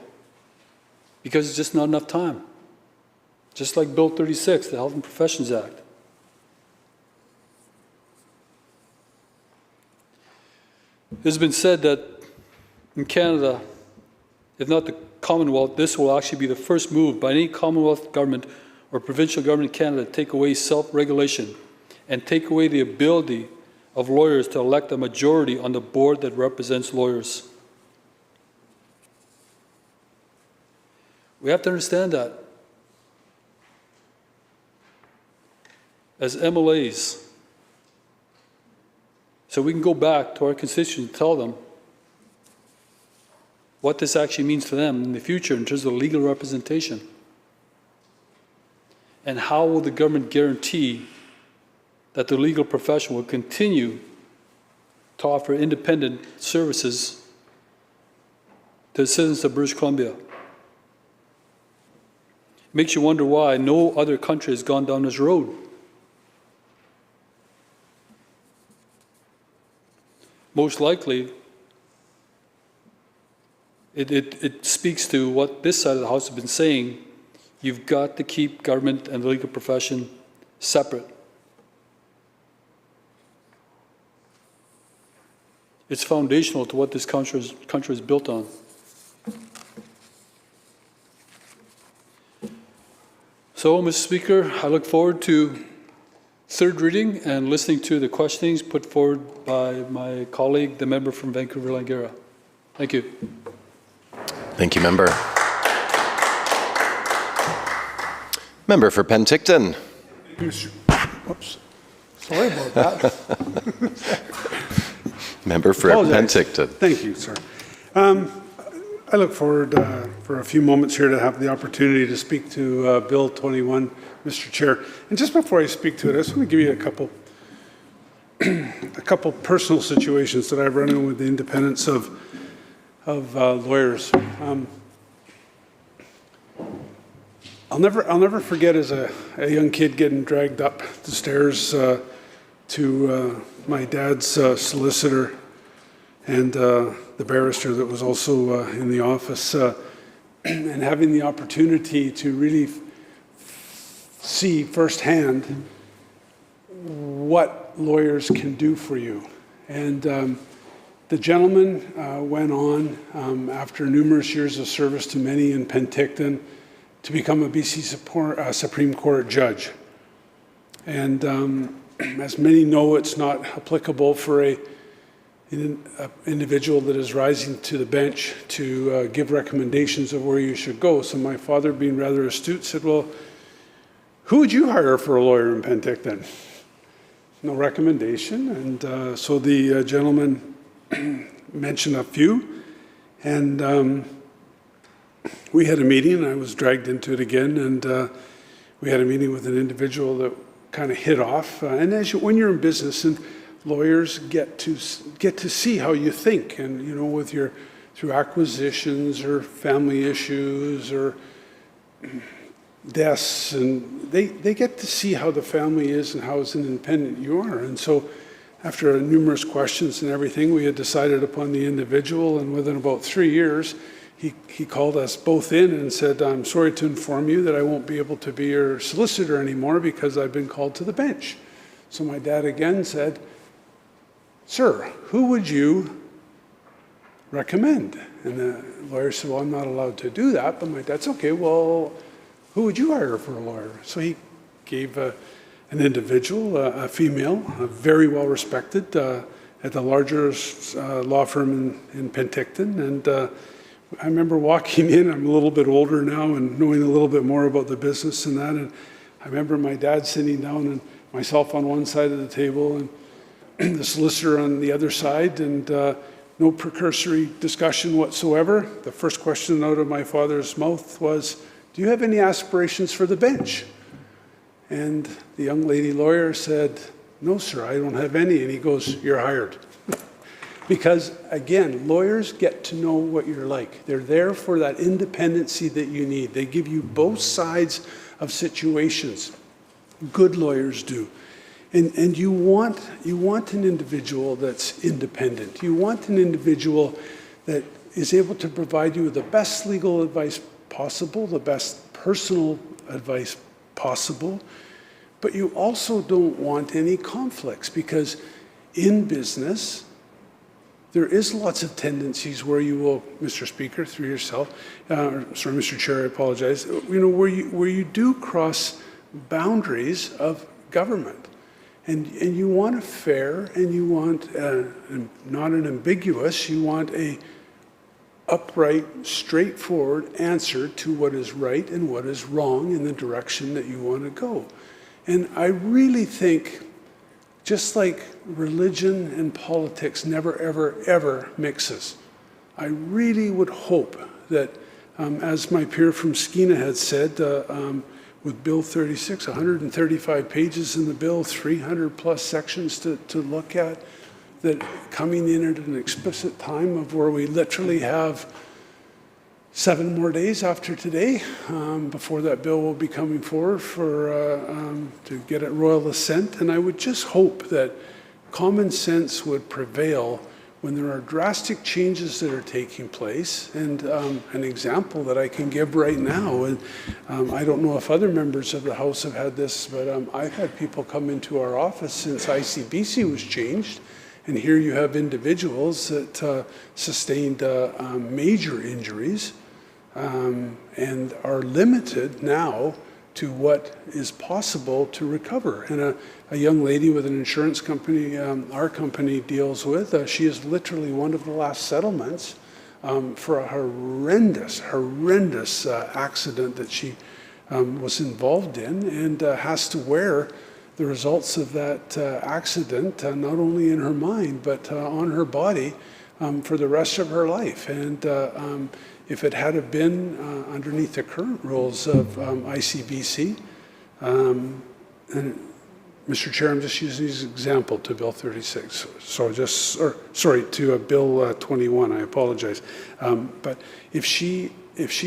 because it's just not enough time. Just like Bill 36, the Health and Professions Act. It has been said that in Canada, if not the Commonwealth, this will actually be the first move by any Commonwealth government or provincial government in Canada to take away self-regulation and take away the ability of lawyers to elect a majority on the board that represents lawyers. We have to understand that. As MLAs, so we can go back to our constituents and tell them what this actually means to them in the future in terms of legal representation. And how will the government guarantee that the legal profession will continue to offer independent services to the citizens of British Columbia? Makes you wonder why no other country has gone down this road. Most likely, It speaks to what this side of the House has been saying. You've got to keep government and the legal profession separate. It's foundational to what this country is built on. So, Mr. Speaker, I look forward to third reading and listening to the questionings put forward by my colleague, the member from Vancouver-Langara. Thank you. Thank you, member. Member for Penticton. Oops. Sorry about that. Member for Penticton. Thank you, sir. I look forward for a few moments here to have the opportunity to speak to Bill 21, Mr. Chair. And just before I speak to it, I just want to give you a couple personal situations that I've run into with the independence of lawyers. I'll never forget as a young kid getting dragged up the stairs to my dad's solicitor and the barrister that was also in the office, and having the opportunity to really see firsthand what lawyers can do for you. And the gentleman went on, after numerous years of service to many in Penticton, to become a BC Supreme Court judge. And as many know, it's not applicable for an individual that is rising to the bench to give recommendations of where you should go. So my father, being rather astute, said, well, who would you hire for a lawyer in Penticton? No recommendation. And so the gentleman mentioned a few. And we had a meeting. I was dragged into it again. And we had a meeting with an individual that kind of hit off. And when you're in business, and lawyers get to see how you think, and with through acquisitions or family issues or deaths, and they get to see how the family is and how as an independent you are. And so after numerous questions and everything, we had decided upon the individual, and within about 3 years, he called us both in and said, I'm sorry to inform you that I won't be able to be your solicitor anymore because I've been called to the bench. So my dad again said, sir, who would you recommend? And the lawyer said, well, I'm not allowed to do that. But my dad said, okay, well, who would you hire for a lawyer? So he gave an individual, a female, very well respected at the largest law firm in Penticton. And I remember walking in, I'm a little bit older now and knowing a little bit more about the business and that. And I remember my dad sitting down and myself on one side of the table and the solicitor on the other side, and no precursory discussion whatsoever. The first question out of my father's mouth was, do you have any aspirations for the bench? And the young lady lawyer said, no, sir, I don't have any. And he goes, you're hired. Because, again, lawyers get to know what you're like. They're there for that independency that you need. They give you both sides of situations. Good lawyers do. And you want an individual that's independent. You want an individual that is able to provide you with the best legal advice possible, the best personal advice possible. But you also don't want any conflicts, because in business, there is lots of tendencies where you will, Mr. Speaker, through yourself, sorry, Mr. Chair, I apologize, where you do cross boundaries of government. And you want a fair, and you want not an ambiguous, you want a upright, straightforward answer to what is right and what is wrong in the direction that you want to go. And I really think, just like religion and politics never, ever, ever mixes, I really would hope that, as my peer from Skeena had said, with Bill 36, 135 pages in the bill, 300 plus sections to look at, that coming in at an explicit time of where we literally have 7 more days after today before that bill will be coming forward to get a royal assent. And I would just hope that common sense would prevail when there are drastic changes that are taking place, and an example that I can give right now, and I don't know if other members of the House have had this, but I've had people come into our office since ICBC was changed, and here you have individuals that sustained major injuries and are limited now to what is possible to recover. And a young lady with an insurance company our company deals with, she is literally one of the last settlements for a horrendous accident that she was involved in, and has to wear the results of that accident not only in her mind but on her body for the rest of her life. And if it had been underneath the current rules of ICBC, and Mr. Chair, I'm just using this example to Bill 36, to Bill 21. I apologize, but if she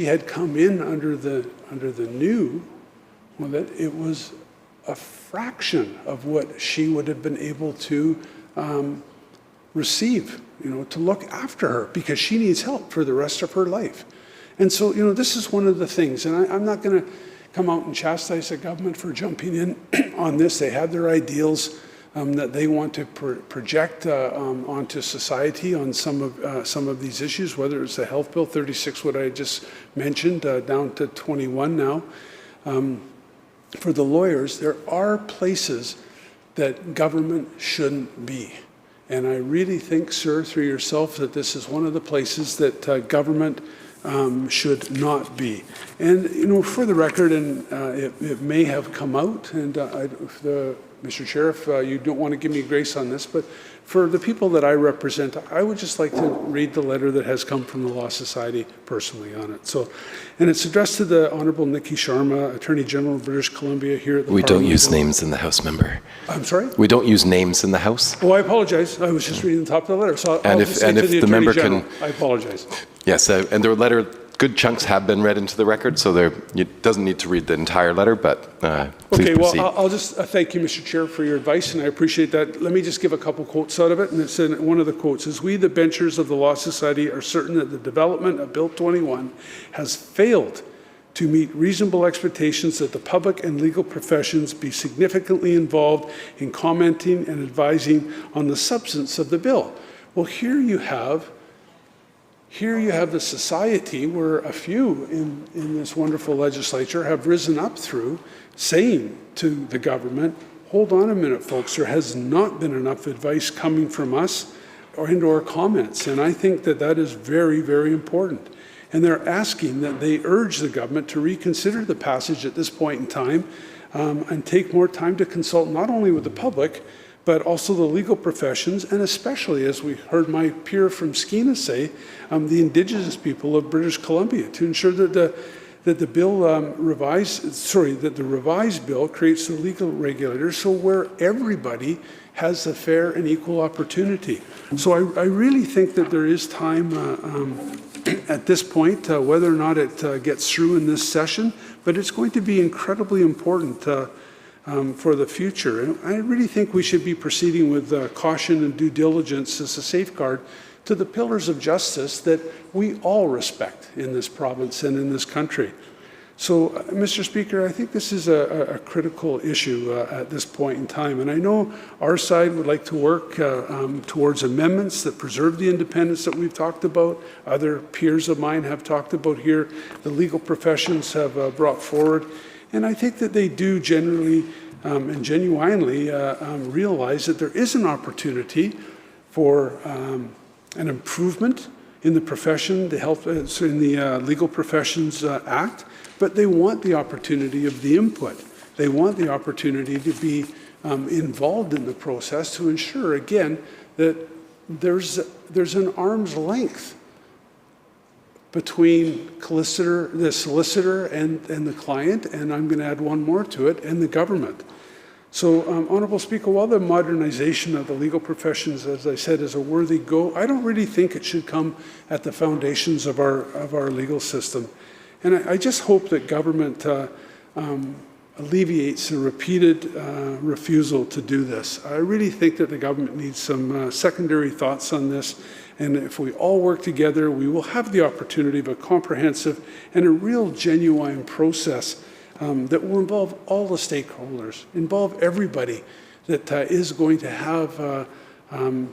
had come in under the new, well, that it was a fraction of what she would have been able to receive, to look after her, because she needs help for the rest of her life. And so, this is one of the things, and I'm not going to come out and chastise the government for jumping in on this. They have their ideals that they want to project onto society on some of these issues, whether it's the Health Bill 36, what I just mentioned, down to 21 now. For the lawyers, there are places that government shouldn't be. And I really think, sir, through yourself, that this is one of the places that government should not be. And, for the record, and it may have come out, and Mr. Chair, if you don't want to give me grace on this, but for the people that I represent, I would just like to read the letter that has come from the Law Society personally on it. So, and it's addressed to the Honourable Nikki Sharma, Attorney General of British Columbia here at the We Parliament. don't use names in the House, member. I'm sorry? We don't use names in the House. Oh, I apologize. I was just reading the top of the letter. So I'll just say to the Attorney General, I apologize. Yes, and the letter, good chunks have been read into the record, so it doesn't need to read the entire letter, but please okay, proceed. well, I'll just thank you, Mr. Chair, for your advice, and I appreciate that. Let me just give a couple quotes out of it, and it's in one of the quotes is, "We, the benchers of the Law Society, are certain that the development of Bill 21 has failed to meet reasonable expectations that the public and legal professions be significantly involved in commenting and advising on the substance of the bill." Well, here you have the society where a few in this wonderful legislature have risen up through saying to the government, hold on a minute, folks, there has not been enough advice coming from us or into our comments. And I think that that is very, very important. And they're asking that they urge the government to reconsider the passage at this point in time and take more time to consult not only with the public, but also the legal professions, and especially, as we heard my peer from Skeena say, the Indigenous people of British Columbia, to ensure that the revised bill creates the legal regulators so where everybody has a fair and equal opportunity. So I really think that there is time at this point, whether or not it gets through in this session, but it's going to be incredibly important for the future. And I really think we should be proceeding with caution and due diligence as a safeguard to the pillars of justice that we all respect in this province and in this country. So, Mr. Speaker, I think this is a critical issue at this point in time. And I know our side would like to work towards amendments that preserve the independence that we've talked about. Other peers of mine have talked about here. The legal professions have brought forward. And I think that they do generally and genuinely realize that there is an opportunity for an improvement in the profession, the Legal Professions Act, but they want the opportunity of the input. They want the opportunity to be involved in the process to ensure, again, that there's an arm's length between the solicitor and the client, and I'm going to add one more to it, and the government. So, Honourable Speaker, while the modernization of the legal professions, as I said, is a worthy goal, I don't really think it should come at the foundations of our legal system. And I just hope that government alleviates the repeated refusal to do this. I really think that the government needs some secondary thoughts on this, and if we all work together, we will have the opportunity of a comprehensive and a real genuine process that will involve all the stakeholders, involve everybody that is going to have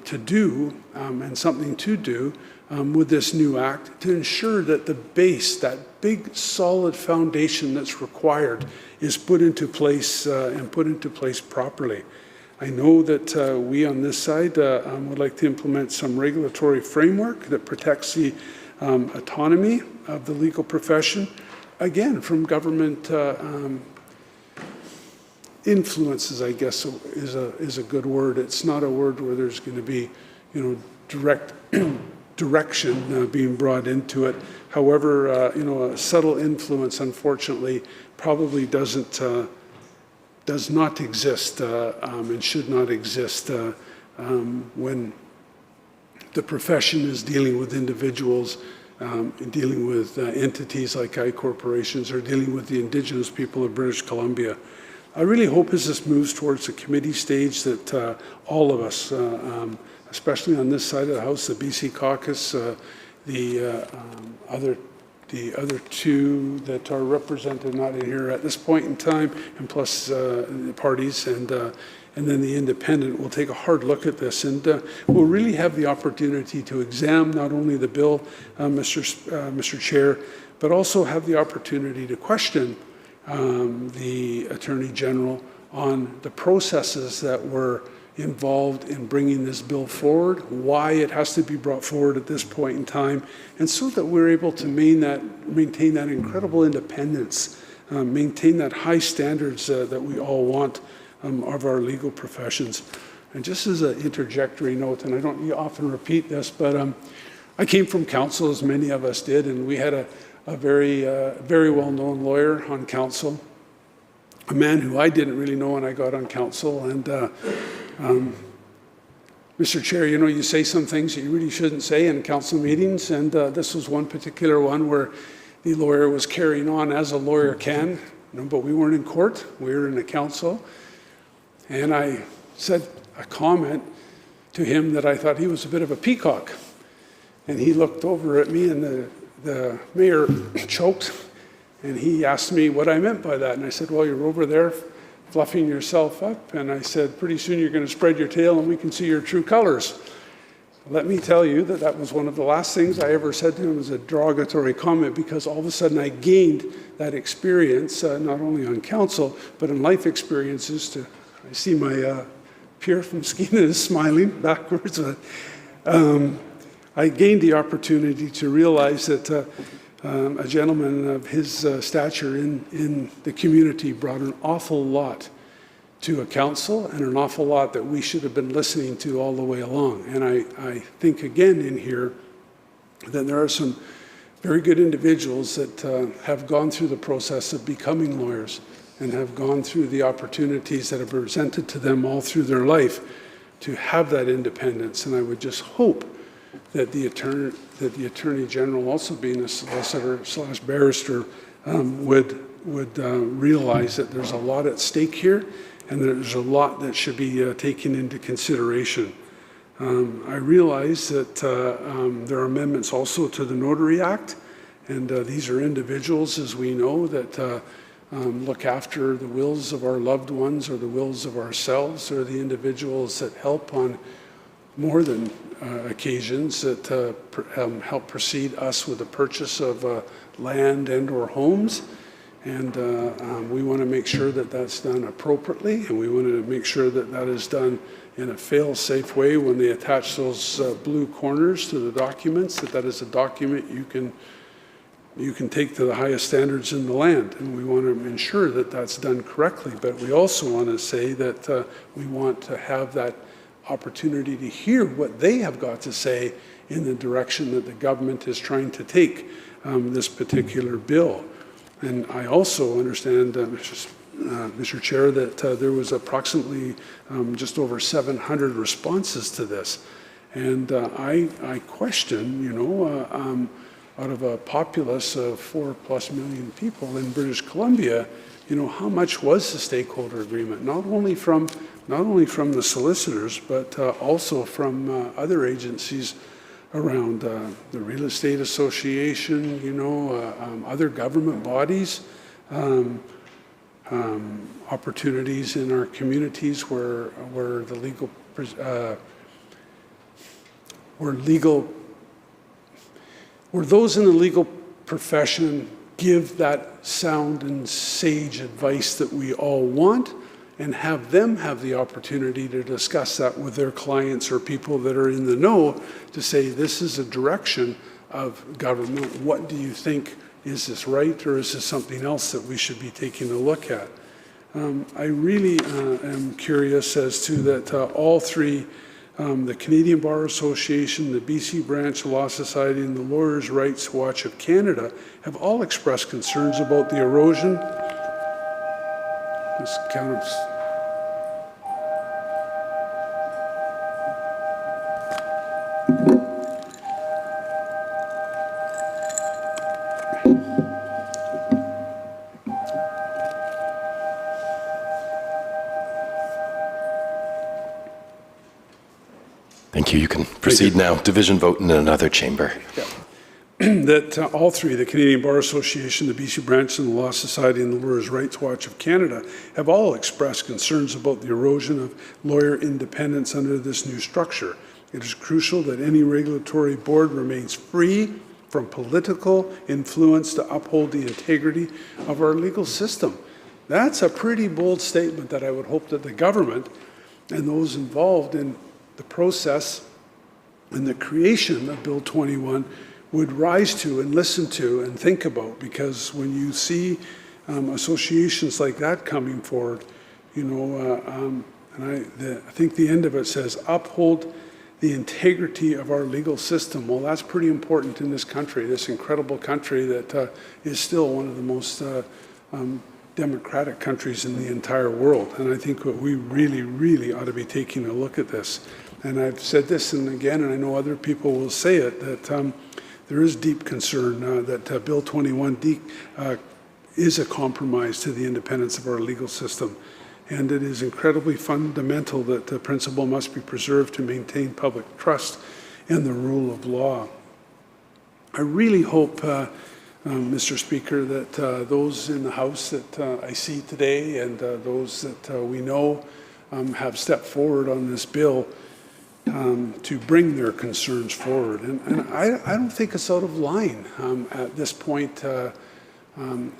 to do and something to do with this new act to ensure that the base, that big solid foundation that's required, is put into place and put into place properly. I know that we on this side would like to implement some regulatory framework that protects the autonomy of the legal profession, again, from government influences, I guess is a good word. It's not a word where there's going to be, direct direction being brought into it. However, a subtle influence, unfortunately, probably does not exist and should not exist when the profession is dealing with individuals, dealing with entities like I-corporations, or dealing with the Indigenous people of British Columbia. I really hope as this moves towards the committee stage that all of us, especially on this side of the House, the BC caucus, the other two that are represented not in here at this point in time, and plus the parties, and then the independent, will take a hard look at this, and we'll really have the opportunity to examine not only the bill, Mr. Chair, but also have the opportunity to question the Attorney General on the processes that were involved in bringing this bill forward, why it has to be brought forward at this point in time, and so that we're able to maintain that incredible independence, maintain that high standards that we all want of our legal professions. And just as an interjectory note, and I don't often repeat this, but I came from council, as many of us did, and we had a very well-known lawyer on council, a man who I didn't really know when I got on council. And Mr. Chair, you say some things that you really shouldn't say in council meetings, and this was one particular one where the lawyer was carrying on as a lawyer can, but we weren't in court, we were in a council. And I said a comment to him that I thought he was a bit of a peacock. And he looked over at me, and the mayor choked, and he asked me what I meant by that. And I said, well, you're over there fluffing yourself up. And I said, pretty soon you're going to spread your tail and we can see your true colors. Let me tell you that that was one of the last things I ever said to him as a derogatory comment, because all of a sudden I gained that experience, not only on council, but in life experiences. I see my peer from Skeena is smiling backwards. I gained the opportunity to realize that a gentleman of his stature in the community brought an awful lot to a council, and an awful lot that we should have been listening to all the way along. And I think again in here that there are some very good individuals that have gone through the process of becoming lawyers and have gone through the opportunities that have presented to them all through their life to have that independence. And I would just hope that the Attorney General, also being a solicitor/barrister, would realize that there's a lot at stake here, and there's a lot that should be taken into consideration. I realize that there are amendments also to the Notary Act, and these are individuals, as we know, that look after the wills of our loved ones or the wills of ourselves. They're the individuals that help on more than occasions, that help precede us with the purchase of land and or homes. And we want to make sure that that's done appropriately, and we want to make sure that that is done in a fail-safe way when they attach those blue corners to the documents, that is a document you can take to the highest standards in the land. And we want to ensure that that's done correctly. But we also want to say that we want to have that opportunity to hear what they have got to say in the direction that the government is trying to take this particular bill. And I also understand, Mr. Chair, that there was approximately just over 700 responses to this. And I question, a populace of 4+ million people in British Columbia, how much was the stakeholder agreement? Not only from the solicitors, but also from other agencies around the Real Estate Association, other government bodies, opportunities in our communities where those in the legal profession give that sound and sage advice that we all want, and have them have the opportunity to discuss that with their clients or people that are in the know to say, this is a direction of government. What do you think? Is this right, or is this something else that we should be taking a look at? I really am curious as to that all three, the Canadian Bar Association, the BC Branch Law Society, and the Lawyers' Rights Watch of Canada have all expressed concerns about the erosion. This counts. Thank you. You can proceed now. Division vote in another chamber. Yeah. That all three, the Canadian Bar Association, the BC Branch and the Law Society, and the Lawyers' Rights Watch of Canada have all expressed concerns about the erosion of lawyer independence under this new structure. It is crucial that any regulatory board remains free from political influence to uphold the integrity of our legal system. That's a pretty bold statement that I would hope that the government and those involved in the process and the creation of Bill 21 would rise to and listen to and think about, because when you see associations like that coming forward, and I think the end of it says, uphold the integrity of our legal system. Well, that's pretty important in this country, this incredible country that is still one of the most democratic countries in the entire world. And I think what we really, really ought to be taking a look at this. And I've said this and again, and I know other people will say it, that there is deep concern that Bill 21 is a compromise to the independence of our legal system. And it is incredibly fundamental that the principle must be preserved to maintain public trust in the rule of law. I really hope, Mr. Speaker, that those in the House that I see today and those that we know have stepped forward on this bill to bring their concerns forward. And I don't think it's out of line at this point,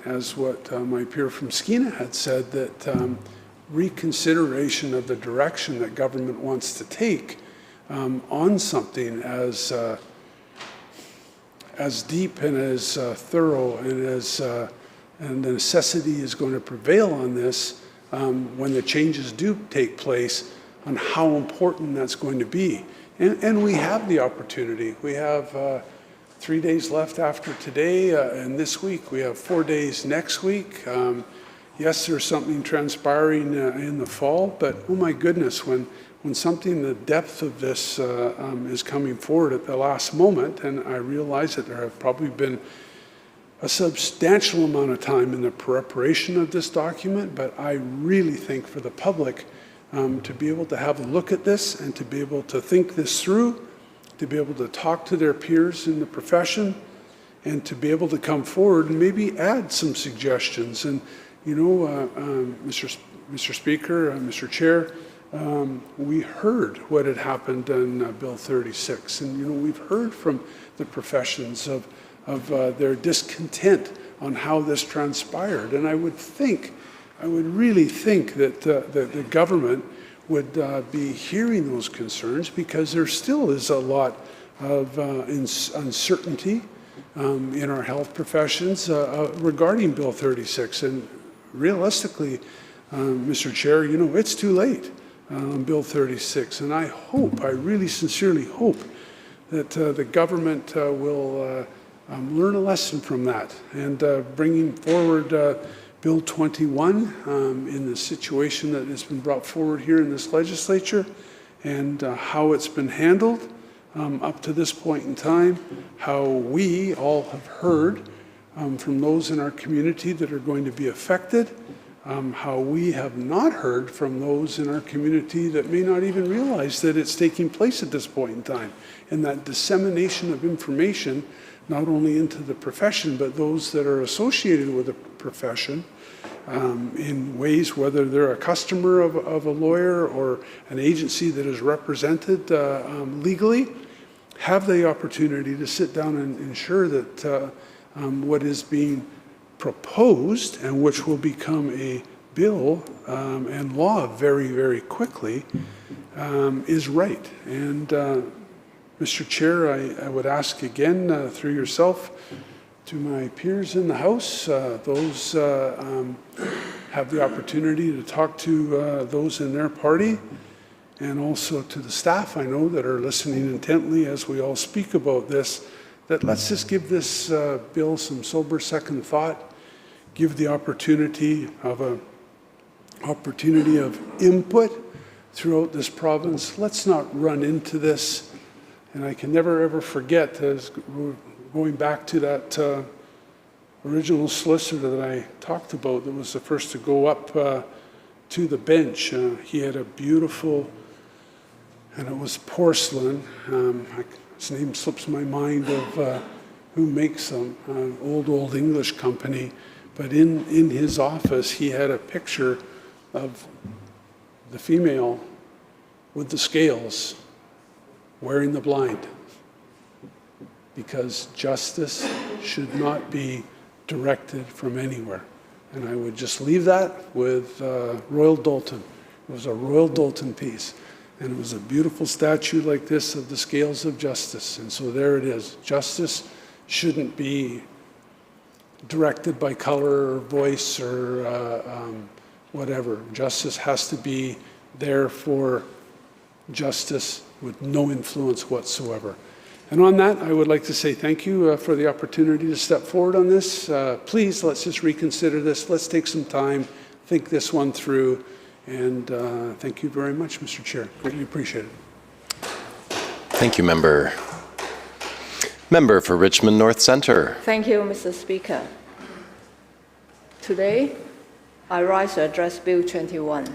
as what my peer from Skeena had said, that reconsideration of the direction that government wants to take on something as deep and as thorough and as and the necessity is going to prevail on this when the changes do take place, on how important that's going to be. And we have the opportunity. We have 3 days left after today, and this week. We have 4 days next week. Yes, there's something transpiring in the fall, but oh my goodness, when something the depth of this is coming forward at the last moment, and I realize that there have probably been a substantial amount of time in the preparation of this document, but I really think for the public to be able to have a look at this and to be able to think this through, to be able to talk to their peers in the profession, and to be able to come forward and maybe add some suggestions. And Mr. Speaker, Mr. Chair, we heard what had happened on Bill 36, and we've heard from the professions of their discontent on how this transpired. And I would really think that the government would be hearing those concerns, because there still is a lot of uncertainty in our health professions regarding Bill 36. And realistically, Mr. Chair, it's too late on Bill 36. And I really sincerely hope that the government will learn a lesson from that, and bringing forward Bill 21 in the situation that has been brought forward here in this legislature, and how it's been handled, up to this point in time, how we all have heard from those in our community that are going to be affected, how we have not heard from those in our community that may not even realize that it's taking place at this point in time. And that dissemination of information, not only into the profession, but those that are associated with the profession, in ways, whether they're a customer of a lawyer or an agency that is represented legally, have the opportunity to sit down and ensure that what is being proposed, and which will become a bill and law very, very quickly, is right. And Mr. Chair, I would ask again, through yourself, to my peers in the House, those have the opportunity to talk to those in their party, and also to the staff I know that are listening intently as we all speak about this, that let's just give this bill some sober second thought, give the opportunity of input throughout this province. Let's not run into this. And I can never ever forget, as going back to that original solicitor that I talked about, that was the first to go up to the bench. He had a beautiful, and it was porcelain. His name slips my mind of who makes them, an old English company. But in his office, he had a picture of the female with the scales wearing the blind, because justice should not be directed from anywhere. And I would just leave that with Royal Doulton. It was a Royal Doulton piece. And it was a beautiful statue like this of the scales of justice. And so there it is. Justice shouldn't be directed by color or voice or whatever. Justice has to be there for justice with no influence whatsoever. And on that, I would like to say thank you for the opportunity to step forward on this. Please, let's just reconsider this. Let's take some time, think this one through. And thank you very much, Mr. Chair. Greatly appreciate it. Thank you, Member. Member for Richmond North Centre. Thank you, Mr. Speaker. Today, I rise to address Bill 21,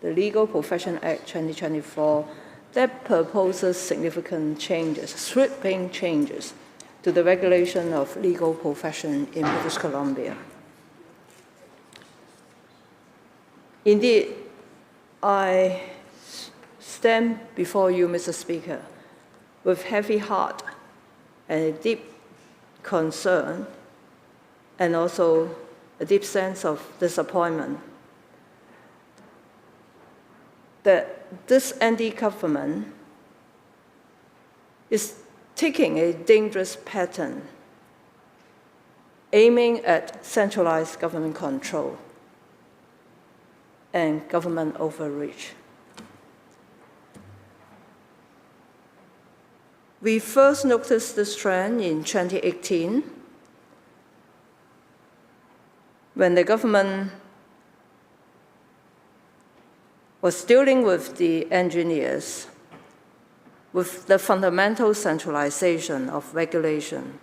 the Legal Profession Act 2024, that proposes significant changes, sweeping changes, to the regulation of legal profession in British Columbia. Indeed, I stand before you, Mr. Speaker, with heavy heart and a deep concern, and also a deep sense of disappointment that this anti-government is taking a dangerous pattern, aiming at centralized government control and government overreach. We first noticed this trend in 2018, when the government was dealing with the engineers with the fundamental centralization of regulation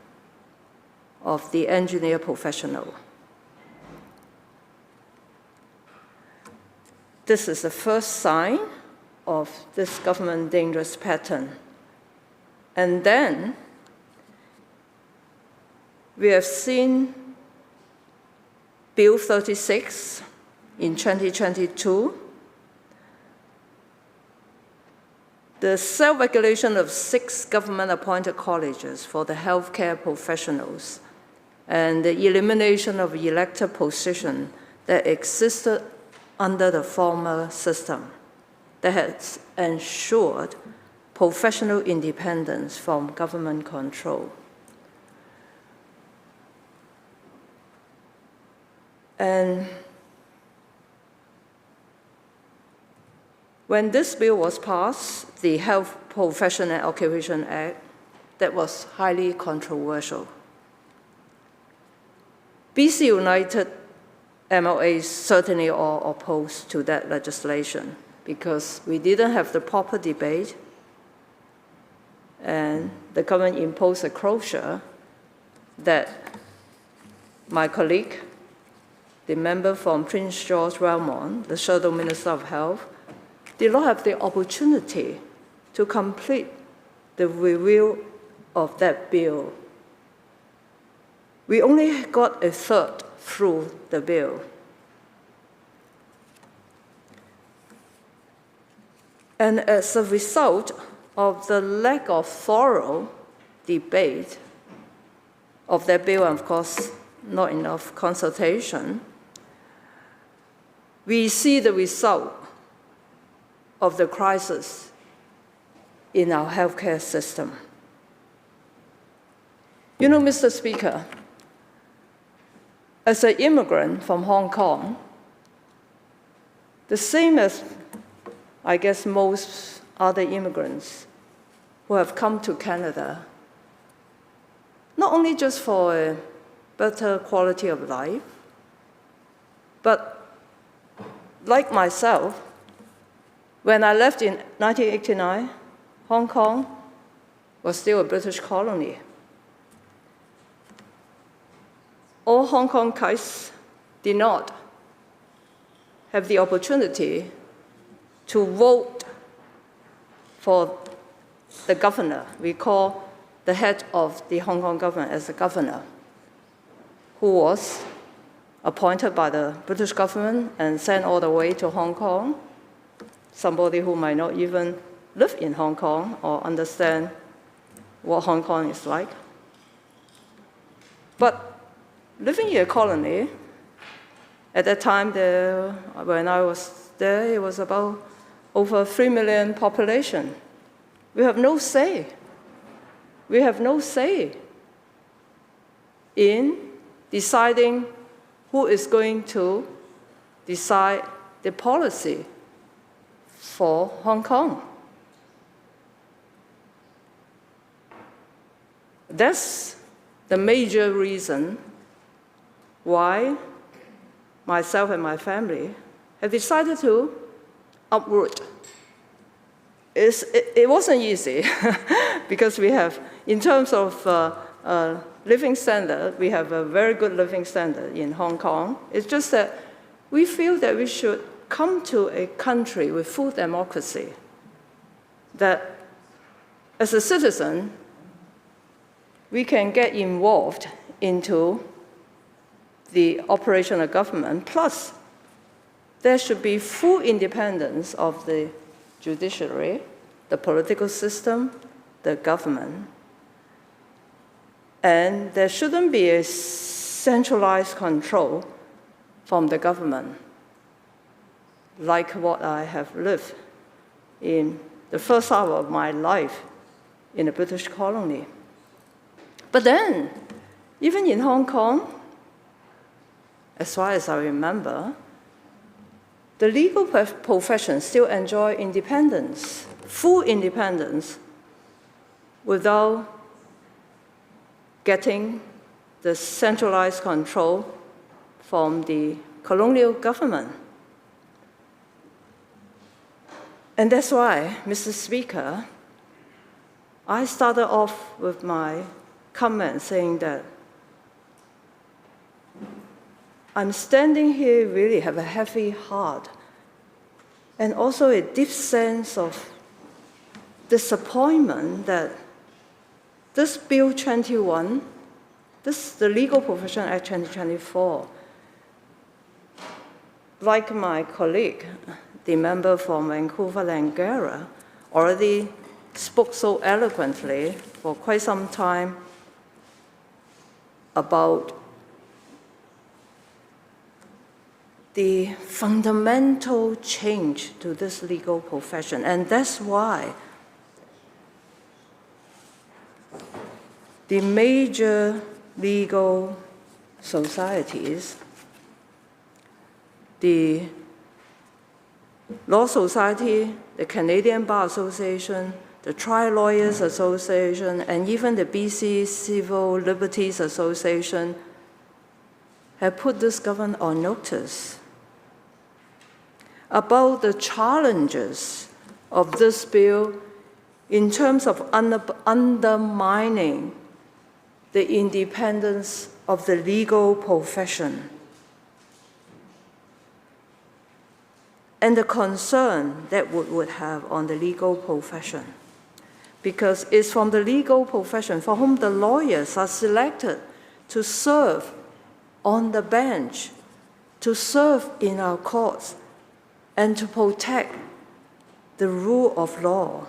of the engineer professional. This is the first sign of this government dangerous pattern. And then we have seen Bill 36 in 2022, the self-regulation of 6 government-appointed colleges for the healthcare professionals, and the elimination of elected positions that existed under the former system that has ensured professional independence from government control. And when this bill was passed, the Health Profession and Occupation Act, that was highly controversial. BC United MLAs certainly all opposed to that legislation because we didn't have the proper debate and the government imposed a closure that my colleague, the member from Prince George Realmont, the Shadow Minister of Health, did not have the opportunity to complete the review of that bill. We only got a third through the bill. And as a result of the lack of thorough debate of that bill, and of course, not enough consultation, we see the result of the crisis in our healthcare system. You know, Mr. Speaker, as an immigrant from Hong Kong, the same as I guess most other immigrants who have come to Canada, not only just for a better quality of life, but like myself, when I left in 1989, Hong Kong was still a British colony. All Hong Kongers did not have the opportunity to vote for the governor. We call the head of the Hong Kong government as the governor, who was appointed by the British government and sent all the way to Hong Kong, somebody who might not even live in Hong Kong or understand what Hong Kong is like. But living in a colony, at that time, when I was there, it was about over 3 million population. We have no say. We have no say in deciding who is going to decide the policy for Hong Kong. That's the major reason why myself and my family have decided to uproot. It wasn't easy because we have, in terms of living standard, we have a very good living standard in Hong Kong. It's just that we feel that we should come to a country with full democracy, that as a citizen, we can get involved into the operation of government, plus there should be full independence of the judiciary, the political system, the government. And there shouldn't be a centralized control from the government, like what I have lived in the first half of my life in a British colony. But then, even in Hong Kong, as far as I remember, the legal profession still enjoy independence, full independence, without getting the centralized control from the colonial government. And that's why, Mr. Speaker, I started off with my comment saying that I'm standing here really have a heavy heart and also a deep sense of disappointment that this Bill 21, the Legal Profession Act 2024, like my colleague, the member from Vancouver Langara, already spoke so eloquently for quite some time about the fundamental change to this legal profession. And that's why the major legal societies, the Law Society, the Canadian Bar Association, the Tri-Lawyers Association, and even the BC Civil Liberties Association have put this government on notice about the challenges of this bill in terms of undermining the independence of the legal profession and the concern that would have on the legal profession. Because it's from the legal profession for whom the lawyers are selected to serve on the bench, to serve in our courts, and to protect the rule of law.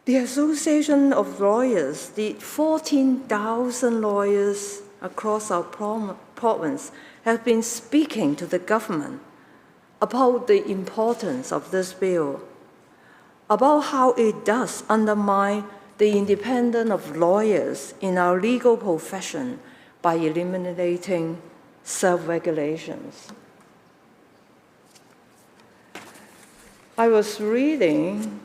The Association of Lawyers, the 14,000 lawyers across our province, have been speaking to the government about the importance of this bill, about how it does undermine the independence of lawyers in our legal profession by eliminating self-regulations. I was reading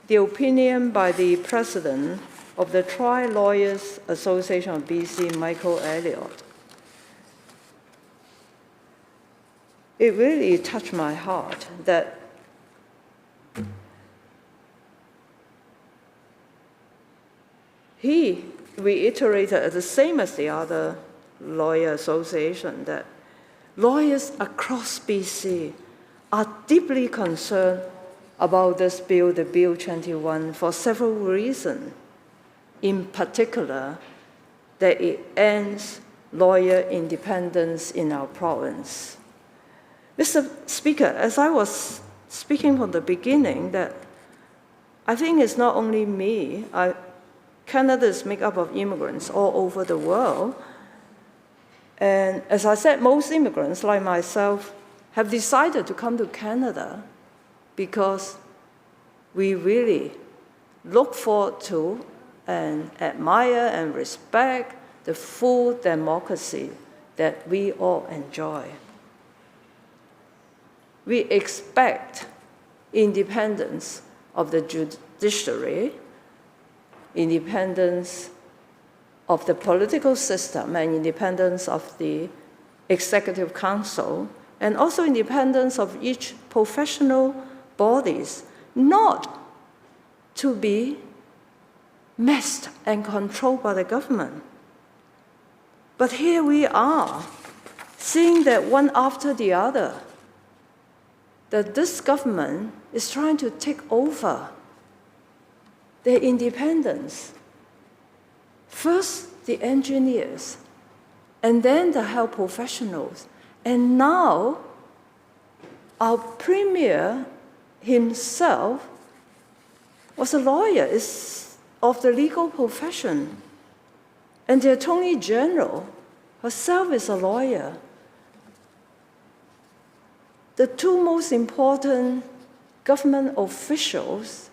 the opinion by the president of the Trial Lawyers Association of BC, Michael Elliott. It really touched my heart that he reiterated, the same as the other lawyer association, that lawyers across BC are deeply concerned about this bill, the Bill 21, for several reasons. In particular, that it ends lawyer independence in our province. Mr. Speaker, as I was speaking from the beginning, that I think it's not only me. Canada is made up of immigrants all over the world. And as I said, most immigrants, like myself, have decided to come to Canada because we really look forward to and admire and respect the full democracy that we all enjoy. We expect independence of the judiciary, independence of the political system, and independence of the executive council, and also independence of each professional bodies, not to be messed and controlled by the government. But here we are, seeing that one after the other, that this government is trying to take over their independence. First, the engineers, and then the health professionals. And now, our premier himself was a lawyer, is of the legal profession. And the Attorney General herself is a lawyer. The two most important government officials,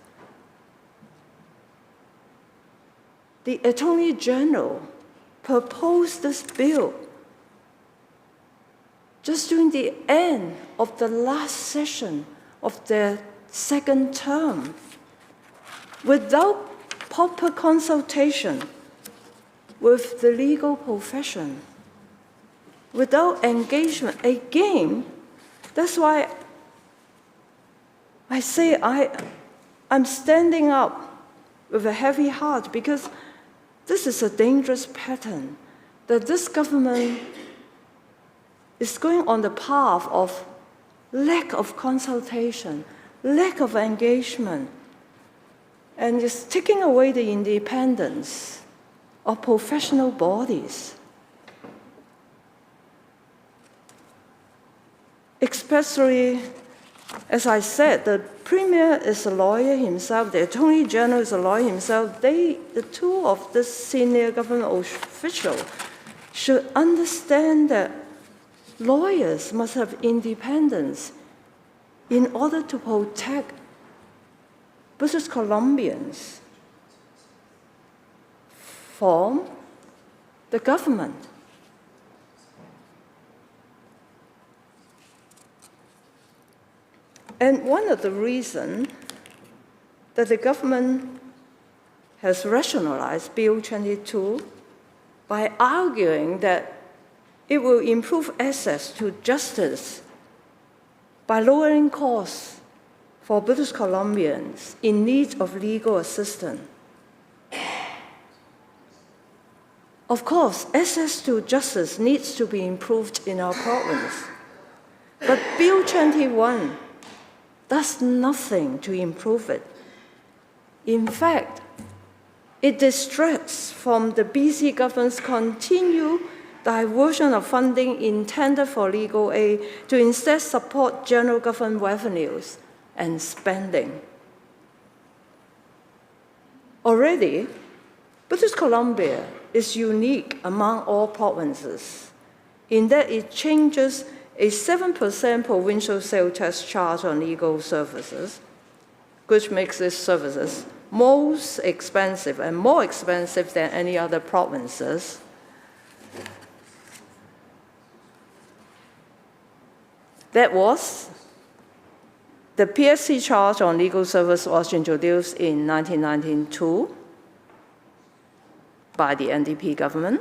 the Attorney General proposed this bill just during the end of the last session of their second term, without proper consultation with the legal profession, without engagement. Again, that's why I say I'm standing up with a heavy heart, because this is a dangerous pattern, that this government is going on the path of lack of consultation, lack of engagement, and is taking away the independence of professional bodies. Especially, as I said, the Premier is a lawyer himself, the Attorney General is a lawyer himself. The two of the senior government officials should understand that lawyers must have independence in order to protect British Columbians from the government. And one of the reasons that the government has rationalized Bill 22 by arguing that It will improve access to justice by lowering costs for British Columbians in need of legal assistance. Of course, access to justice needs to be improved in our province. But Bill 21 does nothing to improve it. In fact, it distracts from the BC government's continued diversion of funding intended for legal aid to instead support general government revenues and spending. Already, British Columbia is unique among all provinces in that it changes a 7% provincial sales tax charge on legal services, which makes these services most expensive and more expensive than any other provinces. That was the PSC charge on legal service was introduced in 1992 by the NDP government.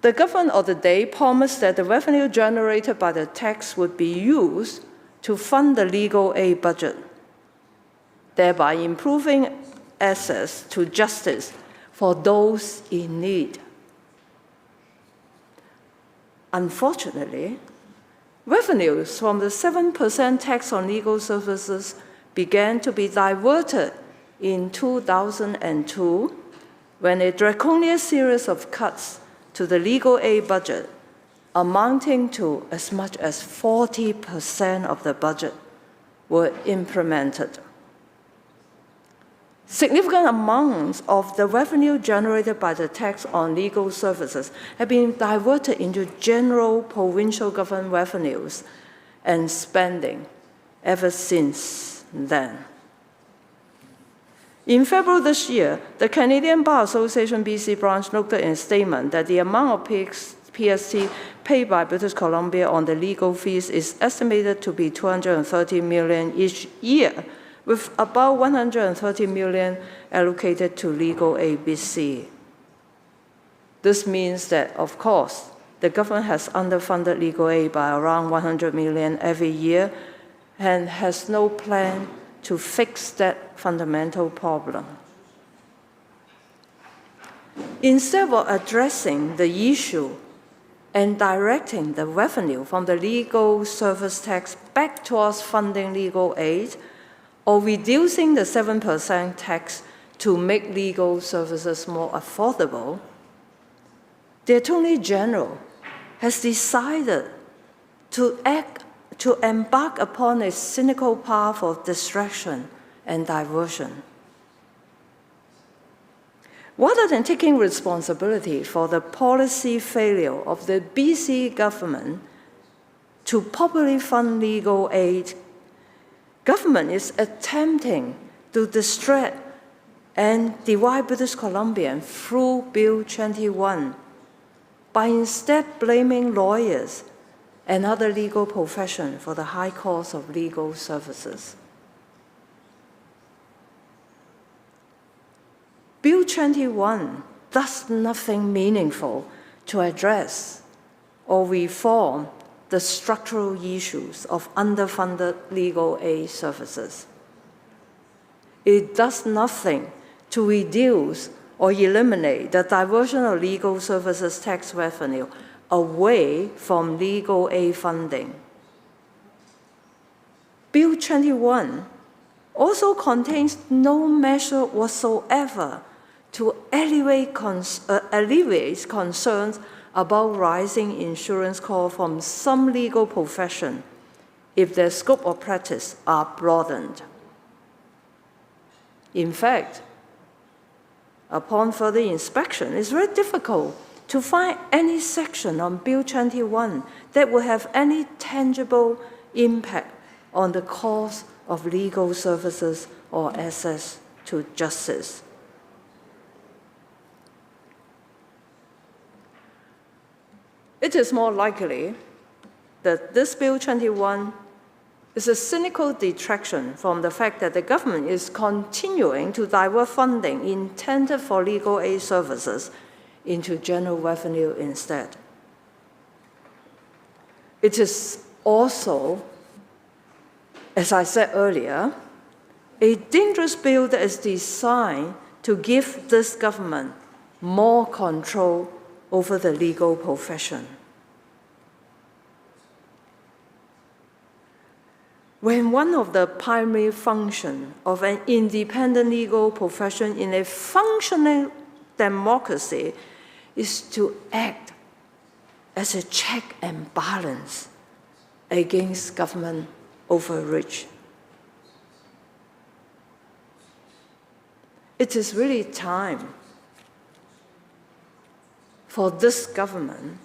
The government of the day promised that the revenue generated by the tax would be used to fund the legal aid budget, thereby improving access to justice for those in need. Unfortunately, revenues from the 7% tax on legal services began to be diverted in 2002 when a draconian series of cuts to the legal aid budget, amounting to as much as 40% of the budget, were implemented. Significant amounts of the revenue generated by the tax on legal services have been diverted into general provincial government revenues and spending ever since then. In February this year, the Canadian Bar Association BC branch noted in a statement that the amount of PSC paid by British Columbia on the legal fees is estimated to be $230 million each year, with about $130 million allocated to legal aid BC. This means that, of course, the government has underfunded legal aid by around $100 million every year and has no plan to fix that fundamental problem. Instead of addressing the issue and directing the revenue from the legal service tax back towards funding legal aid, or reducing the 7% tax to make legal services more affordable, the Attorney General has decided to embark upon a cynical path of distraction and diversion. Rather than taking responsibility for the policy failure of the BC government to properly fund legal aid, government is attempting to distract and divide British Columbians through Bill 21 by instead blaming lawyers and other legal profession for the high cost of legal services. Bill 21 does nothing meaningful to address or reform the structural issues of underfunded legal aid services. It does nothing to reduce or eliminate the diversion of legal services tax revenue away from legal aid funding. Bill 21 also contains no measure whatsoever to alleviate concerns about rising insurance costs from some legal profession if their scope of practice are broadened. In fact, upon further inspection, it's very difficult to find any section on Bill 21 that will have any tangible impact on the cost of legal services or access to justice. It is more likely that this Bill 21 is a cynical detraction from the fact that the government is continuing to divert funding intended for legal aid services into general revenue instead. It is also, as I said earlier, a dangerous bill that is designed to give this government more control over the legal profession. When one of the primary functions of an independent legal profession in a functioning democracy is to act as a check and balance against government overreach. It is really time for this government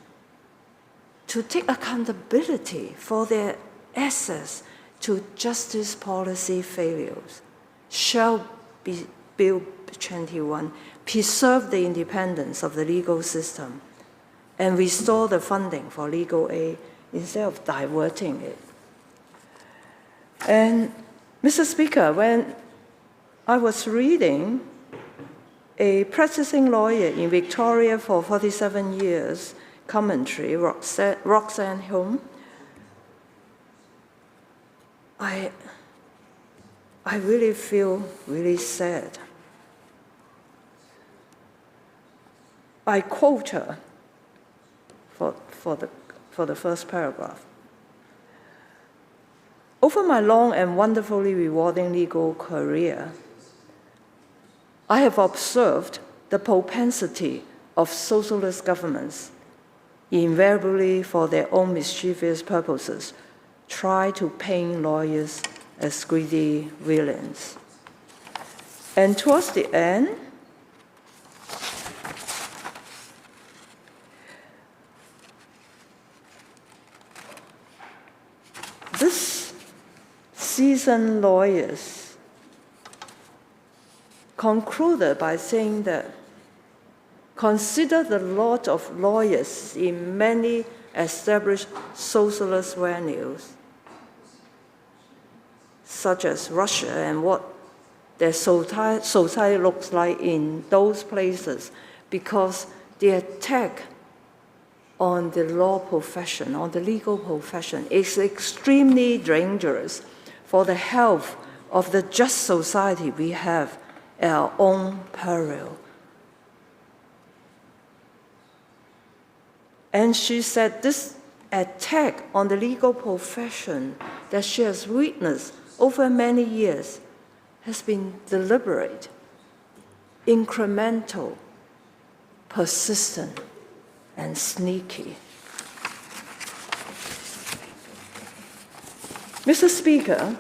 to take accountability for their access to justice policy failures. Shall be Bill 21 preserve the independence of the legal system and restore the funding for legal aid instead of diverting it. And Mr. Speaker, when I was reading a practicing lawyer in Victoria for 47 years commentary, Roxanne Hume, I really feel really sad. I quote her for the first paragraph. Over my long and wonderfully rewarding legal career, I have observed the propensity of socialist governments, invariably for their own mischievous purposes, try to paint lawyers as greedy villains. And towards the end, this seasoned lawyers concluded by saying that consider the lot of lawyers in many established socialist venues, such as Russia, and what their society looks like in those places, because the attack on the law profession, on the legal profession, is extremely dangerous for the health of the just society we have at our own peril. And she said this attack on the legal profession that she has witnessed over many years has been deliberate, incremental, persistent, and sneaky. Mr. Speaker,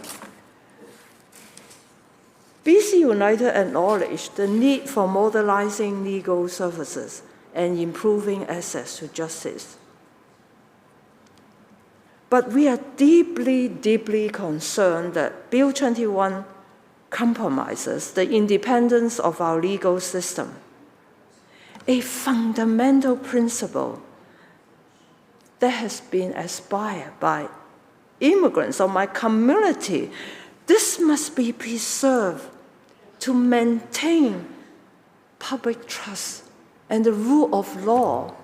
BC United acknowledged the need for modernizing legal services and improving access to justice. But we are deeply, deeply concerned that Bill 21 compromises the independence of our legal system, a fundamental principle that has been aspired by immigrants of my community. This must be preserved to maintain public trust and the rule of law.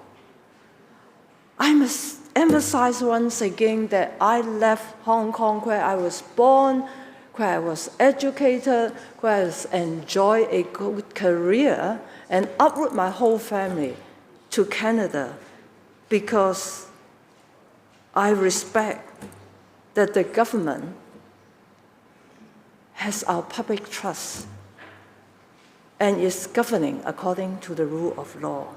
I must emphasize once again that I left Hong Kong, where I was born, where I was educated, where I enjoyed a good career, and uproot my whole family to Canada because I respect that the government has our public trust and is governing according to the rule of law.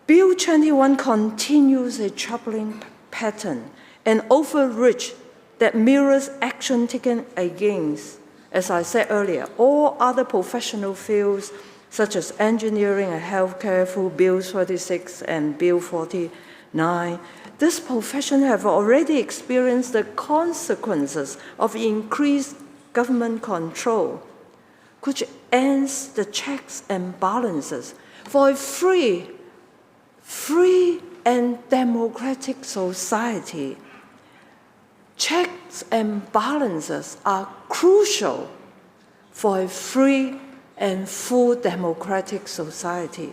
Bill 21 continues a troubling pattern and overreach that mirrors action taken against, as I said earlier, all other professional fields such as engineering and healthcare through Bill 36 and Bill 49. This profession have already experienced the consequences of increased government control, which ends the checks and balances for a free and democratic society. Checks and balances are crucial for a free and full democratic society.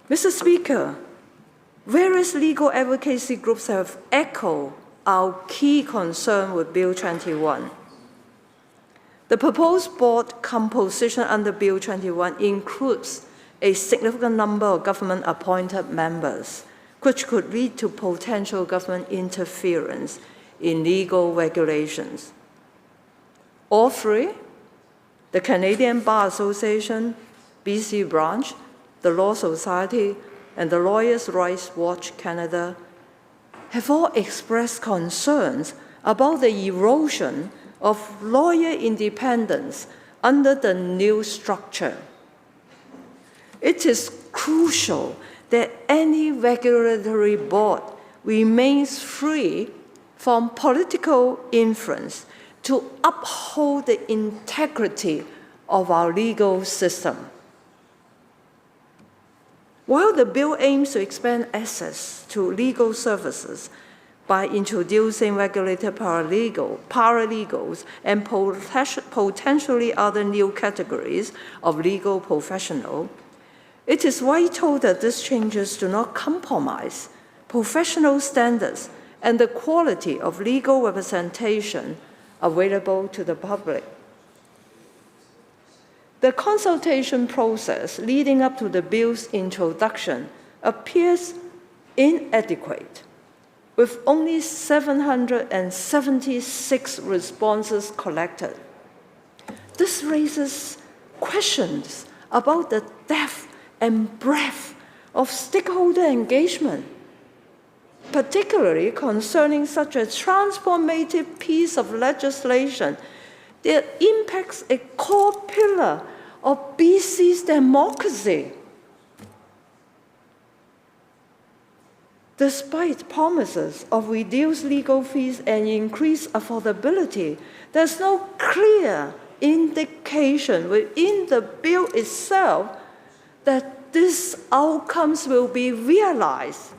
Mr. Speaker, various legal advocacy groups have echoed our key concern with Bill 21. The proposed board composition under Bill 21 includes a significant number of government-appointed members, which could lead to potential government interference in legal regulations. All three, the Canadian Bar Association, BC Branch, the Law Society, and the Lawyers' Rights Watch Canada, have all expressed concerns about the erosion of lawyer independence under the new structure. It is crucial that any regulatory board remains free from political influence to uphold the integrity of our legal system. While the bill aims to expand access to legal services by introducing regulated paralegals and potentially other new categories of legal professionals, it is vital that these changes do not compromise professional standards and the quality of legal representation available to the public. The consultation process leading up to the bill's introduction appears inadequate, with only 776 responses collected. This raises questions about the depth and breadth of stakeholder engagement, particularly concerning such a transformative piece of legislation that impacts a core pillar of BC's democracy. Despite promises of reduced legal fees and increased affordability, there's no clear indication within the bill itself that these outcomes will be realized.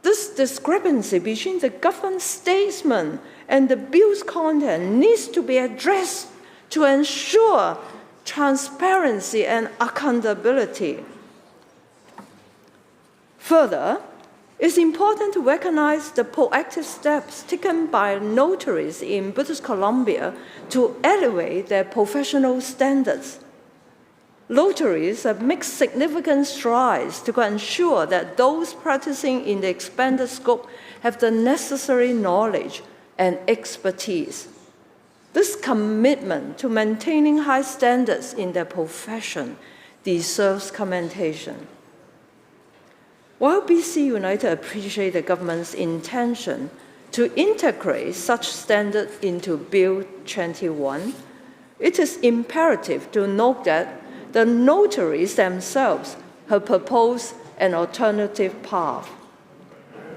This discrepancy between the government statement and the bill's content needs to be addressed to ensure transparency and accountability. Further, it's important to recognize the proactive steps taken by notaries in British Columbia to elevate their professional standards. Notaries have made significant strides to ensure that those practicing in the expanded scope have the necessary knowledge and expertise. This commitment to maintaining high standards in their profession deserves commendation. While BC United appreciates the government's intention to integrate such standards into Bill 21, it is imperative to note that the notaries themselves have proposed an alternative path.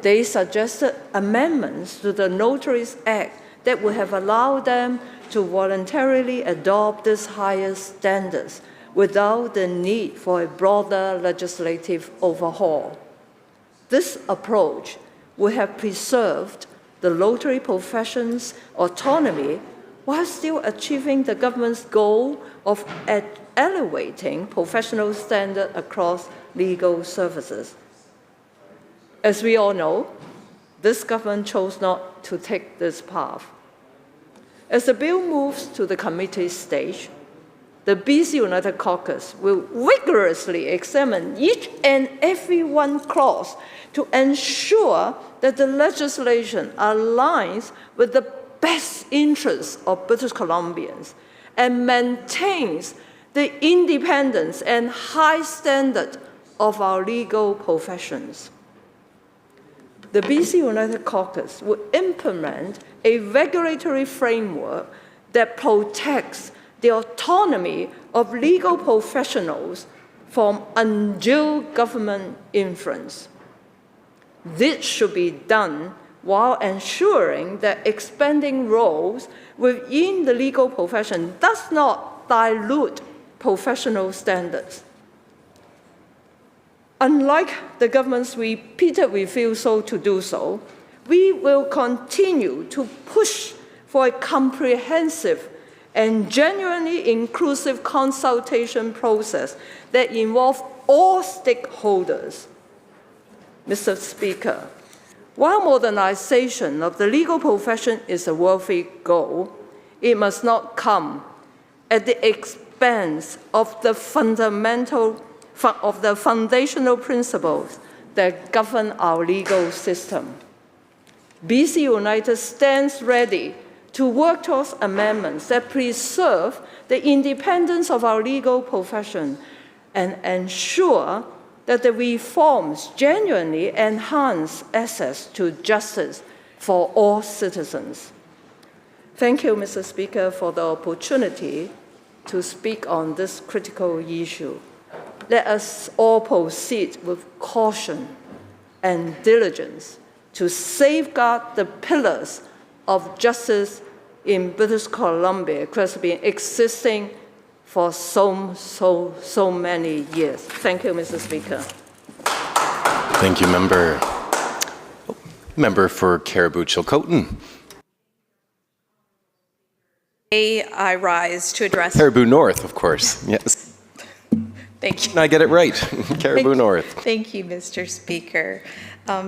They suggested amendments to the Notaries Act that would have allowed them to voluntarily adopt these higher standards without the need for a broader legislative overhaul. This approach would have preserved the notary profession's autonomy while still achieving the government's goal of elevating professional standards across legal services. As we all know, this government chose not to take this path. As the bill moves to the committee stage, the BC United Caucus will rigorously examine each and every one clause to ensure that the legislation aligns with the best interests of British Columbians and maintains the independence and high standard of our legal professions. The BC United Caucus will implement a regulatory framework that protects the autonomy of legal professionals from undue government influence. This should be done while ensuring that expanding roles within the legal profession does not dilute professional standards. Unlike the government's repeated refusal to do so, we will continue to push for a comprehensive and genuinely inclusive consultation process that involves all stakeholders. Mr. Speaker, while modernization of the legal profession is a worthy goal, it must not come at the expense of the foundational principles that govern our legal system. BC United stands ready to work towards amendments that preserve the independence of our legal profession and ensure that the reforms genuinely enhance access to justice for all citizens. Thank you, Mr. Speaker, for the opportunity to speak on this critical issue. Let us all proceed with caution and diligence to safeguard the pillars of justice in British Columbia, which has been existing for so many years. Thank you, Mr. Speaker. Thank you, Member. Member for Caribou-Chilcotin. I rise to address... Caribou North, of course. Yes. Thank you. I get it right. Caribou North. Thank you, Mr. Speaker.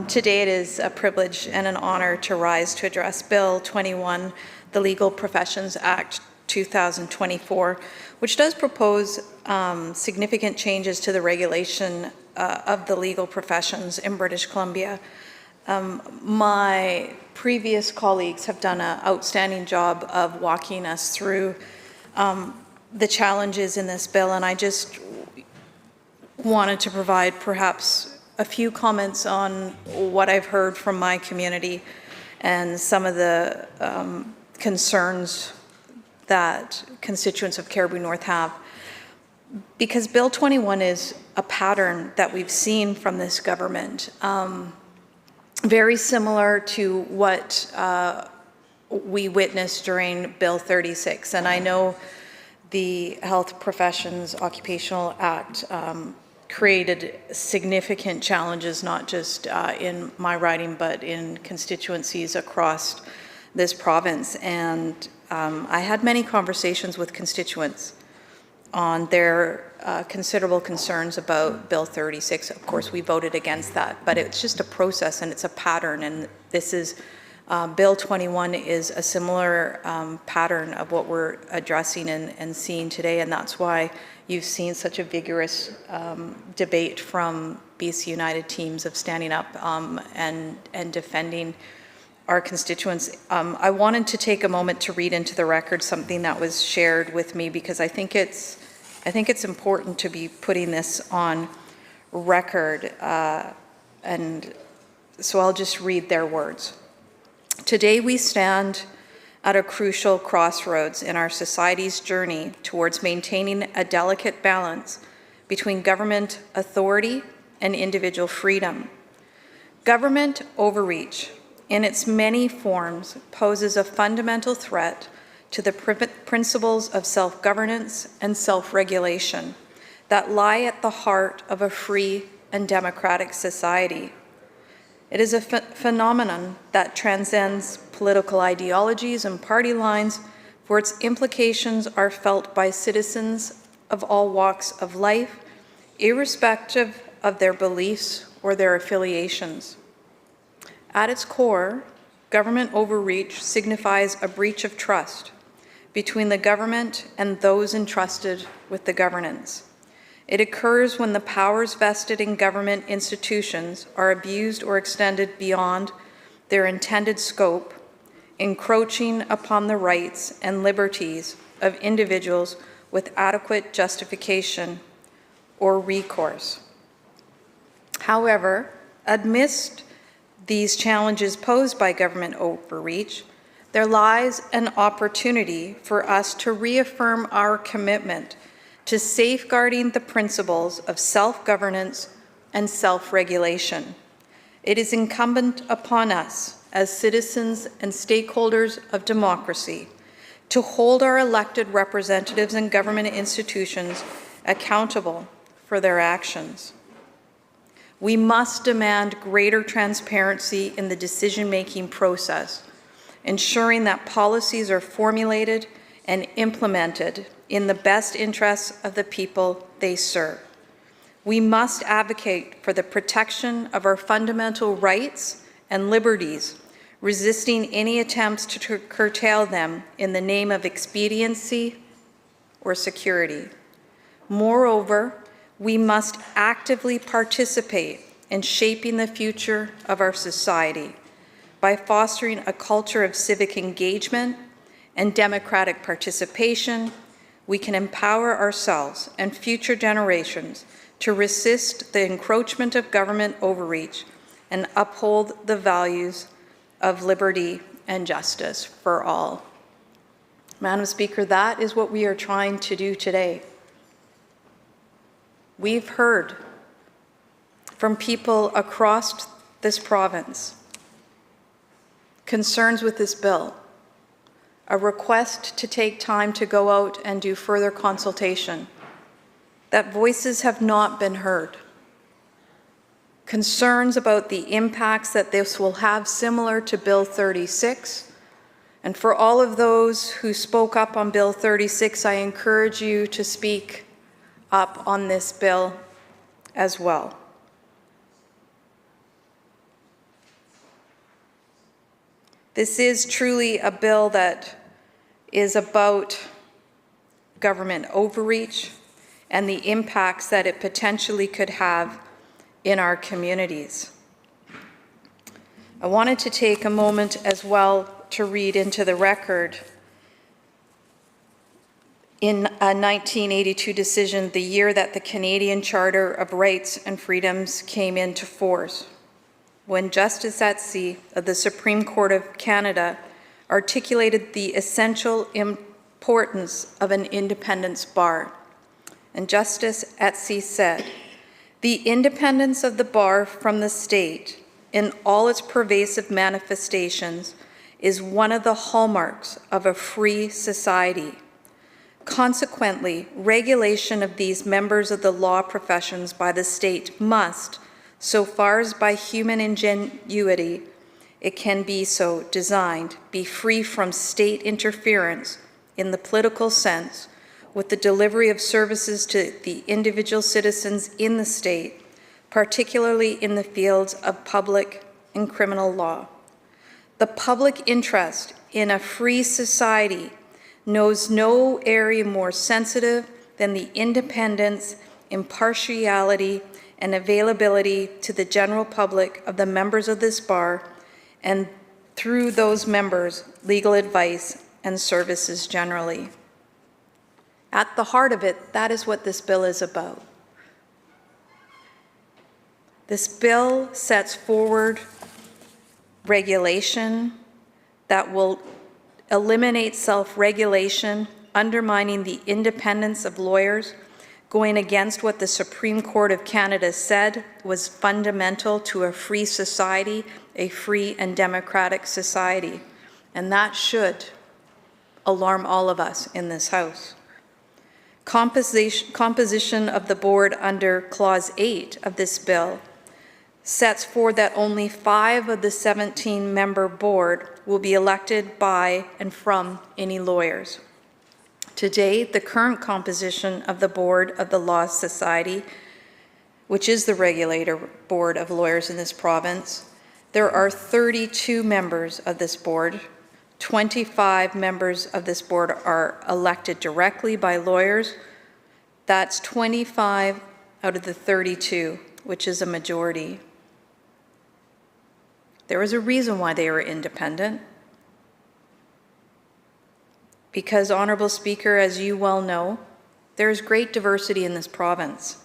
Today it is a privilege and an honor to rise to address Bill 21, the Legal Professions Act 2024, which does propose significant changes to the regulation of the legal professions in British Columbia. My previous colleagues have done an outstanding job of walking us through the challenges in this bill, and I just wanted to provide perhaps a few comments on what I've heard from my community and some of the concerns that constituents of Caribou North have. Because Bill 21 is a pattern that we've seen from this government, very similar to what we witnessed during Bill 36. And I know the Health Professions Occupational Act created significant challenges, not just in my riding, but in constituencies across this province. And I had many conversations with constituents on their considerable concerns about Bill 36. Of course, we voted against that, but it's just a process and it's a pattern. And this is, Bill 21 is a similar pattern of what we're addressing and seeing today. And that's why you've seen such a vigorous debate from BC United teams of standing up and defending our constituents. I wanted to take a moment to read into the record something that was shared with me, because I think it's important to be putting this on record. And so I'll just read their words. Today we stand at a crucial crossroads in our society's journey towards maintaining a delicate balance between government authority and individual freedom. Government overreach in its many forms poses a fundamental threat to the principles of self-governance and self-regulation that lie at the heart of a free and democratic society. It is a phenomenon that transcends political ideologies and party lines, for its implications are felt by citizens of all walks of life, irrespective of their beliefs or their affiliations. At its core, government overreach signifies a breach of trust between the government and those entrusted with the governance. It occurs when the powers vested in government institutions are abused or extended beyond their intended scope, encroaching upon the rights and liberties of individuals with adequate justification or recourse. However, amidst these challenges posed by government overreach, there lies an opportunity for us to reaffirm our commitment to safeguarding the principles of self-governance and self-regulation. It is incumbent upon us as citizens and stakeholders of democracy to hold our elected representatives and government institutions accountable for their actions. We must demand greater transparency in the decision-making process, ensuring that policies are formulated and implemented in the best interests of the people they serve. We must advocate for the protection of our fundamental rights and liberties, resisting any attempts to curtail them in the name of expediency or security. Moreover, we must actively participate in shaping the future of our society by fostering a culture of civic engagement and democratic participation. We can empower ourselves and future generations to resist the encroachment of government overreach and uphold the values of liberty and justice for all. Madam Speaker, that is what we are trying to do today. We've heard from people across this province concerns with this bill, a request to take time to go out and do further consultation, that voices have not been heard, concerns about the impacts that this will have similar to Bill 36. And for all of those who spoke up on Bill 36, I encourage you to speak up on this bill as well. This is truly a bill that is about government overreach and the impacts that it potentially could have in our communities. I wanted to take a moment as well to read into the record in a 1982 decision, the year that the Canadian Charter of Rights and Freedoms came into force, when Justice Etsy of the Supreme Court of Canada articulated the essential importance of an independence bar. And Justice Etsy said, "The independence of the bar from the state in all its pervasive manifestations is one of the hallmarks of a free society. Consequently, regulation of these members of the law professions by the state must, so far as by human ingenuity it can be so designed, be free from state interference in the political sense with the delivery of services to the individual citizens in the state, particularly in the fields of public and criminal law. The public interest in a free society knows no area more sensitive than the independence, impartiality, and availability to the general public of the members of this bar, and through those members, legal advice and services generally." At the heart of it, that is what this bill is about. This bill sets forward regulation that will eliminate self-regulation, undermining the independence of lawyers, going against what the Supreme Court of Canada said was fundamental to a free society, a free and democratic society. And that should alarm all of us in this House. Composition of the board under Clause 8 of this bill sets forth that only 5 of the 17-member board will be elected by and from any lawyers. Today, the current composition of the board of the Law Society, which is the regulator board of lawyers in this province, there are 32 members of this board. 25 members of this board are elected directly by lawyers. That's 25 out of the 32, which is a majority. There is a reason why they are independent. Because, Honourable Speaker, as you well know, there is great diversity in this province,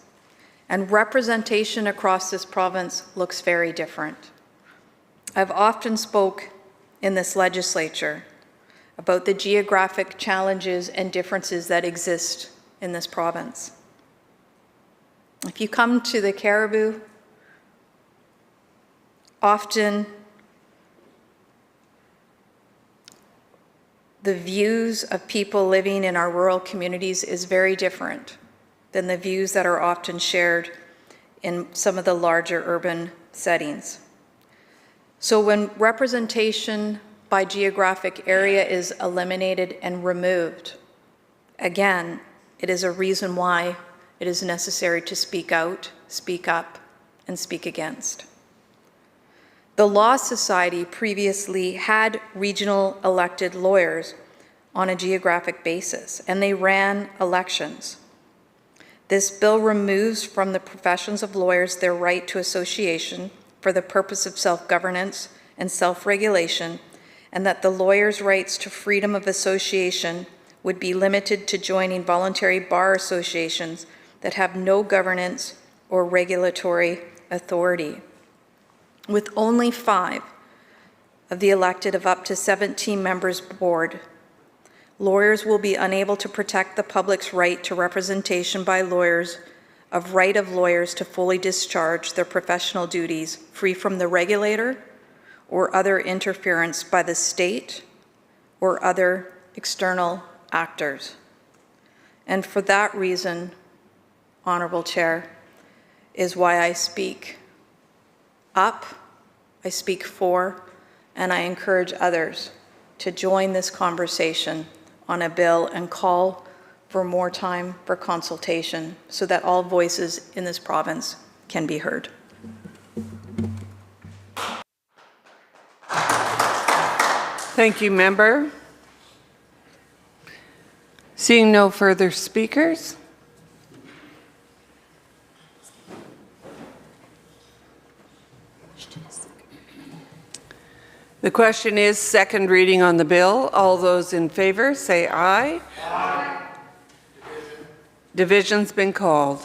and representation across this province looks very different. I've often spoke in this legislature about the geographic challenges and differences that exist in this province. If you come to the Cariboo, often the views of people living in our rural communities is very different than the views that are often shared in some of the larger urban settings. So when representation by geographic area is eliminated and removed, again, it is a reason why it is necessary to speak out, speak up, and speak against. The Law Society previously had regional elected lawyers on a geographic basis, and they ran elections. This bill removes from the professions of lawyers their right to association for the purpose of self-governance and self-regulation, and that the lawyers' rights to freedom of association would be limited to joining voluntary bar associations that have no governance or regulatory authority. With only 5 of the elected of up to 17 members board, lawyers will be unable to protect the public's right to representation by lawyers, of right of lawyers to fully discharge their professional duties free from the regulator or other interference by the state or other external actors. And for that reason, Honorable Chair, is why I speak up, I speak for, and I encourage others to join this conversation on a bill and call for more time for consultation so that all voices in this province can be heard. Thank you, member. Seeing no further speakers, the question is second reading on the bill. All those in favor say aye. Aye. Division's been called.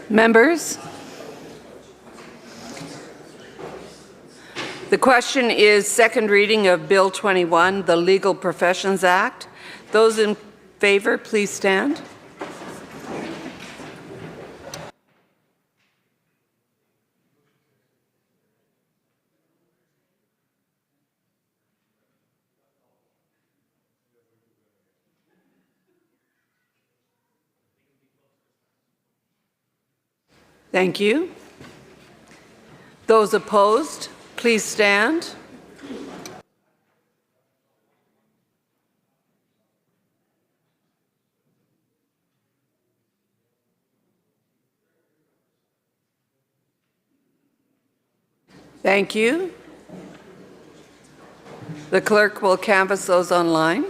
Members, the question is second reading of Bill 21, the Legal Professions Act. Those in favor, please stand. Thank you. Those opposed, please stand. Thank you. The clerk will canvass those online.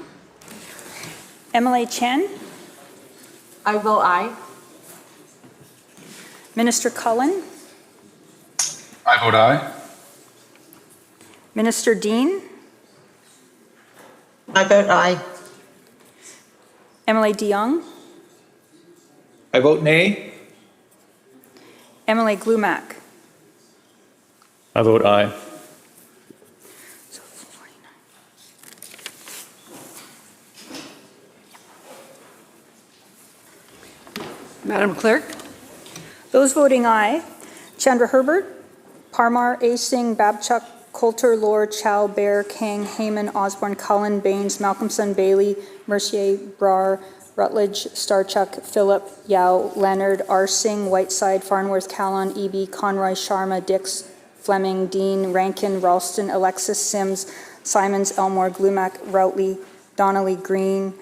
Emily Chen. I vote aye. Minister Cullen. I vote aye. Minister Dean. I vote aye. Emily DeYoung. I vote nay. Emily Glumac. I vote aye. Madam Clerk. Those voting aye: Chandra Herbert, Parmar, A. Singh, Babchuk, Coulter, Lord, Chow, Bear, Kang, Heyman, Osborne, Cullen, Baines, Malcolmson, Bailey, Mercier, Brar, Rutledge, Starchuk, Phillip, Yao, Leonard, R. Singh, Whiteside, Farnworth, Callon, Eby, Conroy, Sharma, Dix, Fleming, Dean, Rankin, Ralston, Alexis, Sims, Simons, Elmore, Glumac, Routley, Donnelly, Green,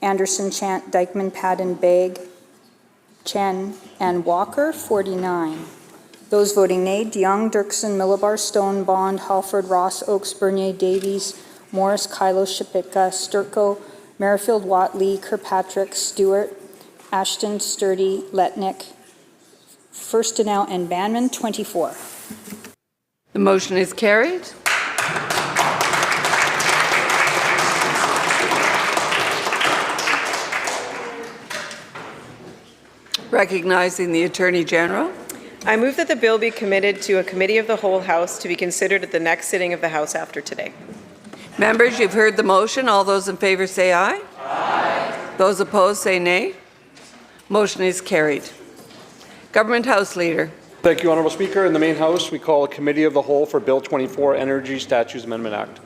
Anderson, Chant, Dykeman, Padden, Begg, Chen, and Walker, 49. Those voting nay: DeYoung, Dirksen, Millibar, Stone, Bond, Halford, Ross, Oaks, Bernier, Davies, Morris, Kylo, Shapika, Sturko, Merrifield, Watt, Lee, Kirkpatrick, Stewart, Ashton, Sturdy, Letnick, Firstenau, and Banman, 24. The motion is carried. Recognizing the Attorney General. I move that the bill be committed to a committee of the whole House to be considered at the next sitting of the House after today. Members, you've heard the motion. All those in favor say aye. Aye. Those opposed say nay. Motion is carried. Government House Leader. Thank you, Honourable Speaker. In the main House, we call a committee of the whole for Bill 24, Energy Statutes Amendment Act.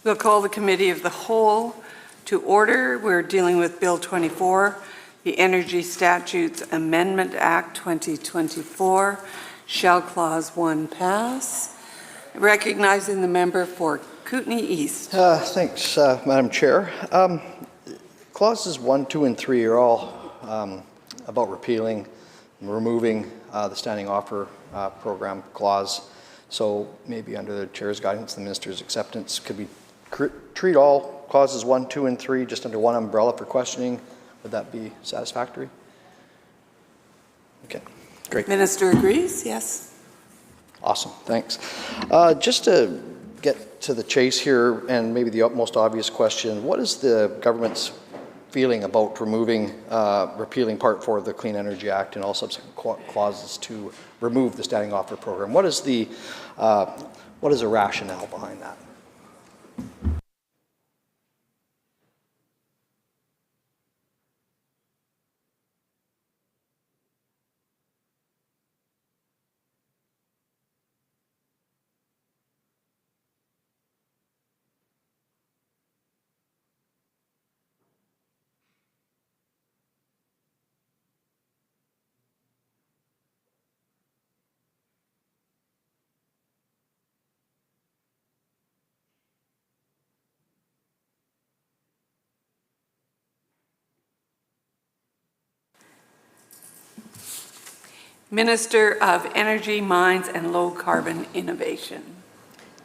We'll call the Committee of the Whole to order. We're dealing with Bill 24, the Energy Statutes Amendment Act 2024. Shall Clause 1 pass? Recognizing the member for Kootenay East. Thanks, Madam Chair. Clauses 1, 2, and 3 are all about repealing and removing the standing offer program clause. So maybe under the Chair's guidance, the Minister's acceptance, could we treat all clauses 1, 2, and 3 just under one umbrella for questioning? Would that be satisfactory? Okay, great. Minister agrees, yes. Awesome, thanks. Just to get to the chase here, and maybe the most obvious question, what is the government's feeling about removing, repealing Part 4 of the Clean Energy Act and all subsequent clauses to remove the standing offer program? What is the rationale behind that? Minister of Energy, Mines and Low Carbon Innovation.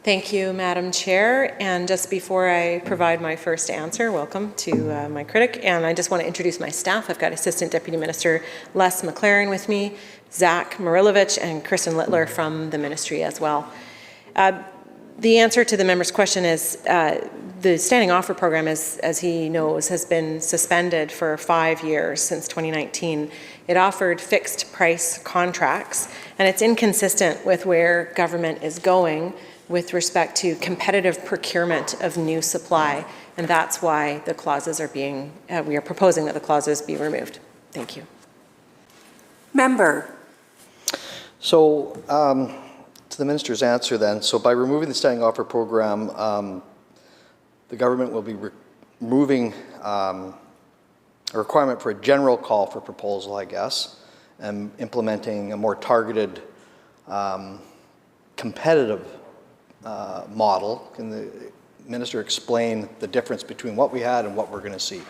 Thank you, Madam Chair. And just before I provide my first answer, welcome to my critic. And I just want to introduce my staff. I've got Assistant Deputy Minister Les McLaren with me, Zach Marilovich, and Kristen Littler from the ministry as well. The answer to the member's question is the standing offer program, as he knows, has been suspended for 5 years since 2019. It offered fixed price contracts, and it's inconsistent with where government is going with respect to competitive procurement of new supply, and that's why the clauses are being, we are proposing that the clauses be removed. Thank you. Member. So, to the Minister's answer then, so by removing the standing offer program, the government will be removing a requirement for a general call for proposal, I guess, and implementing a more targeted, competitive model. Can the Minister explain the difference between what we had and what we're going to see?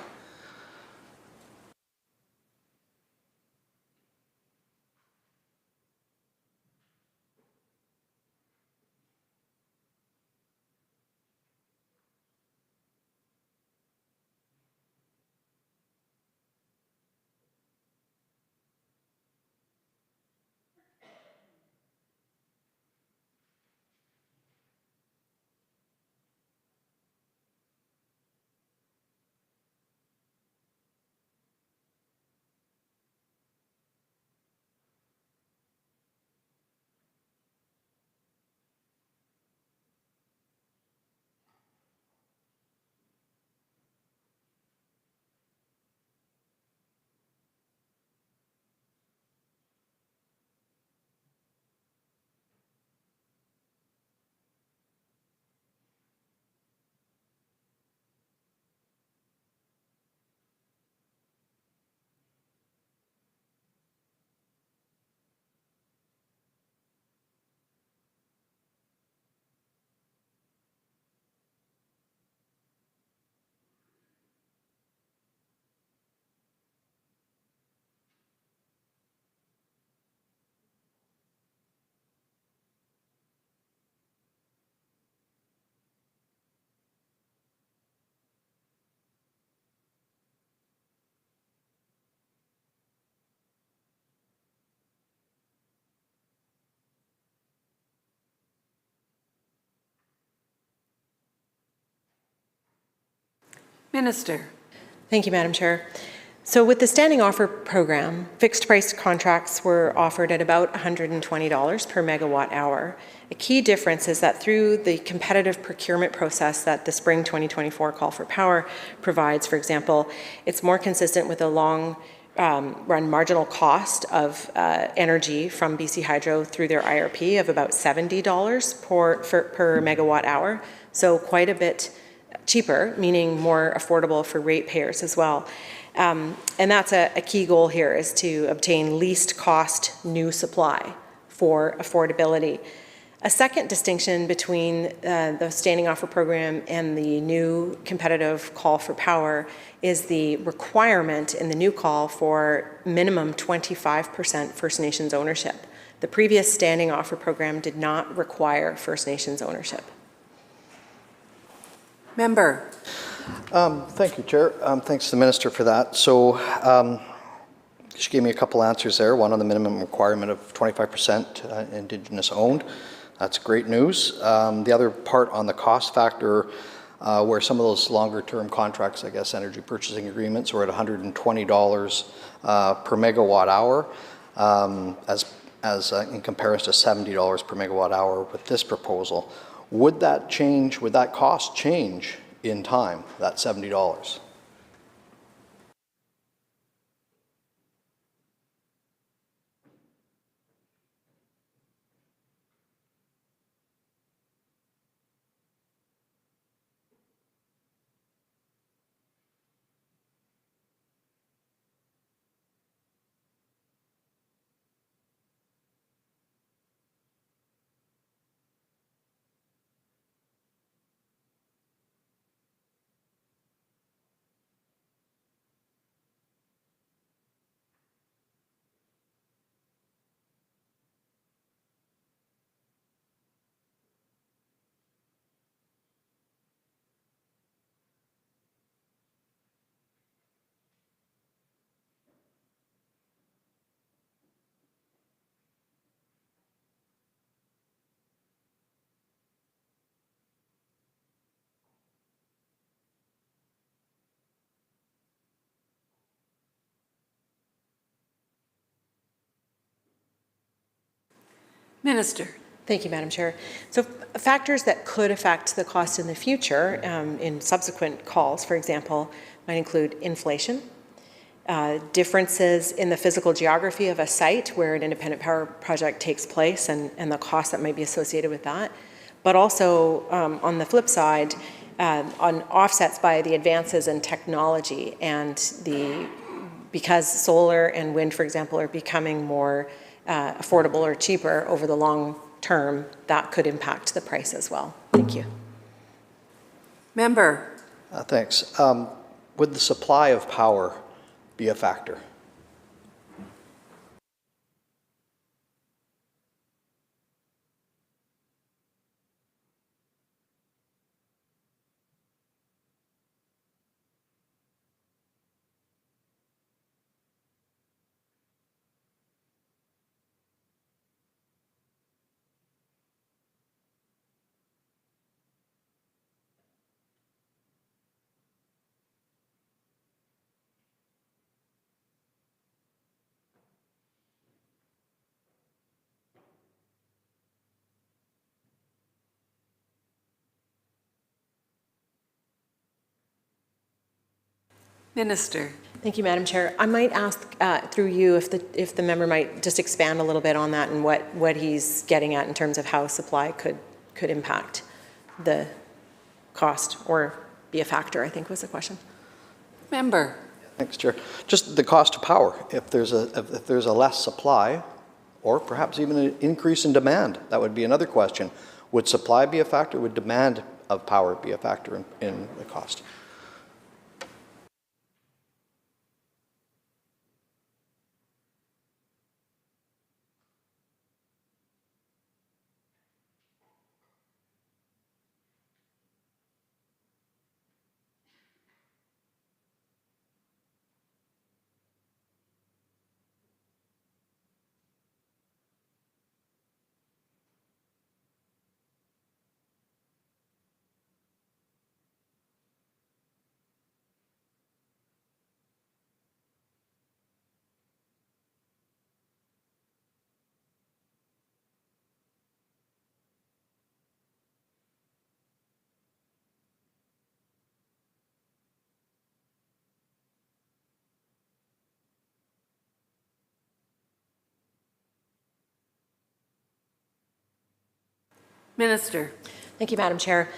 Minister. Thank you, Madam Chair. So with the standing offer program, fixed price contracts were offered at about $120 per megawatt hour. A key difference is that through the competitive procurement process that the Spring 2024 Call for Power provides, for example, it's more consistent with a long run marginal cost of energy from BC Hydro through their IRP of about $70 per megawatt hour. So quite a bit cheaper, meaning more affordable for ratepayers as well. And that's a key goal here, is to obtain least cost new supply for affordability. A second distinction between the standing offer program and the new competitive call for power is the requirement in the new call for minimum 25% First Nations ownership. The previous standing offer program did not require First Nations ownership. Member. Thank you, Chair. Thanks to the Minister for that. So she gave me a couple answers there, one on the minimum requirement of 25% Indigenous owned. That's great news. The other part on the cost factor, where some of those longer term contracts, I guess energy purchasing agreements, were at $120 per megawatt hour, as in comparison to $70 per megawatt hour with this proposal. Would that change, would that cost change in time, that $70? Minister. Thank you, Madam Chair. So factors that could affect the cost in the future in subsequent calls, for example, might include inflation, differences in the physical geography of a site where an independent power project takes place and the cost that might be associated with that, but also on the flip side, on offsets by the advances in technology and because solar and wind, for example, are becoming more affordable or cheaper over the long term, that could impact the price as well. Thank you. Member. Thanks. Would the supply of power be a factor? Minister. Thank you, Madam Chair. I might ask through you if the member might just expand a little bit on that and what he's getting at in terms of how supply could impact the cost or be a factor, I think was the question. Member. Thanks, Chair. Just the cost of power. If there's a less supply, or perhaps even an increase in demand, that would be another question. Would supply be a factor? Would demand of power be a factor in the cost? Minister. Thank you, Madam Chair.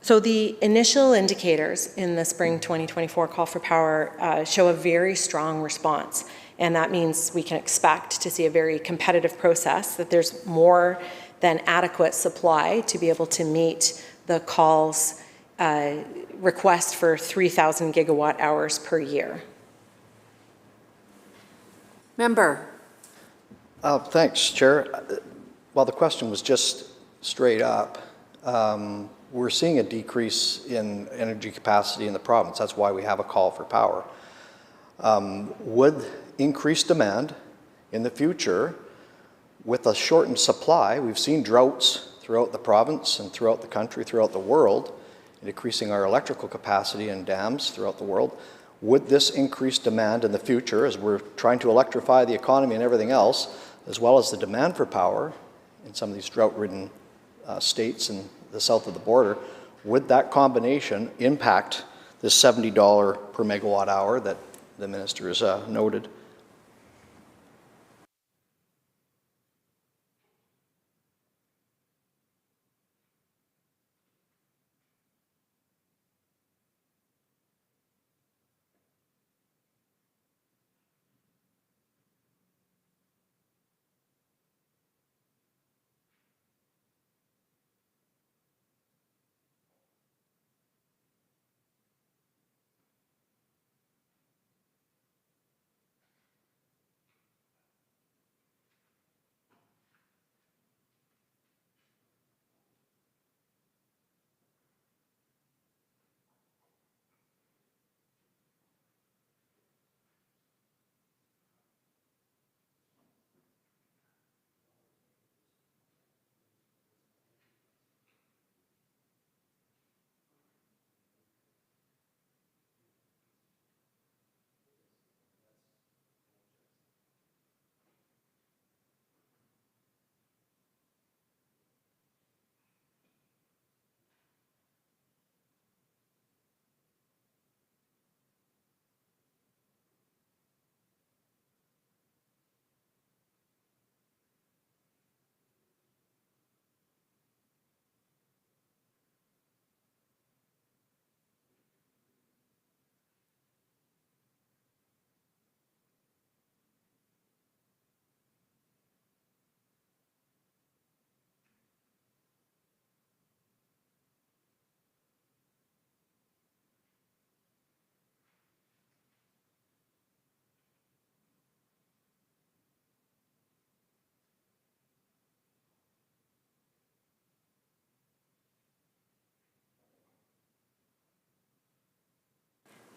So the initial indicators in the spring 2024 call for power show a very strong response. And that means we can expect to see a very competitive process, that there's more than adequate supply to be able to meet the call's request for 3,000 gigawatt hours per year. Member. Thanks, Chair. Well, the question was just straight up. We're seeing a decrease in energy capacity in the province. That's why we have a call for power. Would increased demand in the future with a shortened supply, we've seen droughts throughout the province and throughout the country, throughout the world, decreasing our electrical capacity in dams throughout the world. Would this increased demand in the future, as we're trying to electrify the economy and everything else, as well as the demand for power in some of these drought-ridden states in the south of the border, would that combination impact the $70 per megawatt hour that the minister has noted?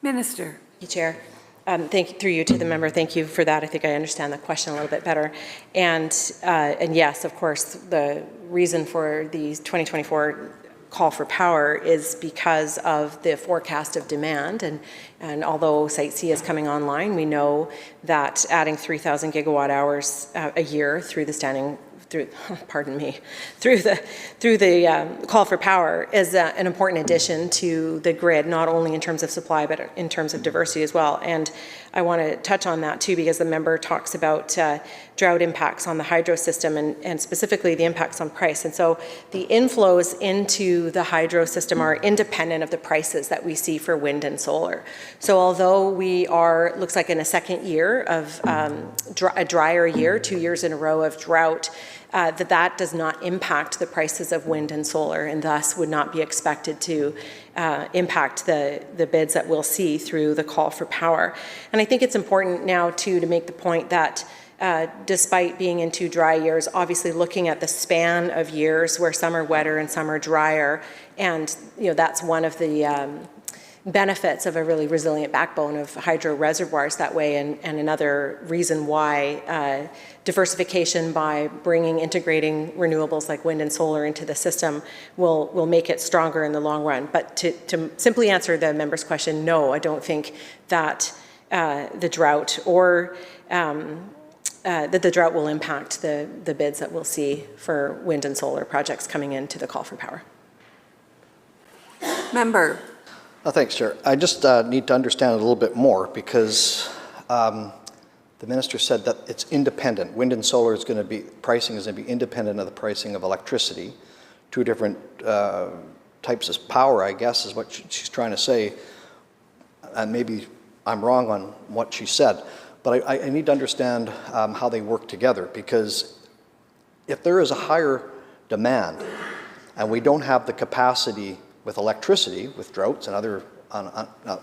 Minister. Thank you, Chair. Through you to the member, thank you for that. I think I understand the question a little bit better. And yes, of course, the reason for the 2024 call for power is because of the forecast of demand. And although Site C is coming online, we know that adding 3,000 gigawatt hours a year through the call for power is an important addition to the grid, not only in terms of supply, but in terms of diversity as well. And I want to touch on that too, because the member talks about drought impacts on the hydro system and specifically the impacts on price. And so the inflows into the hydro system are independent of the prices that we see for wind and solar. So although we are, looks like in a second year of a drier year, 2 years in a row of drought, that does not impact the prices of wind and solar, and thus would not be expected to impact the bids that we'll see through the call for power. And I think it's important now too to make the point that despite being in 2 dry years, obviously looking at the span of years where some are wetter and some are drier, and that's one of the benefits of a really resilient backbone of hydro reservoirs that way, and another reason why diversification by integrating renewables like wind and solar into the system will make it stronger in the long run. But to simply answer the member's question, no, I don't think that the drought or that the drought will impact the bids that we'll see for wind and solar projects coming into the call for power. Member. Thanks, Chair. I just need to understand a little bit more, because the minister said that it's independent. Wind and solar is going to be, pricing is going to be independent of the pricing of electricity. Two different types of power, I guess, is what she's trying to say. And maybe I'm wrong on what she said, but I need to understand how they work together, because if there is a higher demand and we don't have the capacity with electricity, with droughts and other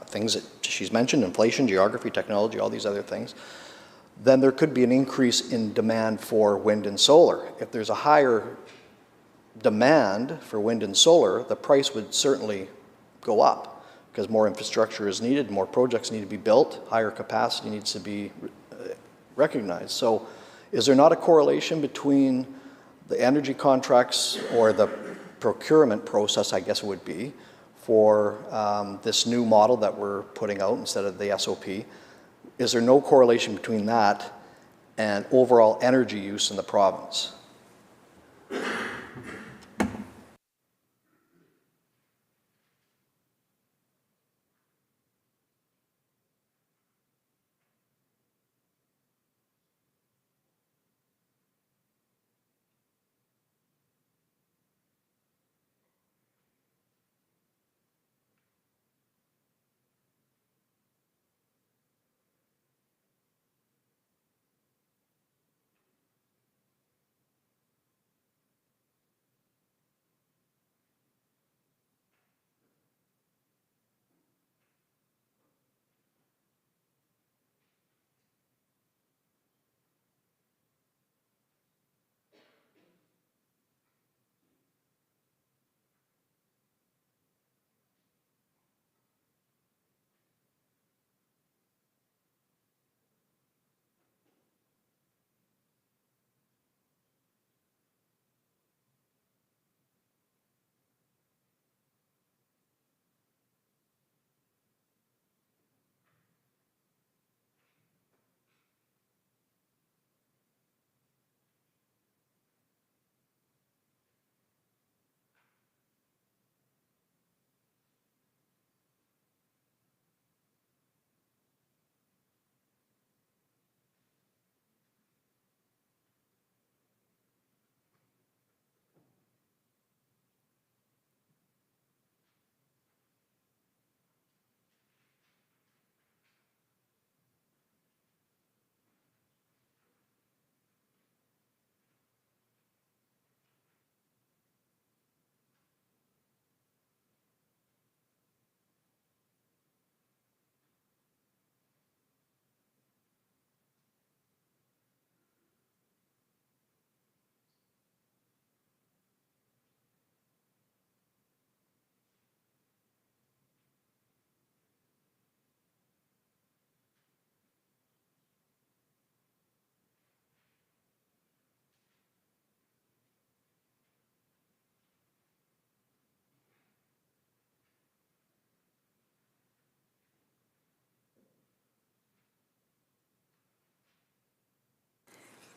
things that she's mentioned, inflation, geography, technology, all these other things, then there could be an increase in demand for wind and solar. If there's a higher demand for wind and solar, the price would certainly go up because more infrastructure is needed, more projects need to be built, higher capacity needs to be recognized. So is there not a correlation between the energy contracts or the procurement process, I guess it would be, for this new model that we're putting out instead of the SOP? Is there no correlation between that and overall energy use in the province?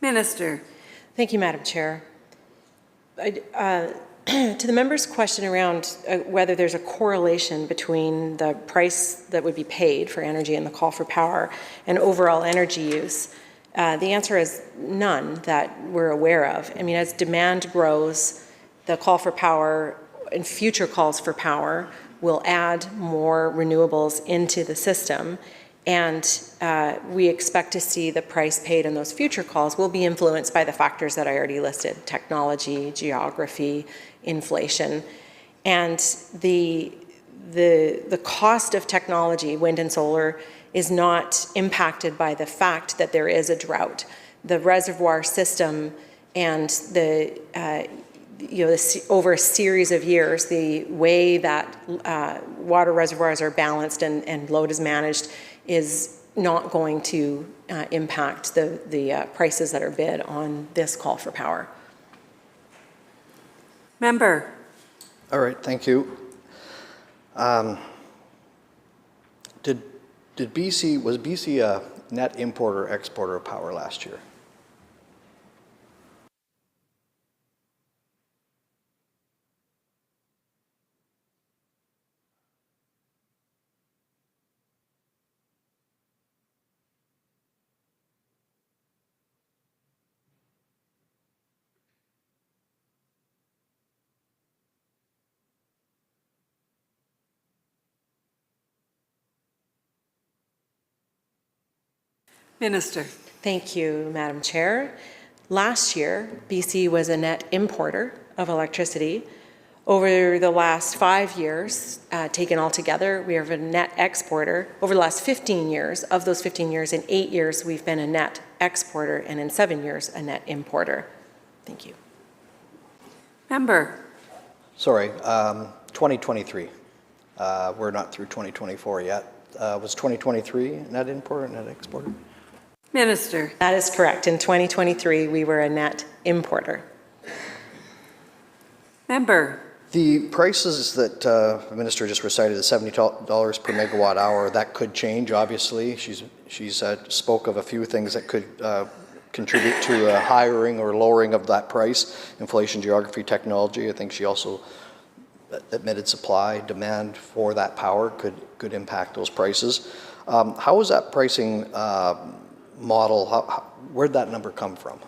Minister. Thank you, Madam Chair. To the member's question around whether there's a correlation between the price that would be paid for energy and the call for power and overall energy use, the answer is none that we're aware of. I mean, as demand grows, the call for power and future calls for power will add more renewables into the system. And we expect to see the price paid in those future calls will be influenced by the factors that I already listed: technology, geography, inflation. And the cost of technology, wind and solar, is not impacted by the fact that there is a drought. The reservoir system and over a series of years, the way that water reservoirs are balanced and load is managed is not going to impact the prices that are bid on this call for power. Member. All right, thank you. Was BC a net importer or exporter of power last year? Minister. Thank you, Madam Chair. Last year, BC was a net importer of electricity. Over the last 5 years, taken all together, we are a net exporter. Over the last 15 years, of those 15 years, in 8 years, we've been a net exporter, and in 7 years, a net importer. Thank you. Member. Sorry, 2023. We're not through 2024 yet. Was 2023 net importer, net exporter? Minister. That is correct. In 2023, we were a net importer. Member. The prices that the Minister just recited, the $70 per megawatt hour, that could change, obviously. She's spoke of a few things that could contribute to a hiring or lowering of that price. Inflation, geography, technology. I think she also admitted supply, demand for that power could impact those prices. How is that pricing model, where'd that number come from?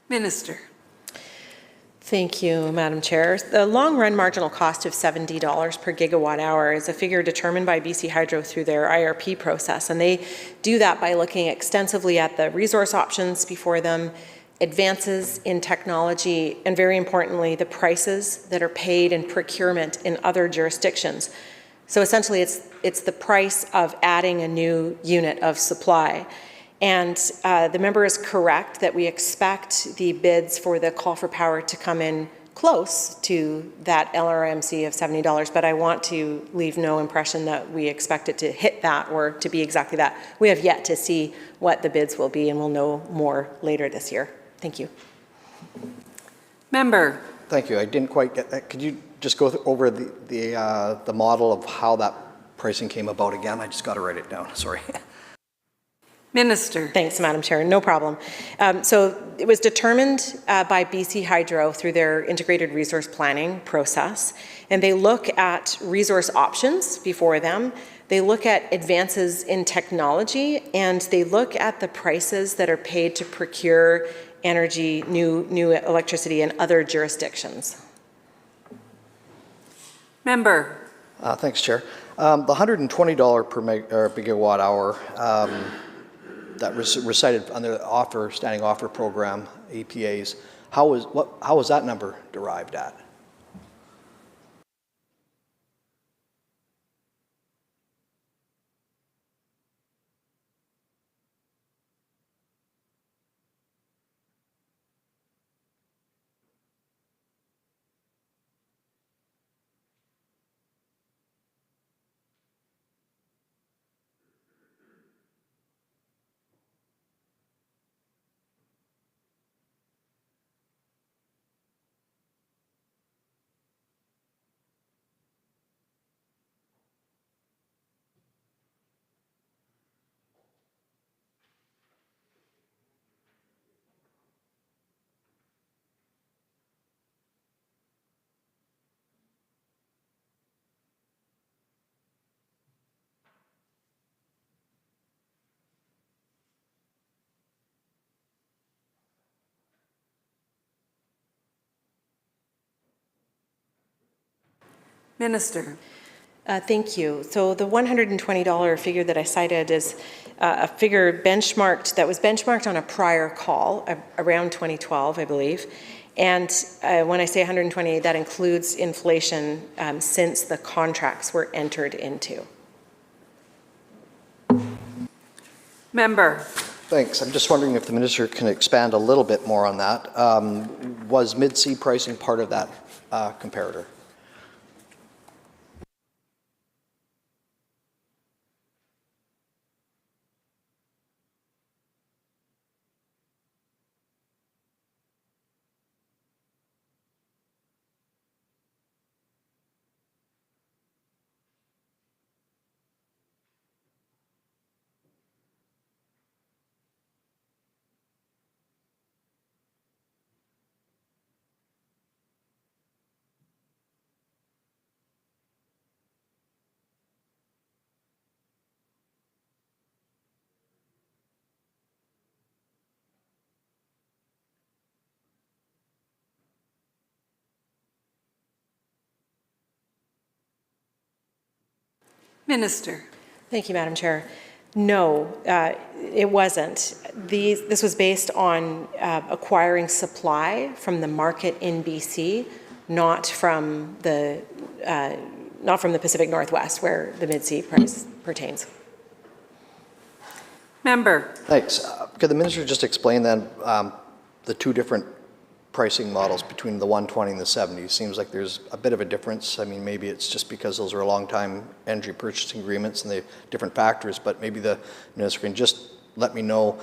Minister. Thank you, Madam Chair. The long-run marginal cost of $70 per gigawatt hour is a figure determined by BC Hydro through their IRP process, and they do that by looking extensively at the resource options before them, advances in technology, and very importantly, the prices that are paid in procurement in other jurisdictions. So essentially, it's the price of adding a new unit of supply. And the member is correct that we expect the bids for the call for power to come in close to that LRMC of $70, but I want to leave no impression that we expect it to hit that or to be exactly that. We have yet to see what the bids will be, and we'll know more later this year. Thank you. Member. Thank you. I didn't quite get that. Could you just go over the model of how that pricing came about again? I just got to write it down. Sorry. Minister. Thanks, Madam Chair. No problem. So it was determined by BC Hydro through their integrated resource planning process, and they look at resource options before them. They look at advances in technology, and they look at the prices that are paid to procure energy, new electricity in other jurisdictions. Member. Thanks, Chair. The $120 per gigawatt hour that was recited on the standing offer program, APAs, how was that number derived at? Minister. Thank you. So the $120 figure that I cited is a figure that was benchmarked on a prior call around 2012, I believe. And when I say 120, that includes inflation since the contracts were entered into. Member. Thanks. I'm just wondering if the minister can expand a little bit more on that. Was mid-C pricing part of that comparator? Minister. Thank you, Madam Chair. No, it wasn't. This was based on acquiring supply from the market in BC, not from the Pacific Northwest, where the mid-C price pertains. Member. Thanks. Could the minister just explain then the two different pricing models between the 120 and the 70? Seems like there's a bit of a difference. I mean, maybe it's just because those are a long time energy purchasing agreements and they have different factors, but maybe the minister can just let me know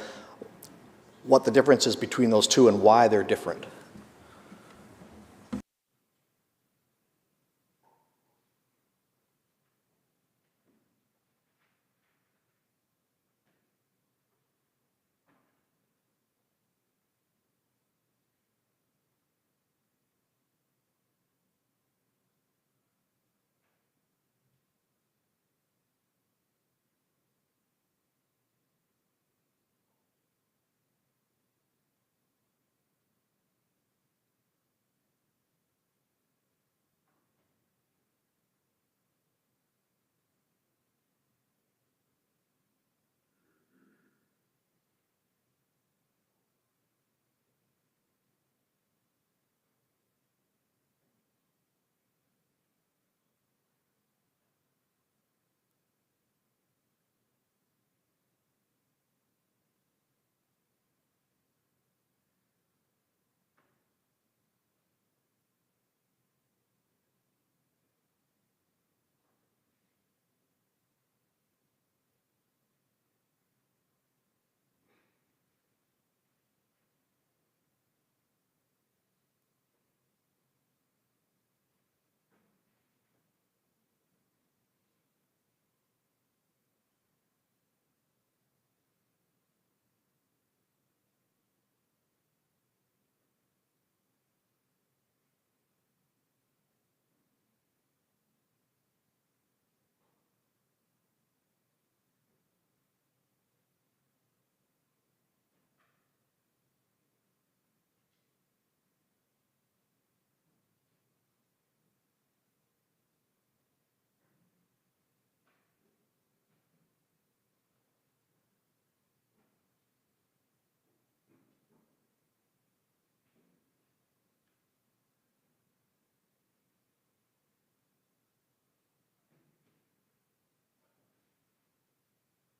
what the difference is between those two and why they're different.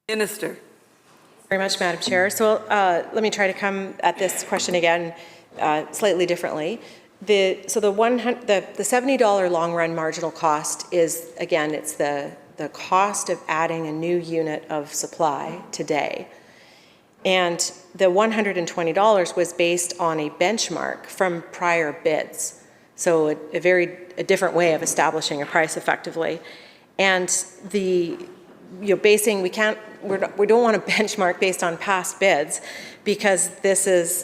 Minister. Very much, Madam Chair. So let me try to come at this question again slightly differently. The $70 long-run marginal cost is, again, it's the cost of adding a new unit of supply today. And the $120 was based on a benchmark from prior bids. So a different way of establishing a price effectively. And we don't want to benchmark based on past bids, because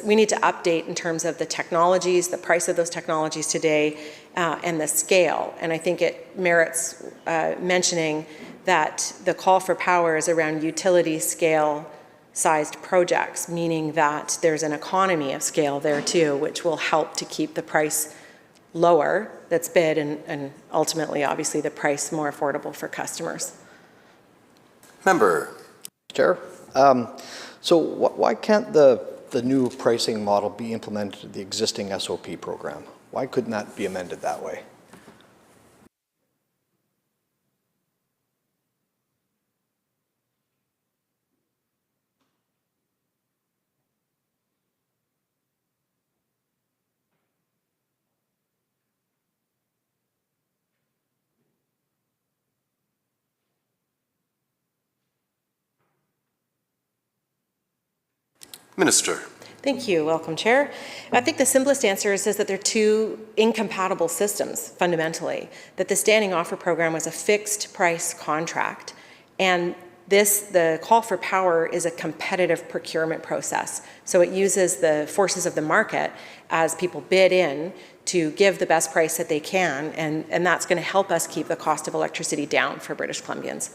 we need to update in terms of the technologies, the price of those technologies today, and the scale. And I think it merits mentioning that the call for power is around utility scale sized projects, meaning that there's an economy of scale there too, which will help to keep the price lower that's bid and ultimately, obviously, the price more affordable for customers. Member. Chair, so why can't the new pricing model be implemented in the existing SOP program? Why couldn't that be amended that way? Minister. Thank you. Welcome, Chair. I think the simplest answer is that they're two incompatible systems, fundamentally, that the standing offer program was a fixed price contract, and the call for power is a competitive procurement process. So it uses the forces of the market as people bid in to give the best price that they can, and that's going to help us keep the cost of electricity down for British Columbians.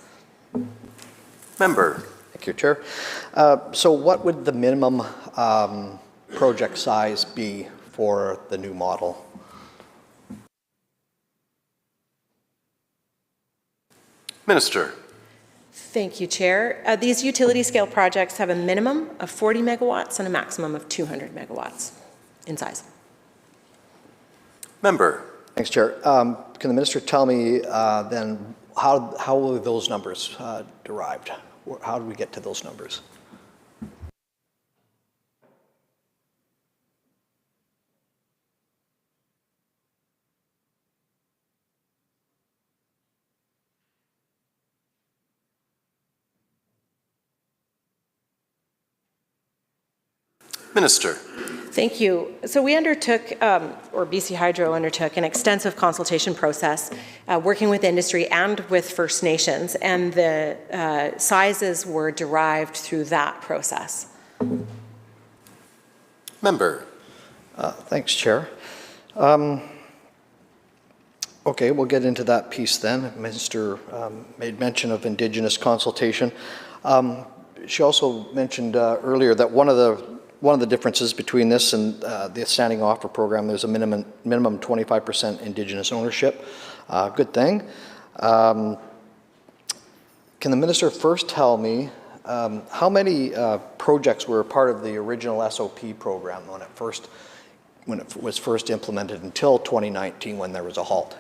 Member. Thank you, Chair. So what would the minimum project size be for the new model? Minister. Thank you, Chair. These utility scale projects have a minimum of 40 megawatts and a maximum of 200 megawatts in size. Member. Thanks, Chair. Can the minister tell me then how were those numbers derived? How did we get to those numbers? Minister. Thank you. So we undertook, or BC Hydro undertook, an extensive consultation process working with industry and with First Nations, and the sizes were derived through that process. Member. Thanks, Chair. Okay, we'll get into that piece then. Minister made mention of Indigenous consultation. She also mentioned earlier that one of the differences between this and the standing offer program, there's a minimum 25% Indigenous ownership. Good thing. Can the minister first tell me how many projects were part of the original SOP program when it was first implemented until 2019 when there was a halt?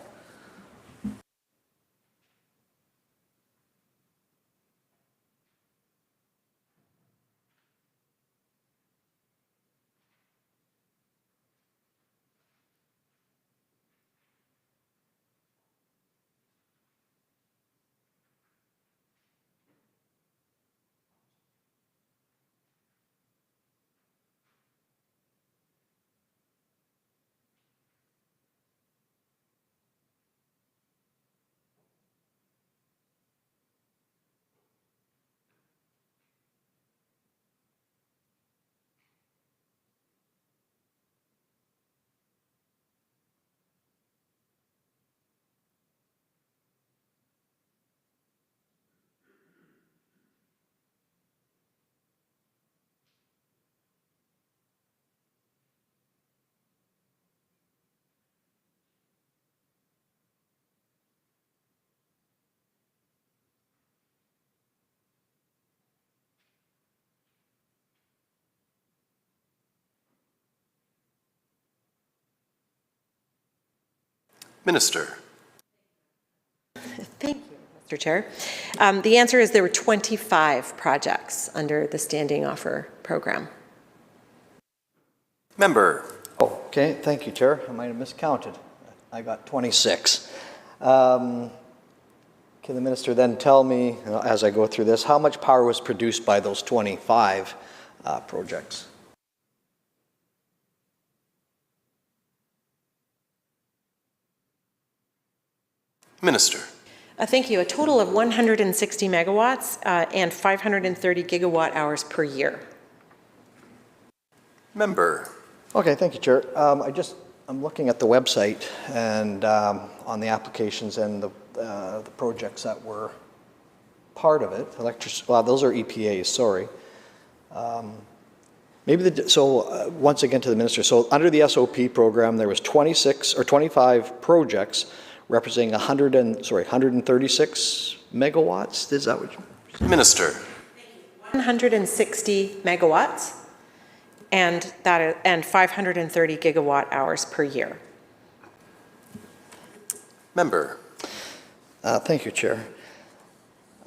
Minister. Thank you, Mr. Chair. The answer is there were 25 projects under the standing offer program. Member. Oh, okay, thank you, Chair. I might have miscounted. I got 26. Can the minister then tell me, as I go through this, how much power was produced by those 25 projects? Minister. Thank you. A total of 160 megawatts and 530 gigawatt hours per year. Member. Okay, thank you, Chair. I'm looking at the website and on the applications and the projects that were part of it. Well, those are EPAs, sorry. Once again to the minister, so under the SOP program, there was 25 projects representing 136 megawatts. Is that what you? Minister. 160 megawatts and 530 gigawatt hours per year. Member. Thank you, Chair.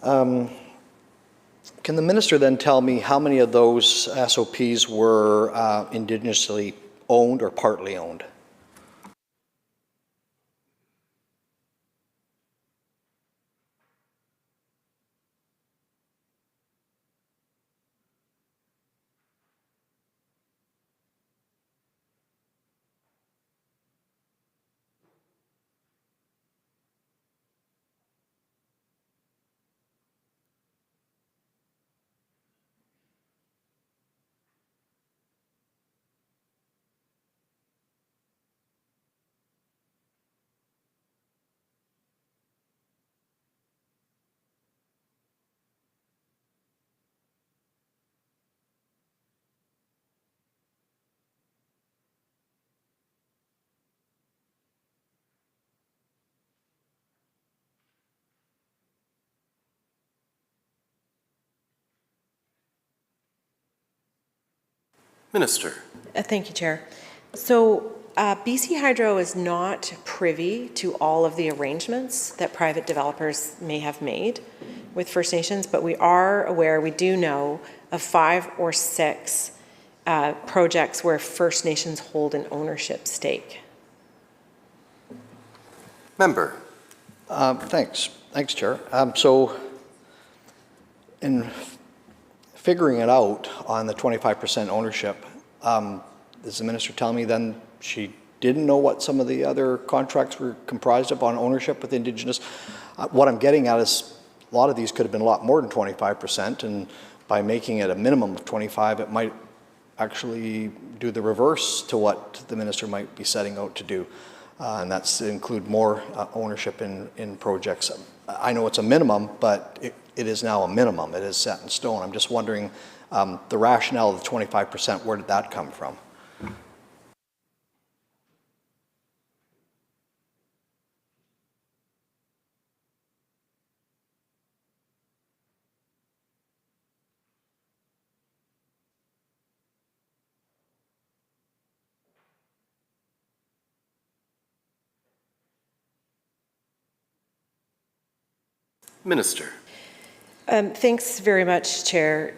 Can the minister then tell me how many of those SOPs were indigenously owned or partly owned? Minister. Thank you, Chair. So BC Hydro is not privy to all of the arrangements that private developers may have made with First Nations, but we are aware, we do know of 5 or 6 projects where First Nations hold an ownership stake. Member. Thanks, Chair. So in figuring it out on the 25% ownership, does the minister tell me then she didn't know what some of the other contracts were comprised of on ownership with Indigenous? What I'm getting at is a lot of these could have been a lot more than 25%, and by making it a minimum of 25, it might actually do the reverse to what the minister might be setting out to do. And that's to include more ownership in projects. I know it's a minimum, but it is now a minimum. It is set in stone. I'm just wondering the rationale of the 25%, where did that come from? Minister. Thanks very much, Chair.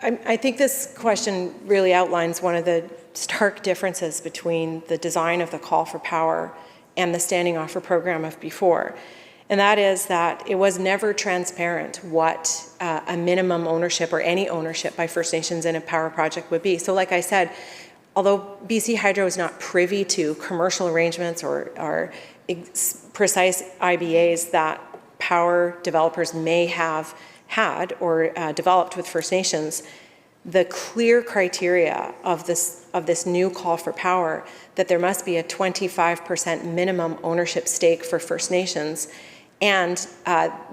I think this question really outlines one of the stark differences between the design of the call for power and the standing offer program of before. And that is that it was never transparent what a minimum ownership or any ownership by First Nations in a power project would be. So like I said, although BC Hydro is not privy to commercial arrangements or precise IBAs that power developers may have had or developed with First Nations, the clear criteria of this new call for power that there must be a 25% minimum ownership stake for First Nations, and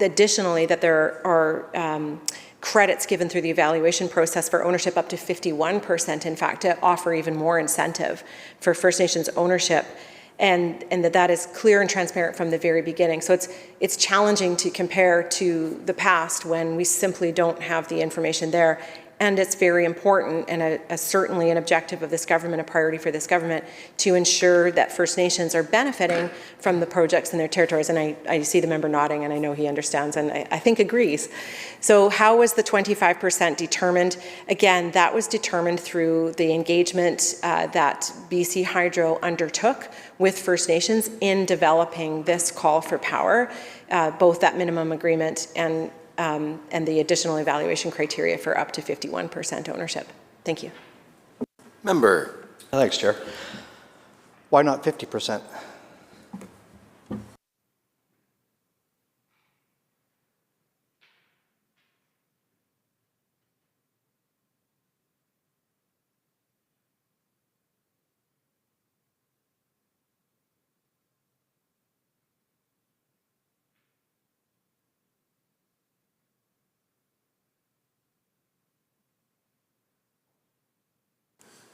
additionally that there are credits given through the evaluation process for ownership up to 51%, in fact, to offer even more incentive for First Nations ownership. And that is clear and transparent from the very beginning. So it's challenging to compare to the past when we simply don't have the information there. And it's very important and certainly an objective of this government, a priority for this government, to ensure that First Nations are benefiting from the projects in their territories. And I see the member nodding, and I know he understands and I think agrees. So how was the 25% determined? Again, that was determined through the engagement that BC Hydro undertook with First Nations in developing this call for power, both that minimum agreement and the additional evaluation criteria for up to 51% ownership. Thank you. Member. Thanks, Chair. Why not 50%?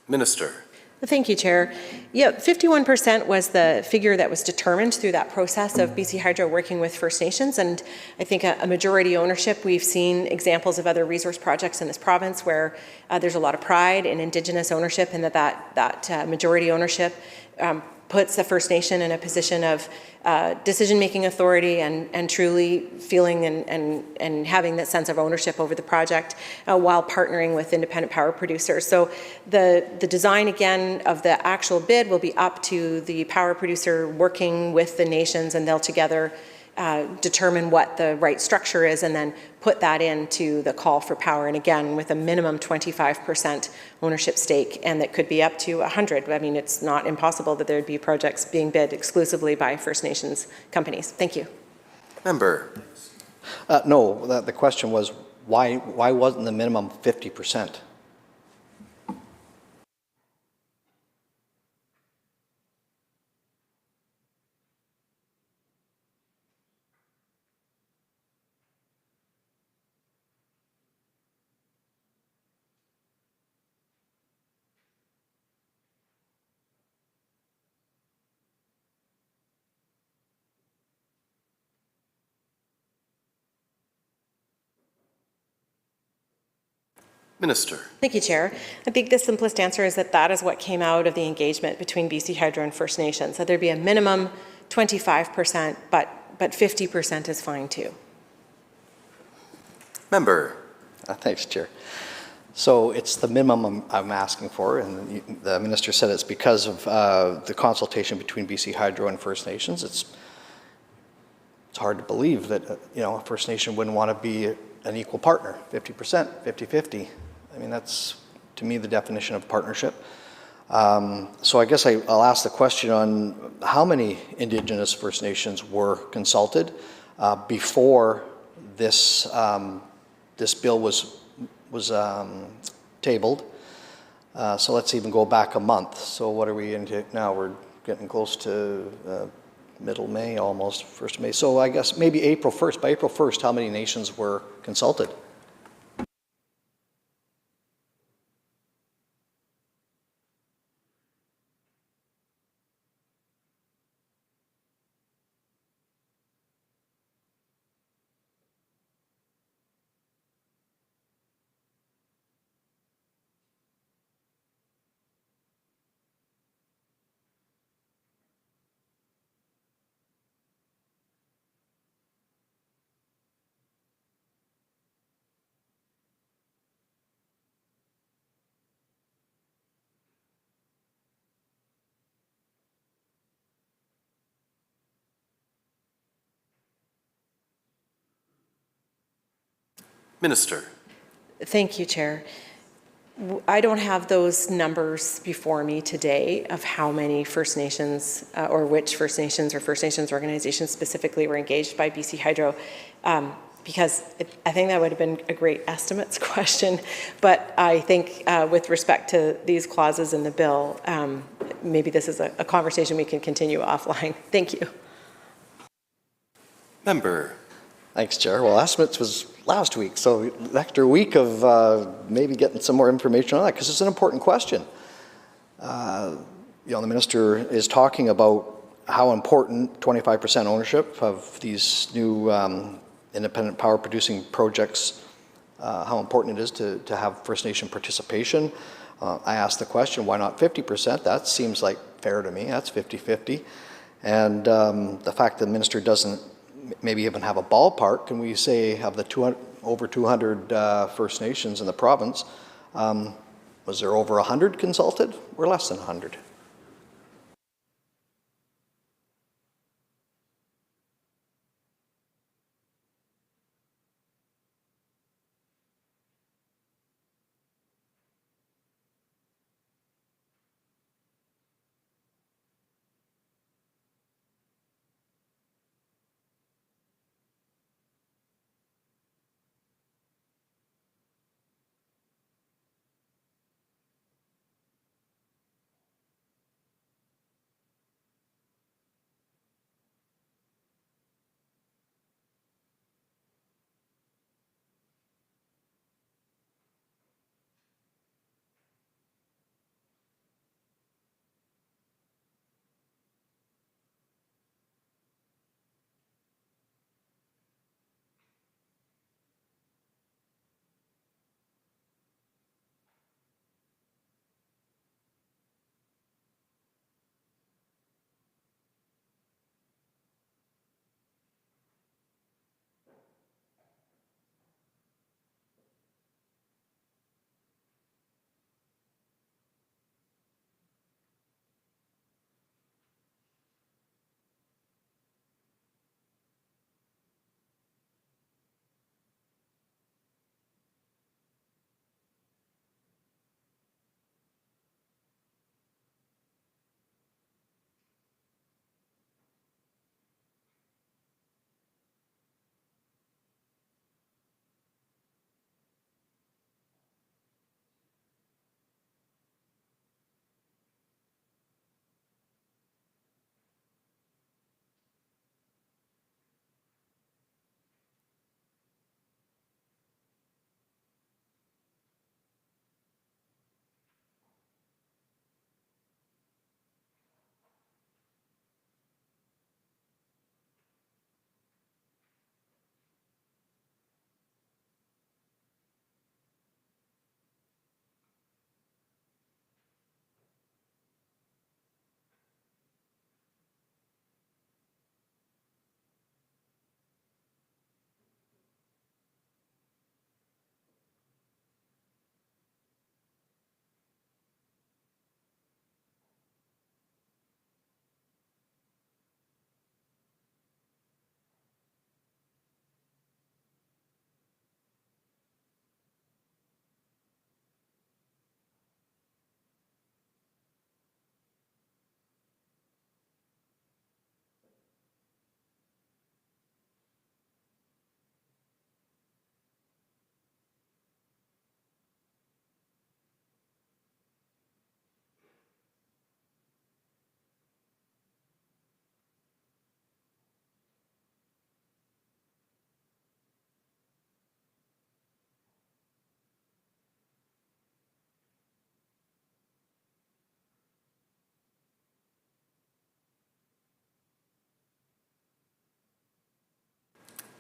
Minister. Thank you, Chair. Yeah, 51% was the figure that was determined through that process of BC Hydro working with First Nations, and I think a majority ownership. We've seen examples of other resource projects in this province where there's a lot of pride in Indigenous ownership, and that majority ownership puts the First Nation in a position of decision-making authority and truly feeling and having that sense of ownership over the project while partnering with independent power producers. So the design, again, of the actual bid will be up to the power producer working with the nations, and they'll together determine what the right structure is and then put that into the call for power. And again, with a minimum 25% ownership stake, and that could be up to 100. I mean, it's not impossible that there'd be projects being bid exclusively by First Nations companies. Thank you. Member. No, the question was why wasn't the minimum 50%? Minister. Thank you, Chair. I think the simplest answer is that is what came out of the engagement between BC Hydro and First Nations. That there'd be a minimum 25%, but 50% is fine too. Member. Thanks, Chair. So it's the minimum I'm asking for, and the Minister said it's because of the consultation between BC Hydro and First Nations. It's hard to believe that a First Nation wouldn't want to be an equal partner, 50%, 50-50. I mean, that's, to me, the definition of partnership. So I guess I'll ask the question on how many Indigenous First Nations were consulted before this bill was tabled. So let's even go back a month. So what are we into now? We're getting close to middle May, almost 1st of May. So I guess maybe April 1st. By April 1st, how many nations were consulted? Minister. Thank you, Chair. I don't have those numbers before me today of how many First Nations or which First Nations or First Nations organizations specifically were engaged by BC Hydro, because I think that would have been a great estimates question. But I think with respect to these clauses in the bill, maybe this is a conversation we can continue offline. Thank you. Member. Thanks, Chair. Well, estimates was last week, so after a week of maybe getting some more information on that, because it's an important question. The Minister is talking about how important 25% ownership of these new independent power producing projects, how important it is to have First Nation participation. I asked the question, why not 50%? That seems like fair to me. That's 50-50. And the fact that the Minister doesn't maybe even have a ballpark, can we say of the over 200 First Nations in the province, was there over 100 consulted or less than 100?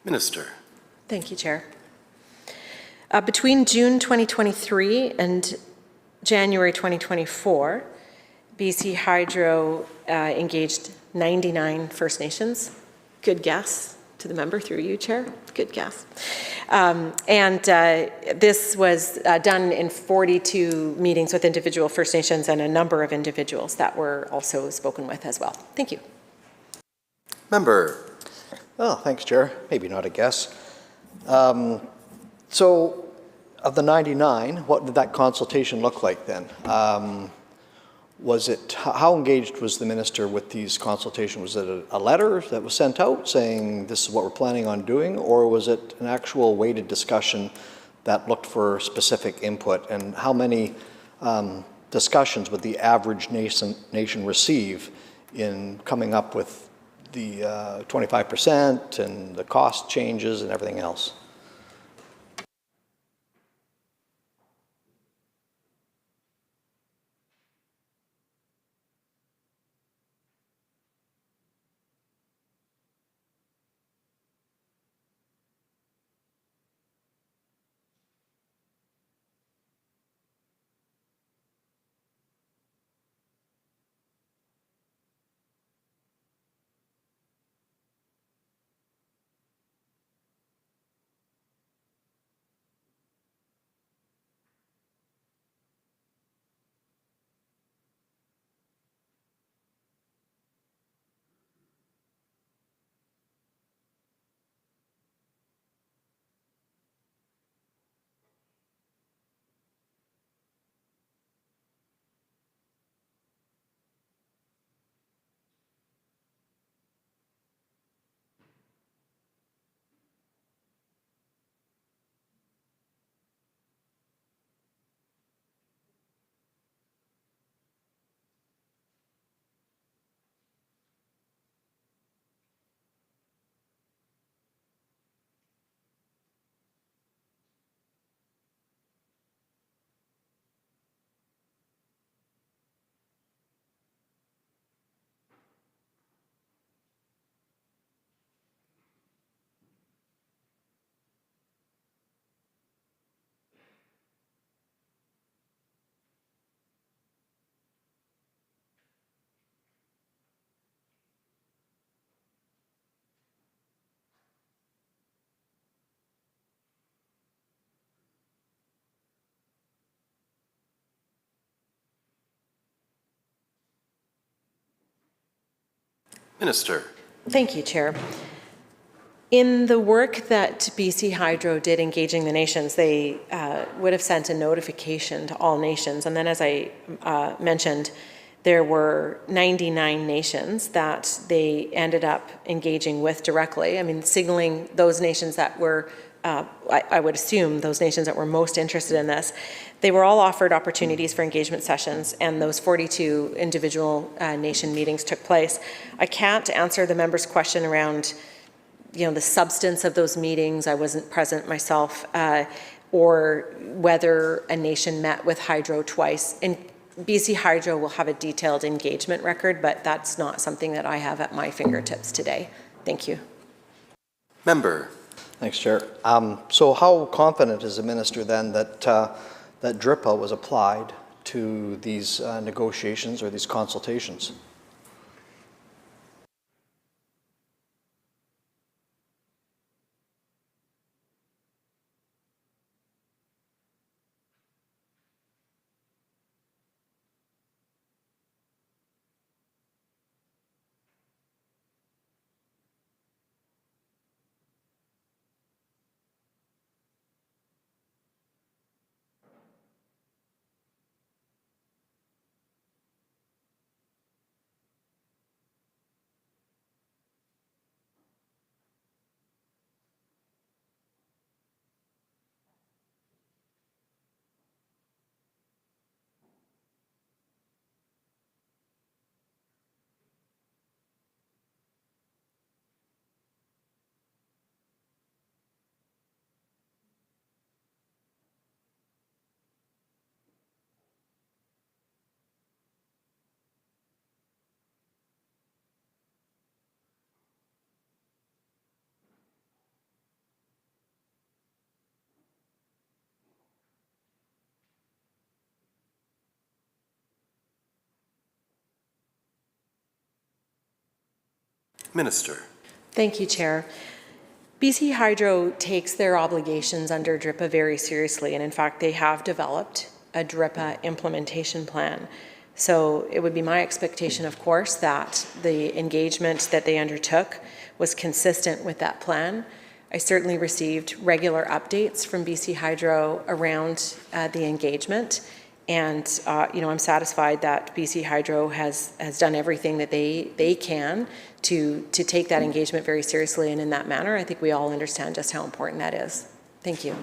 Minister. Thank you, Chair. Between June 2023 and January 2024, BC Hydro engaged 99 First Nations. Good guess to the member through you, Chair. Good guess. This was done in 42 meetings with individual First Nations and a number of individuals that were also spoken with as well. Thank you. Member. Oh, thanks, Chair. Maybe not a guess. So, of the 99, what did that consultation look like then? How engaged was the minister with these consultations? Was it a letter that was sent out saying this is what we're planning on doing, or was it an actual weighted discussion that looked for specific input? And how many discussions would the average nation receive in coming up with the 25% and the cost changes and everything else? Minister. Thank you, Chair. In the work that BC Hydro did engaging the nations, they would have sent a notification to all nations. And then, as I mentioned, there were 99 nations that they ended up engaging with directly. I mean, signaling those nations that were, I would assume, those nations that were most interested in this. They were all offered opportunities for engagement sessions, and those 42 individual nation meetings took place. I can't answer the member's question around the substance of those meetings. I wasn't present myself, or whether a nation met with Hydro twice. And BC Hydro will have a detailed engagement record, but that's not something that I have at my fingertips today. Thank you. Member. Thanks, Chair. So how confident is the minister then that that DRIPA was applied to these negotiations or these consultations? Minister. Thank you, Chair. BC Hydro takes their obligations under DRIPA very seriously, and in fact, they have developed a DRIPA implementation plan. So it would be my expectation, of course, that the engagement that they undertook was consistent with that plan. I certainly received regular updates from BC Hydro around the engagement, and I'm satisfied that BC Hydro has done everything that they can to take that engagement very seriously, and in that manner, I think we all understand just how important that is. Thank you.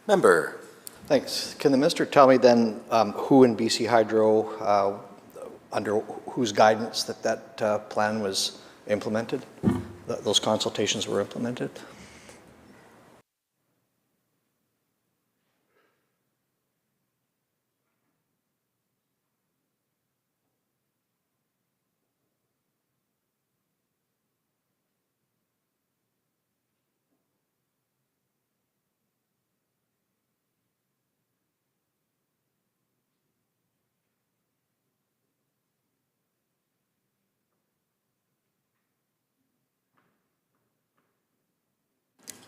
Member. Thanks. Can the minister tell me then who in BC Hydro, under whose guidance that plan was implemented, those consultations were implemented?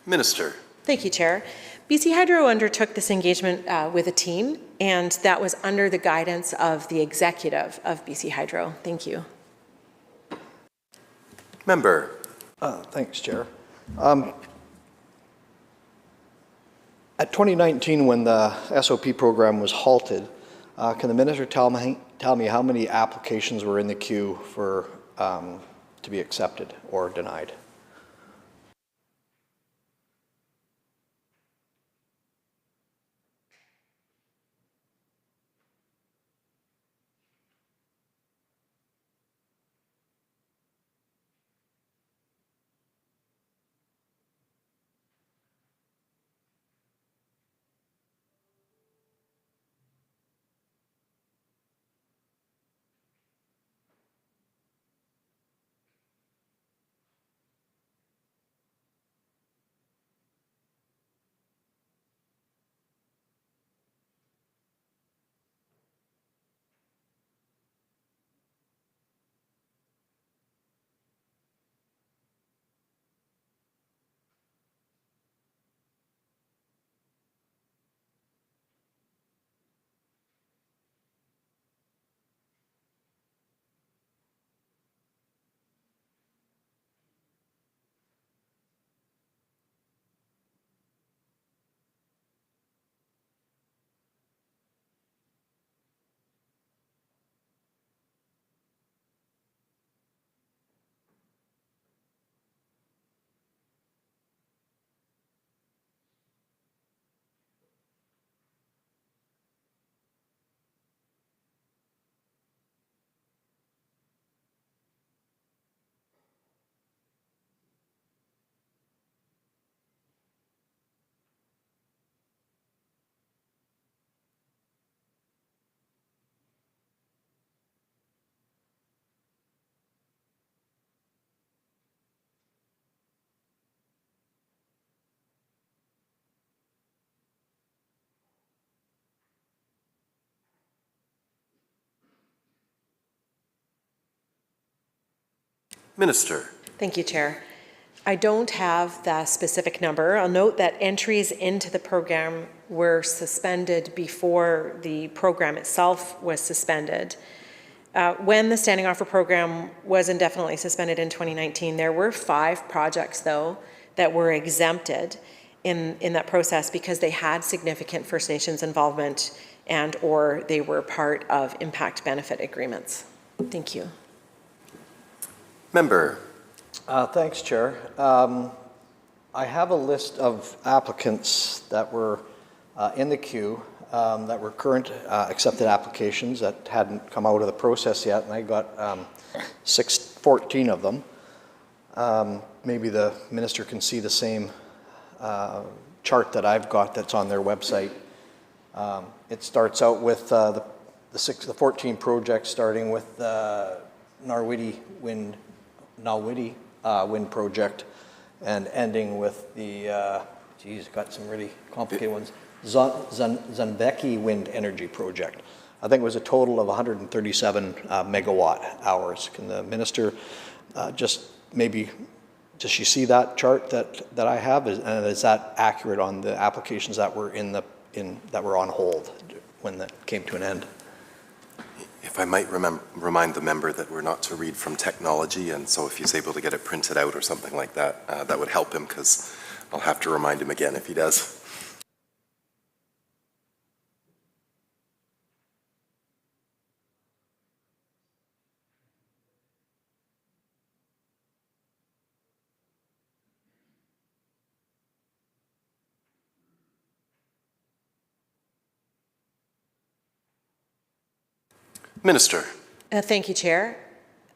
Minister. Thank you, Chair. BC Hydro undertook this engagement with a team, and that was under the guidance of the executive of BC Hydro. Thank you. Member. Thanks, Chair. At 2019, when the SOP program was halted, can the minister tell me how many applications were in the queue for to be accepted or denied? Minister. Thank you, Chair. I don't have the specific number. I'll note that entries into the program were suspended before the program itself was suspended. When the standing offer program was indefinitely suspended in 2019, there were 5 projects, though, that were exempted in that process because they had significant First Nations involvement and or they were part of impact benefit agreements. Thank you. Member. Thanks, Chair. I have a list of applicants that were in the queue that were current accepted applications that hadn't come out of the process yet, and I got 14 of them. Maybe the minister can see the same chart that I've got that's on their website. It starts out with the 14 projects, starting with Narwiti Wind project, and ending with the got some really complicated ones. Zanbeki Wind Energy Project. I think it was a total of 137 megawatt hours. Can the minister Just maybe, does she see that chart that I have? And is that accurate on the applications that were that were on hold when that came to an end? If I might remind the member that we're not to read from technology, and so if he's able to get it printed out or something like that, that would help him, because I'll have to remind him again if he does. Minister. Thank you, Chair.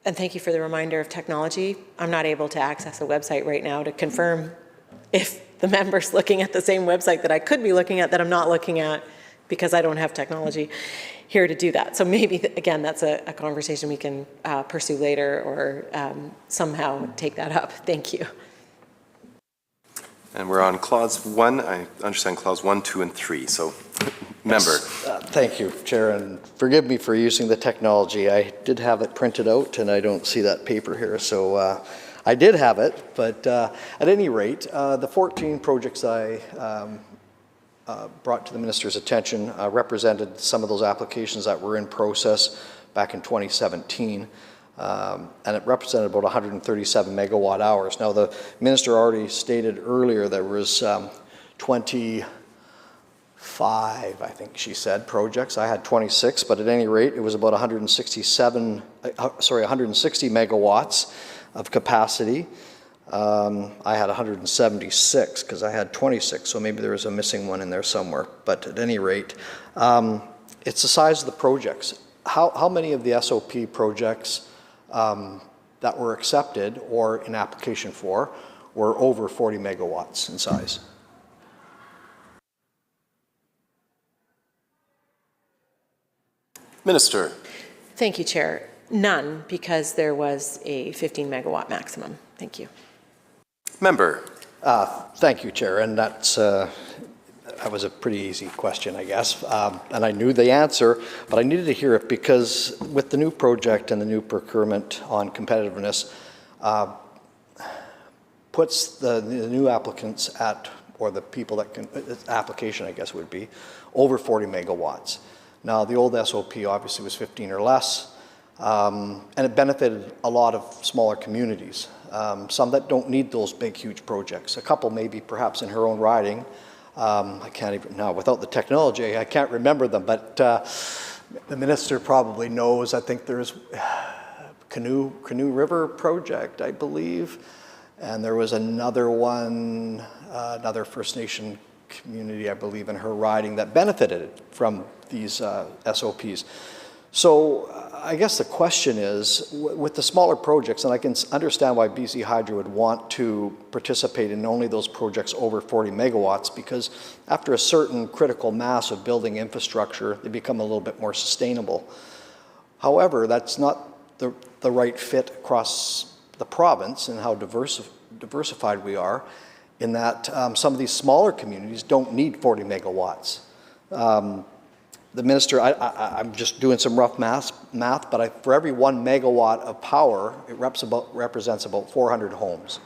And thank you for the reminder of technology. I'm not able to access a website right now to confirm if the member's looking at the same website that I could be looking at that I'm not looking at, because I don't have technology here to do that. So maybe, again, that's a conversation we can pursue later, or somehow take that up. Thank you. And we're on clause 1. I understand clause 1, 2, and 3. So, member. Yes, thank you, Chair, and forgive me for using the technology. I did have it printed out, and I don't see that paper here, so I did have it. But at any rate, the 14 projects I brought to the minister's attention represented some of those applications that were in process back in 2017. And it represented about 137 megawatt hours. Now, the minister already stated earlier there was 25, I think she said, projects. I had 26, but at any rate, it was about 160 megawatts of capacity. I had 176 because I had 26, so maybe there was a missing one in there somewhere. But at any rate, it's the size of the projects. How many of the SOP projects that were accepted or in application for were over 40 megawatts in size? Minister. Thank you, Chair. None, because there was a 15 megawatt maximum. Thank you. Member. Thank you, Chair, and that was a pretty easy question, I guess, and I knew the answer, but I needed to hear it because with the new project and the new procurement on competitiveness, puts the new applicants at, or the people that can, application I guess would be, over 40 megawatts. Now, the old SOP obviously was 15 or less, and it benefited a lot of smaller communities, some that don't need those big, huge projects. A couple maybe perhaps in her own riding. I can't even, now without the technology, I can't remember them, but the minister probably knows. I think there's Canoe River project, I believe, and there was another one, another First Nation community, I believe, in her riding that benefited from these SOPs. So I guess the question is, with the smaller projects, and I can understand why BC Hydro would want to participate in only those projects over 40 megawatts, because after a certain critical mass of building infrastructure, they become a little bit more sustainable. However, that's not the right fit across the province and how diversified we are, in that some of these smaller communities don't need 40 megawatts. The minister, I'm just doing some rough math, but for every 1 megawatt of power, it represents about 400 homes.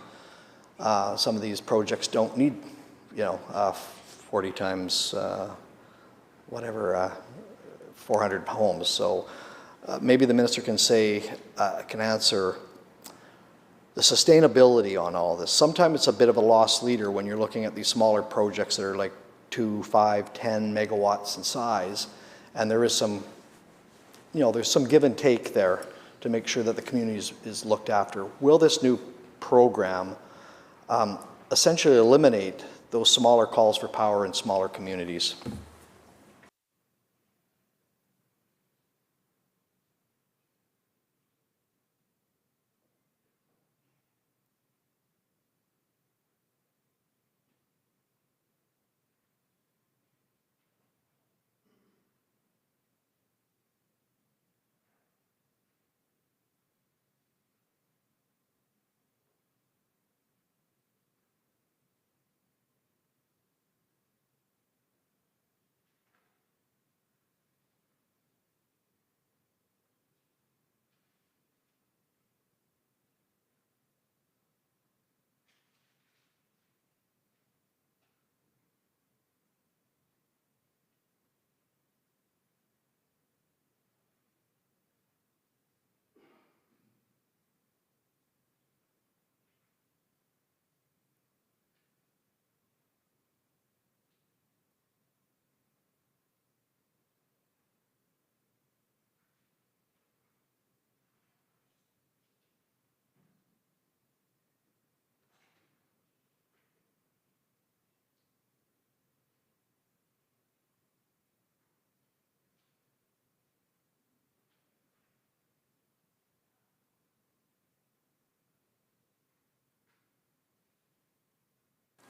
Some of these projects don't need, 40 times, 400 homes. So maybe the minister can answer the sustainability on all this. Sometimes it's a bit of a lost leader when you're looking at these smaller projects that are like 2, 5, 10 megawatts in size. And there is some, there's some give and take there to make sure that the community is looked after. Will this new program essentially eliminate those smaller calls for power in smaller communities?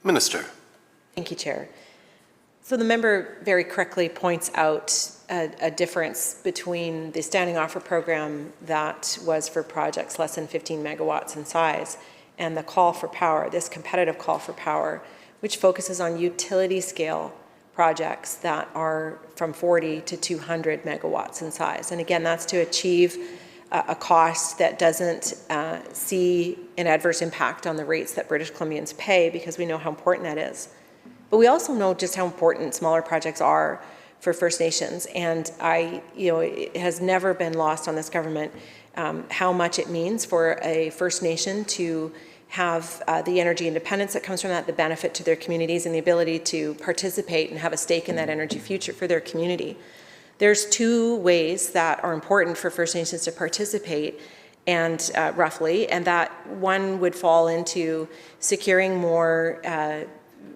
Minister. Thank you, Chair. So the member very correctly points out a difference between the standing offer program that was for projects less than 15 megawatts in size and the call for power, this competitive call for power, which focuses on utility scale projects that are from 40 to 200 megawatts in size. And again, that's to achieve a cost that doesn't see an adverse impact on the rates that British Columbians pay, because we know how important that is. But we also know just how important smaller projects are for First Nations, and it has never been lost on this government how much it means for a First Nation to have the energy independence that comes from that, the benefit to their communities, and the ability to participate and have a stake in that energy future for their community. There's two ways that are important for First Nations to participate, and roughly, and that one would fall into securing more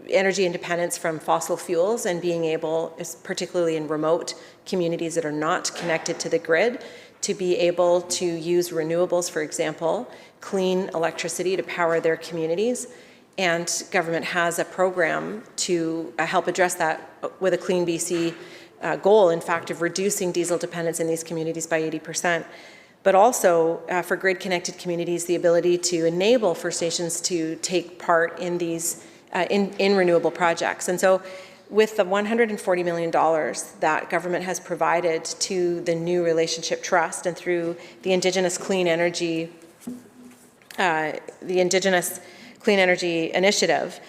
energy independence from fossil fuels and being able, particularly in remote communities that are not connected to the grid, to be able to use renewables, for example, clean electricity to power their communities. And government has a program to help address that with a Clean BC goal, in fact, of reducing diesel dependence in these communities by 80%. But also for grid-connected communities, the ability to enable First Nations to take part in these in renewable projects. And so with the $140 million that government has provided to the New Relationship Trust and through the Indigenous Clean Energy Initiative,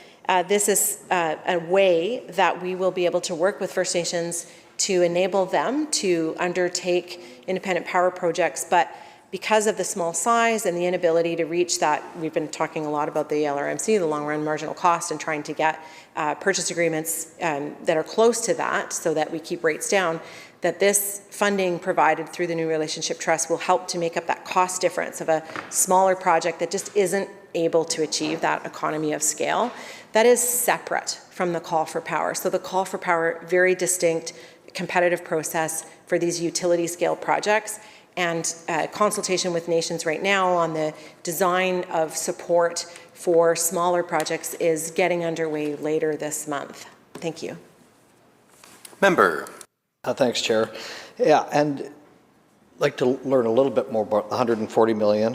this is a way that we will be able to work with First Nations to enable them to undertake independent power projects. But because of the small size and the inability to reach that, we've been talking a lot about the LRMC, the long run marginal cost, and trying to get purchase agreements that are close to that so that we keep rates down, that this funding provided through the New Relationship Trust will help to make up that cost difference of a smaller project that just isn't able to achieve that economy of scale. That is separate from the call for power. So the call for power, very distinct competitive process for these utility scale projects, and consultation with nations right now on the design of support for smaller projects is getting underway later this month. Thank you. Member. Thanks, Chair. Yeah, and I'd like to learn a little bit more about the $140 million.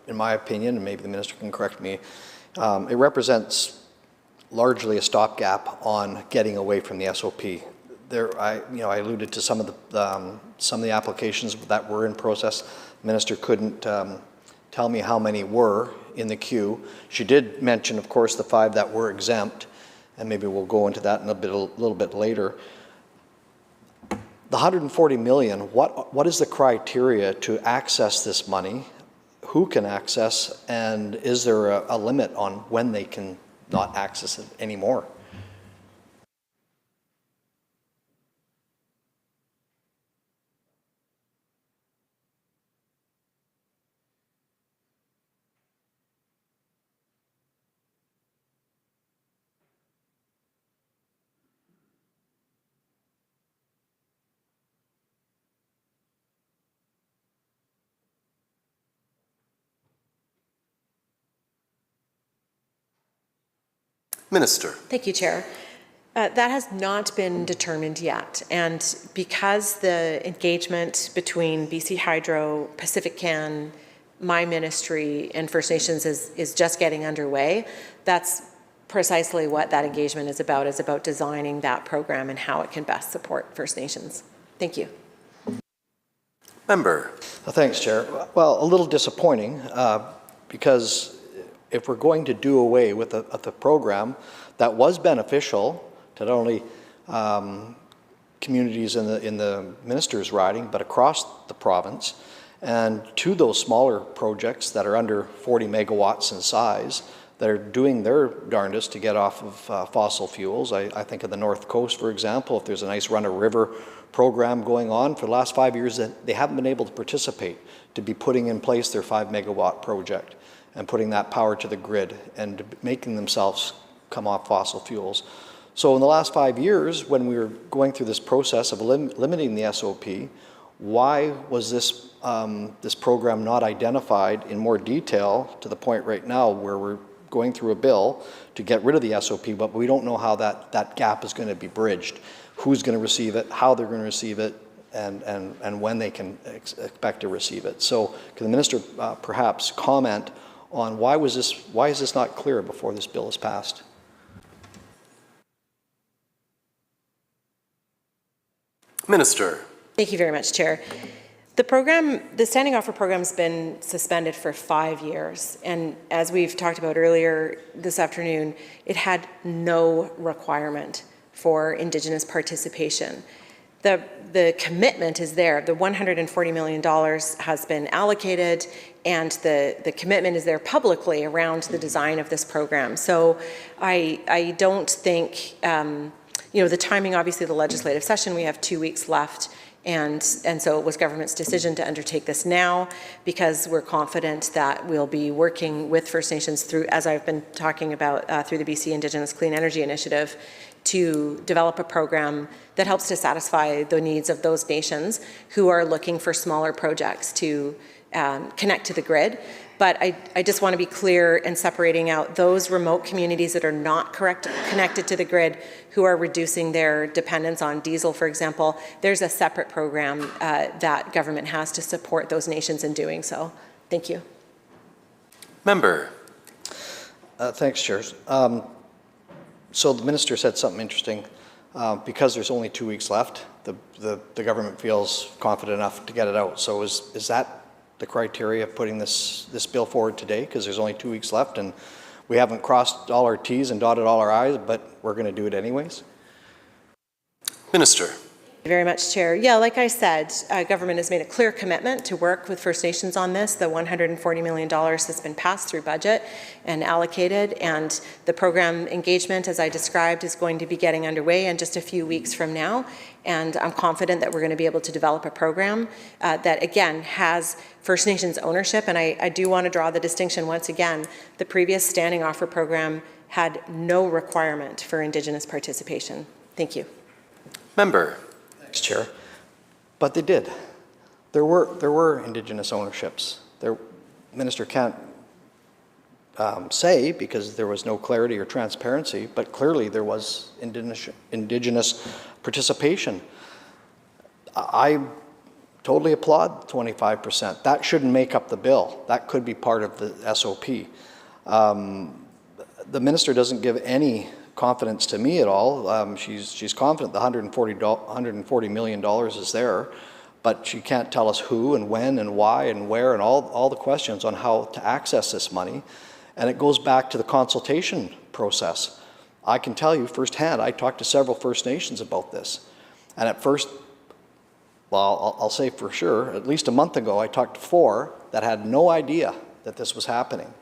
In my opinion, and maybe the Minister can correct me, it represents largely a stopgap on getting away from the SOP. I alluded to some of the applications that were in process. The Minister couldn't tell me how many were in the queue. She did mention, of course, the 5 that were exempt, and maybe we'll go into that in a little bit later. The $140 million. What is the criteria to access this money? Who can access, and is there a limit on when they can not access it anymore? Minister. Thank you, Chair. That has not been determined yet, and because the engagement between BC Hydro, Pacific Can, my ministry, and First Nations is just getting underway, that's precisely what that engagement is about designing that program and how it can best support First Nations. Thank you. Member. Thanks, Chair. Well, a little disappointing because if we're going to do away with the program that was beneficial to not only communities in the minister's riding, but across the province, and to those smaller projects that are under 40 megawatts in size, that are doing their darndest to get off of fossil fuels. I think of the North Coast, for example. If there's a nice run-of-river program going on for the last 5 years, that they haven't been able to participate, to be putting in place their 5 megawatt project and putting that power to the grid and making themselves come off fossil fuels. So in the last 5 years, when we were going through this process of limiting the SOP, why was this program not identified in more detail to the point right now where we're going through a bill to get rid of the SOP, but we don't know how that gap is going to be bridged. Who's going to receive it, how they're going to receive it, and when they can expect to receive it. So can the minister perhaps comment on why is this not clear before this bill is passed? Minister. Thank you very much, Chair. The standing offer program has been suspended for 5 years, and as we've talked about earlier this afternoon, it had no requirement for Indigenous participation. The commitment is there. The $140 million has been allocated, and the commitment is there publicly around the design of this program. So I don't think, the timing, obviously the legislative session, we have 2 weeks left, and so it was government's decision to undertake this now because we're confident that we'll be working with First Nations through, as I've been talking about, through the BC Indigenous Clean Energy Initiative, to develop a program that helps to satisfy the needs of those nations who are looking for smaller projects to connect to the grid. But I just want to be clear in separating out those remote communities that are not connected to the grid, who are reducing their dependence on diesel, for example. There's a separate program that government has to support those nations in doing so. Thank you. Member. Thanks, Chair. So the minister said something interesting. Because there's only 2 weeks left, the government feels confident enough to get it out. So is that the criteria of putting this bill forward today? Because there's only 2 weeks left and we haven't crossed all our T's and dotted all our I's, but we're going to do it anyways? Minister. Thank you very much, Chair. Yeah, like I said, government has made a clear commitment to work with First Nations on this. The $140 million has been passed through budget and allocated, and the program engagement, as I described, is going to be getting underway in just a few weeks from now. And I'm confident that we're going to be able to develop a program that, again, has First Nations ownership. And I do want to draw the distinction once again. The previous standing offer program had no requirement for Indigenous participation. Thank you. Member. Thanks, Chair. But they did. There were Indigenous ownerships. The minister can't say because there was no clarity or transparency, but clearly there was Indigenous participation. I totally applaud 25%. That shouldn't make up the bill. That could be part of the SOP. The minister doesn't give any confidence to me at all. She's confident the $140 million is there, but she can't tell us who and when and why and where and all the questions on how to access this money. And it goes back to the consultation process. I can tell you firsthand, I talked to several First Nations about this. And at first, well, I'll say for sure, at least a month ago, I talked to 4 that had no idea that this was happening.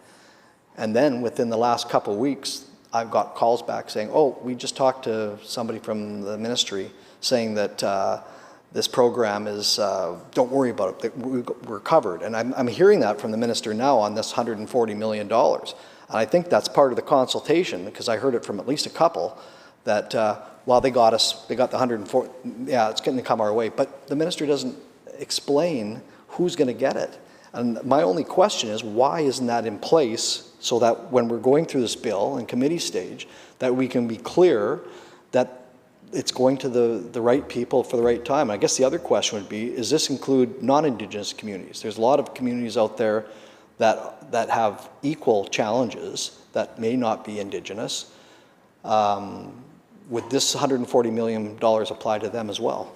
And then within the last couple of weeks, I've got calls back saying, oh, we just talked to somebody from the ministry saying that this program is, don't worry about it, that we're covered. And I'm hearing that from the minister now on this $140 million. And I think that's part of the consultation, because I heard it from at least a couple that, well, they got the 140, yeah, it's going to come our way. But the minister doesn't explain who's going to get it. And my only question is, why isn't that in place so that when we're going through this bill in committee stage, that we can be clear that it's going to the right people for the right time? And I guess the other question would be, does this include non-Indigenous communities? There's a lot of communities out there that have equal challenges that may not be Indigenous. Would this $140 million apply to them as well?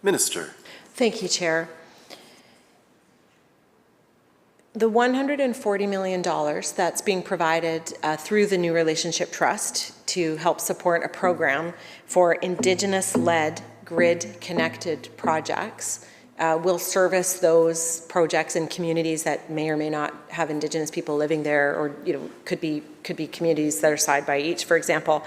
Minister. Thank you, Chair. The $140 million that's being provided through the New Relationship Trust to help support a program for Indigenous-led grid-connected projects will service those projects in communities that may or may not have Indigenous people living there, or could be communities that are side by each, for example.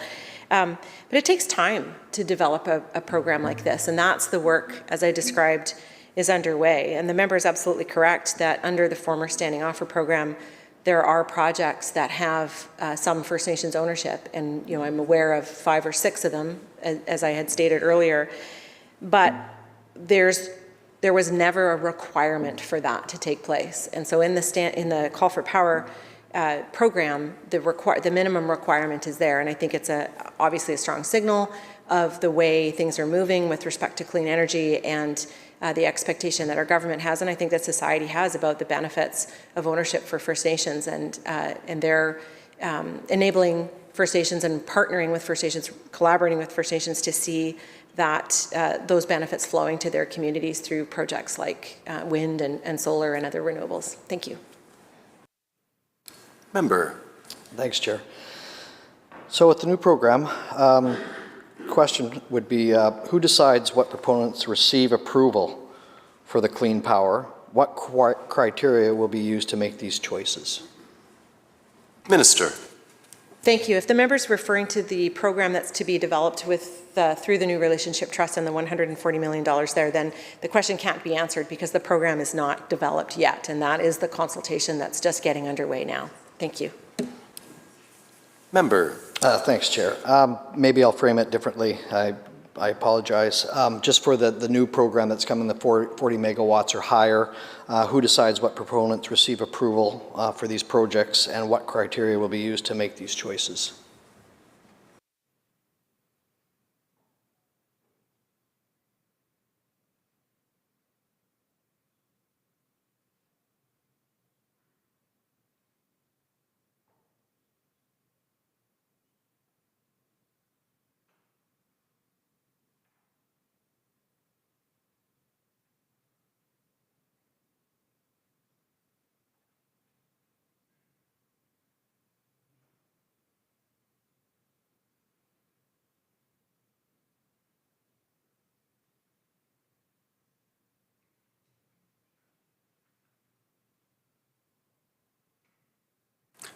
But it takes time to develop a program like this, and that's the work, as I described, is underway. And the member is absolutely correct that under the former Standing Offer program, there are projects that have some First Nations ownership, and I'm aware of 5 or 6 of them, as I had stated earlier. But there was never a requirement for that to take place. And so in the Call for Power program, the minimum requirement is there, and I think it's obviously a strong signal of the way things are moving with respect to clean energy and the expectation that our government has, and I think that society has, about the benefits of ownership for First Nations, and they're enabling First Nations and partnering with First Nations, collaborating with First Nations to see that those benefits flowing to their communities through projects like wind and solar and other renewables. Thank you. Member. Thanks, Chair. So with the new program, question would be, who decides what proponents receive approval for the clean power? What criteria will be used to make these choices? Minister. Thank you. If the member is referring to the program that's to be developed with through the New Relationship Trust and the $140 million there, then the question can't be answered because the program is not developed yet, and that is the consultation that's just getting underway now. Thank you. Member. Thanks, Chair. Maybe I'll frame it differently. I apologize. Just for the new program that's coming, the 40 megawatts or higher, who decides what proponents receive approval for these projects, and what criteria will be used to make these choices?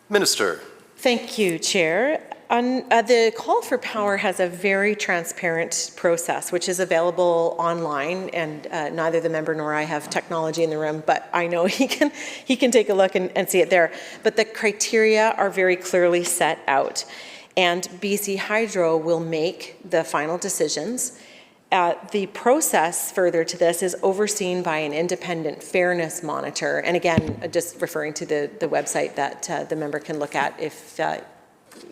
Minister. Thank you, Chair. The Call for Power has a very transparent process, which is available online, and neither the member nor I have technology in the room, but I know he can take a look and see it there. But the criteria are very clearly set out, and BC Hydro will make the final decisions. The process further to this is overseen by an independent fairness monitor. And again, just referring to the website that the member can look at if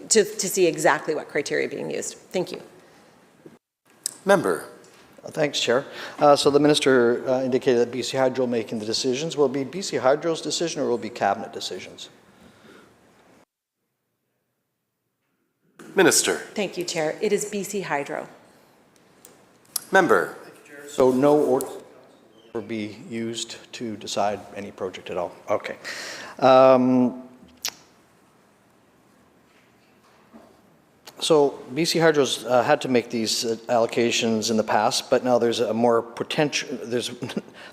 to see exactly what criteria are being used. Thank you. Member. Thanks, Chair. So the Minister indicated that BC Hydro making the decisions. Will it be BC Hydro's decision or will it be Cabinet decisions? Minister. Thank you, Chair. It is BC Hydro. Member. So no order will be used to decide any project at all? Okay. So BC Hydro's had to make these allocations in the past, but now there's a more potential,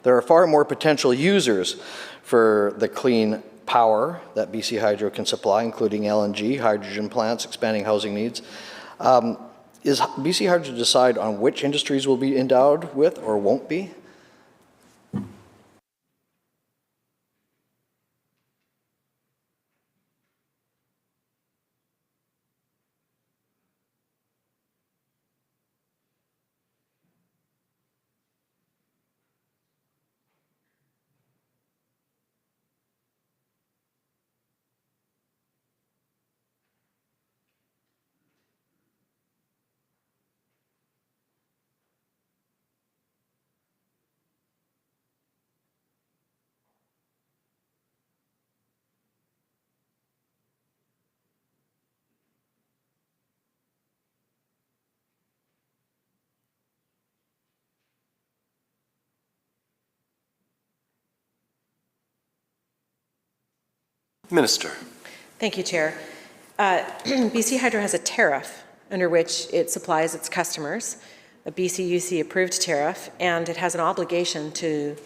there are far more potential users for the clean power that BC Hydro can supply, including LNG, hydrogen plants, expanding housing needs. Is BC Hydro to decide on which industries will be endowed with or won't be? Minister. Thank you, Chair. BC Hydro has a tariff under which it supplies its customers, a BCUC approved tariff, and it has an obligation to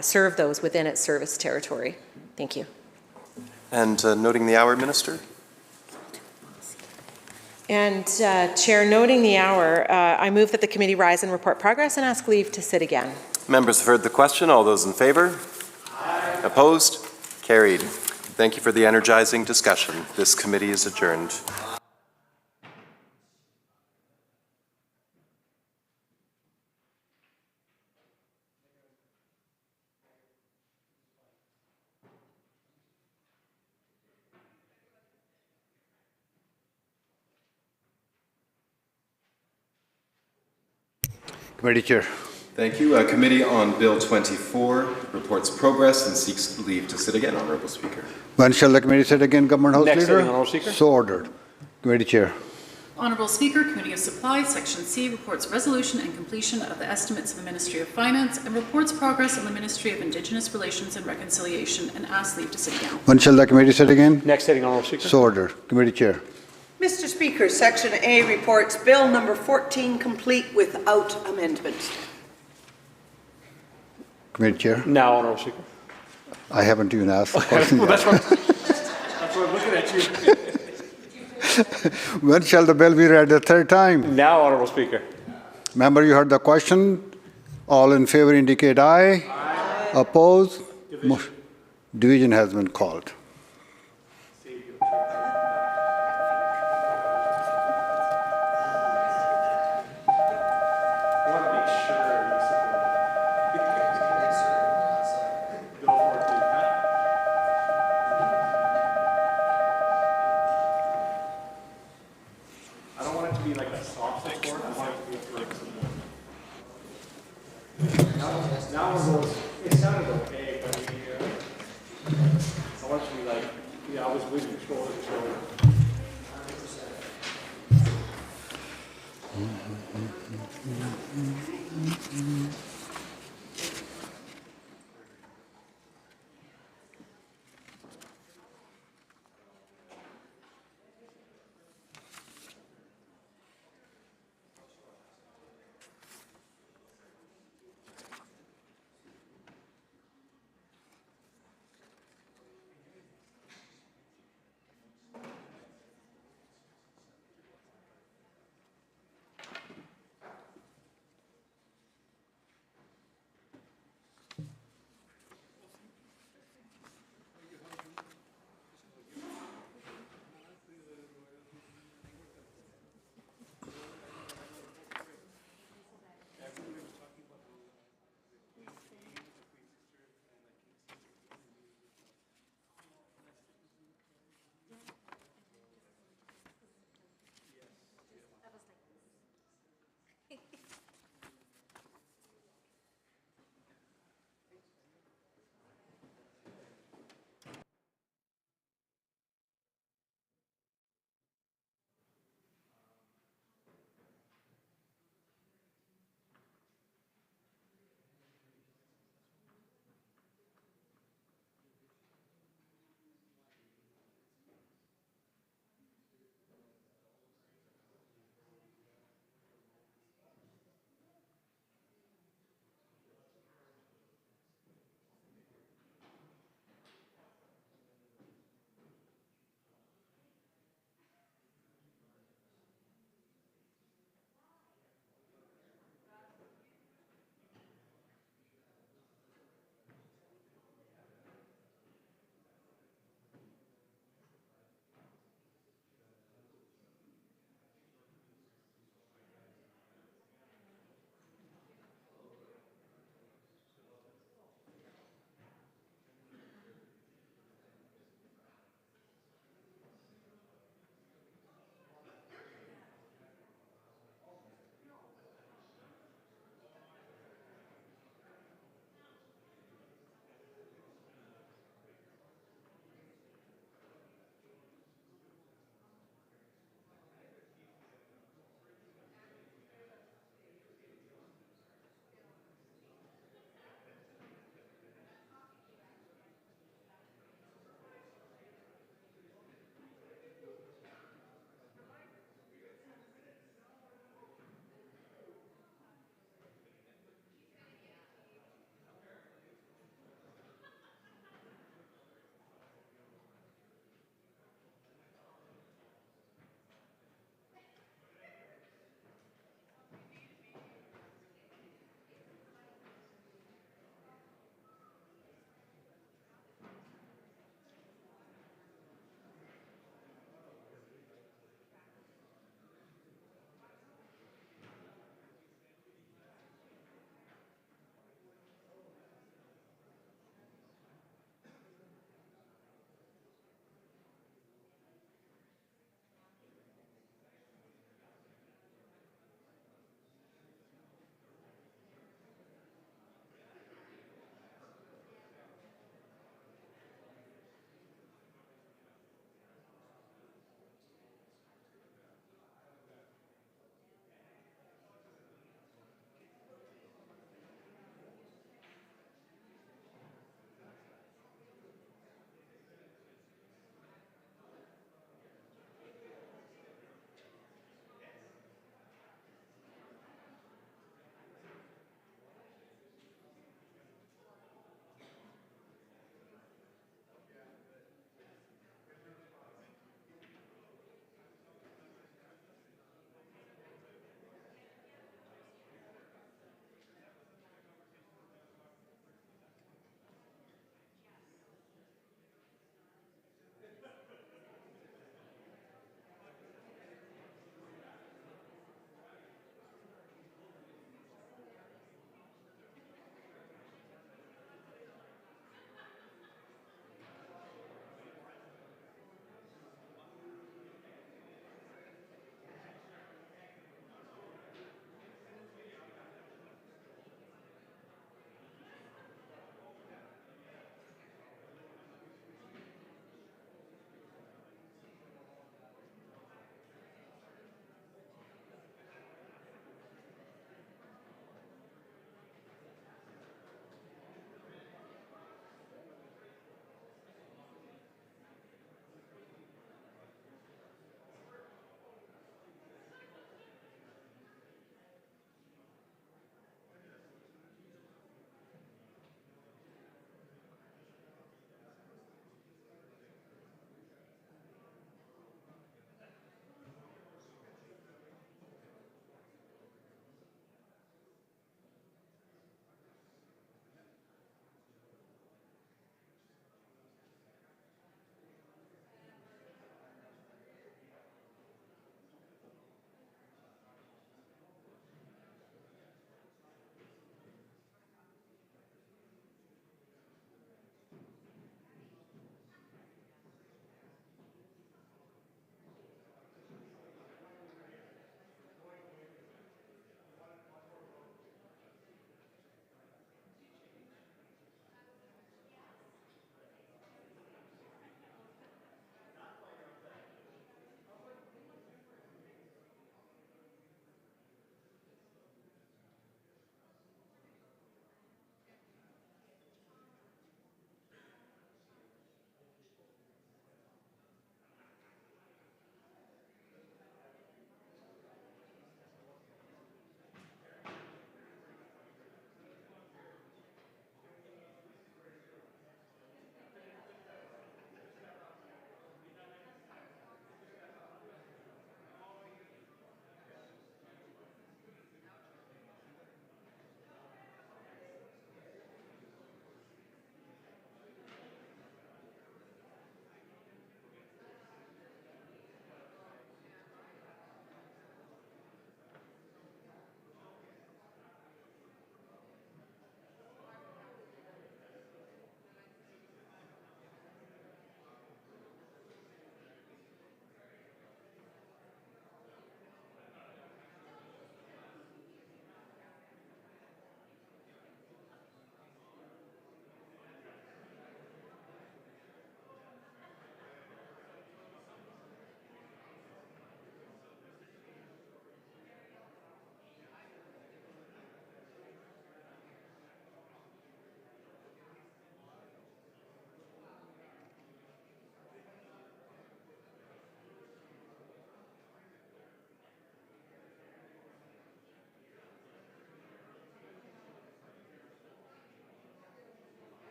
serve those within its service territory. Thank you. And noting the hour, Minister. And Chair, noting the hour, I move that the committee rise and report progress and ask leave to sit again. Members have heard the question. All those in favour? Aye. Opposed? Carried. Thank you for the energizing discussion. This committee is adjourned. Committee Chair. Thank you. Committee on Bill 24 reports progress and seeks leave to sit again, Honourable Speaker. When shall the committee sit again, Government House Next Leader? sitting, Honourable Speaker. So ordered. Committee Chair. Honourable Speaker, Committee of Supply, Section C, reports resolution and completion of the estimates of the Ministry of Finance and reports progress on the Ministry of Indigenous Relations and Reconciliation and asks leave to sit again. When shall the committee sit again? Next sitting, Honourable Speaker. So ordered. Committee Chair. Mr. Speaker, Section A reports Bill number 14 complete without amendment. Committee Chair. Now, Honourable Speaker. I haven't even asked the question Well, yet. that's what I'm looking at you. When shall the bill be read the third time? Now, Honourable Speaker. Member, you heard the question. All in favor indicate aye. Aye. Opposed? Division has been called. It sounded okay, but I want you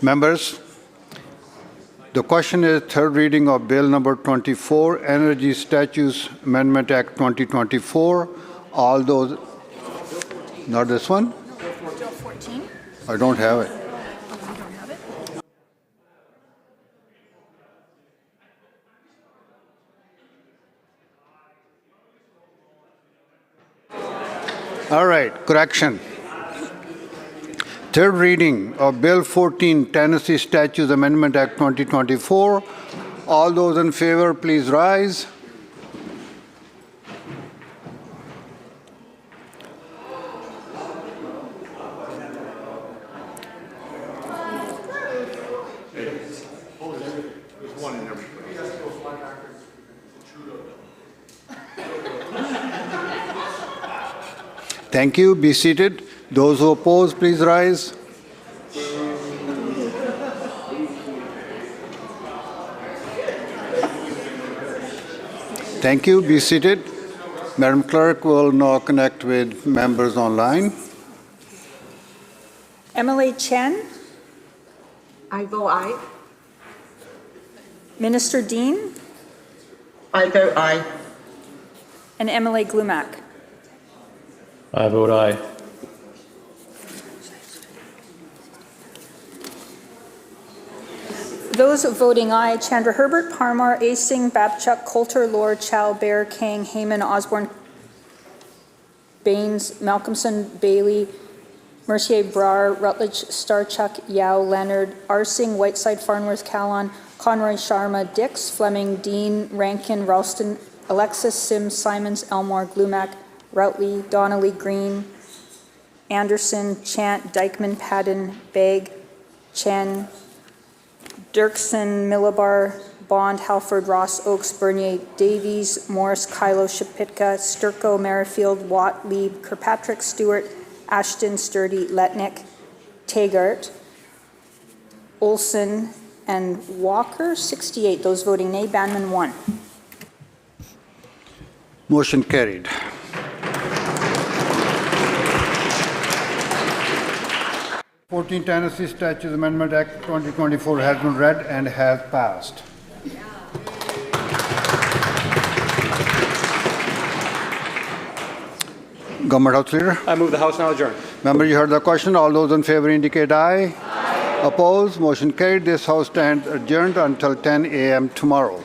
Members, the question is third reading of Bill number 24, Energy Statutes Amendment Act 2024. All those, not this one? Bill 14? I don't have it. You don't have it? All right, correction. Third reading of Bill 14, Tennessee Statutes Amendment Act 2024. All those in favor, please rise. Thank you. Be seated. Those who oppose, please rise. Thank you. Be seated. Madam Clerk will now connect with members online. MLA Chen, I vote aye. Minister Dean, I vote aye. and MLA Glumac. I vote aye. Those voting aye, Chandra Herbert, Parmar, Asing, Babchuk, Coulter, Lord, Chow, Bear, Kang, Heyman, Osborne, Baines, Malcolmson, Bailey, Mercier, Brar, Rutledge, Starchuk, Yao, Leonard, Arsing, Whiteside, Farnworth, Callan, Conroy, Sharma, Dix, Fleming, Dean, Rankin, Ralston, Alexis, Sims, Simons, Elmore, Glumac, Routley, Donnelly, Green, Anderson, Chant, Dykeman, Padden, Begg, Chen, Dirksen, Millibar, Bond, Halford, Ross, Oakes, Bernier, Davies, Morris, Kylo, Shapitka, Sturko, Merrifield, Watt, Lieb, Kirkpatrick, Stewart, Ashton, Sturdy, Letnick, Taggart, Olson, and Walker, 68. Those voting nay, Banman 1. Motion carried. Tennessee Statutes Amendment Act 2024 has been read and has passed. Government House Leader. I move the House now adjourn. Member, you heard the question. All those in favor indicate aye. Aye. Opposed? Motion carried. This House stands adjourned until 10 a.m. tomorrow.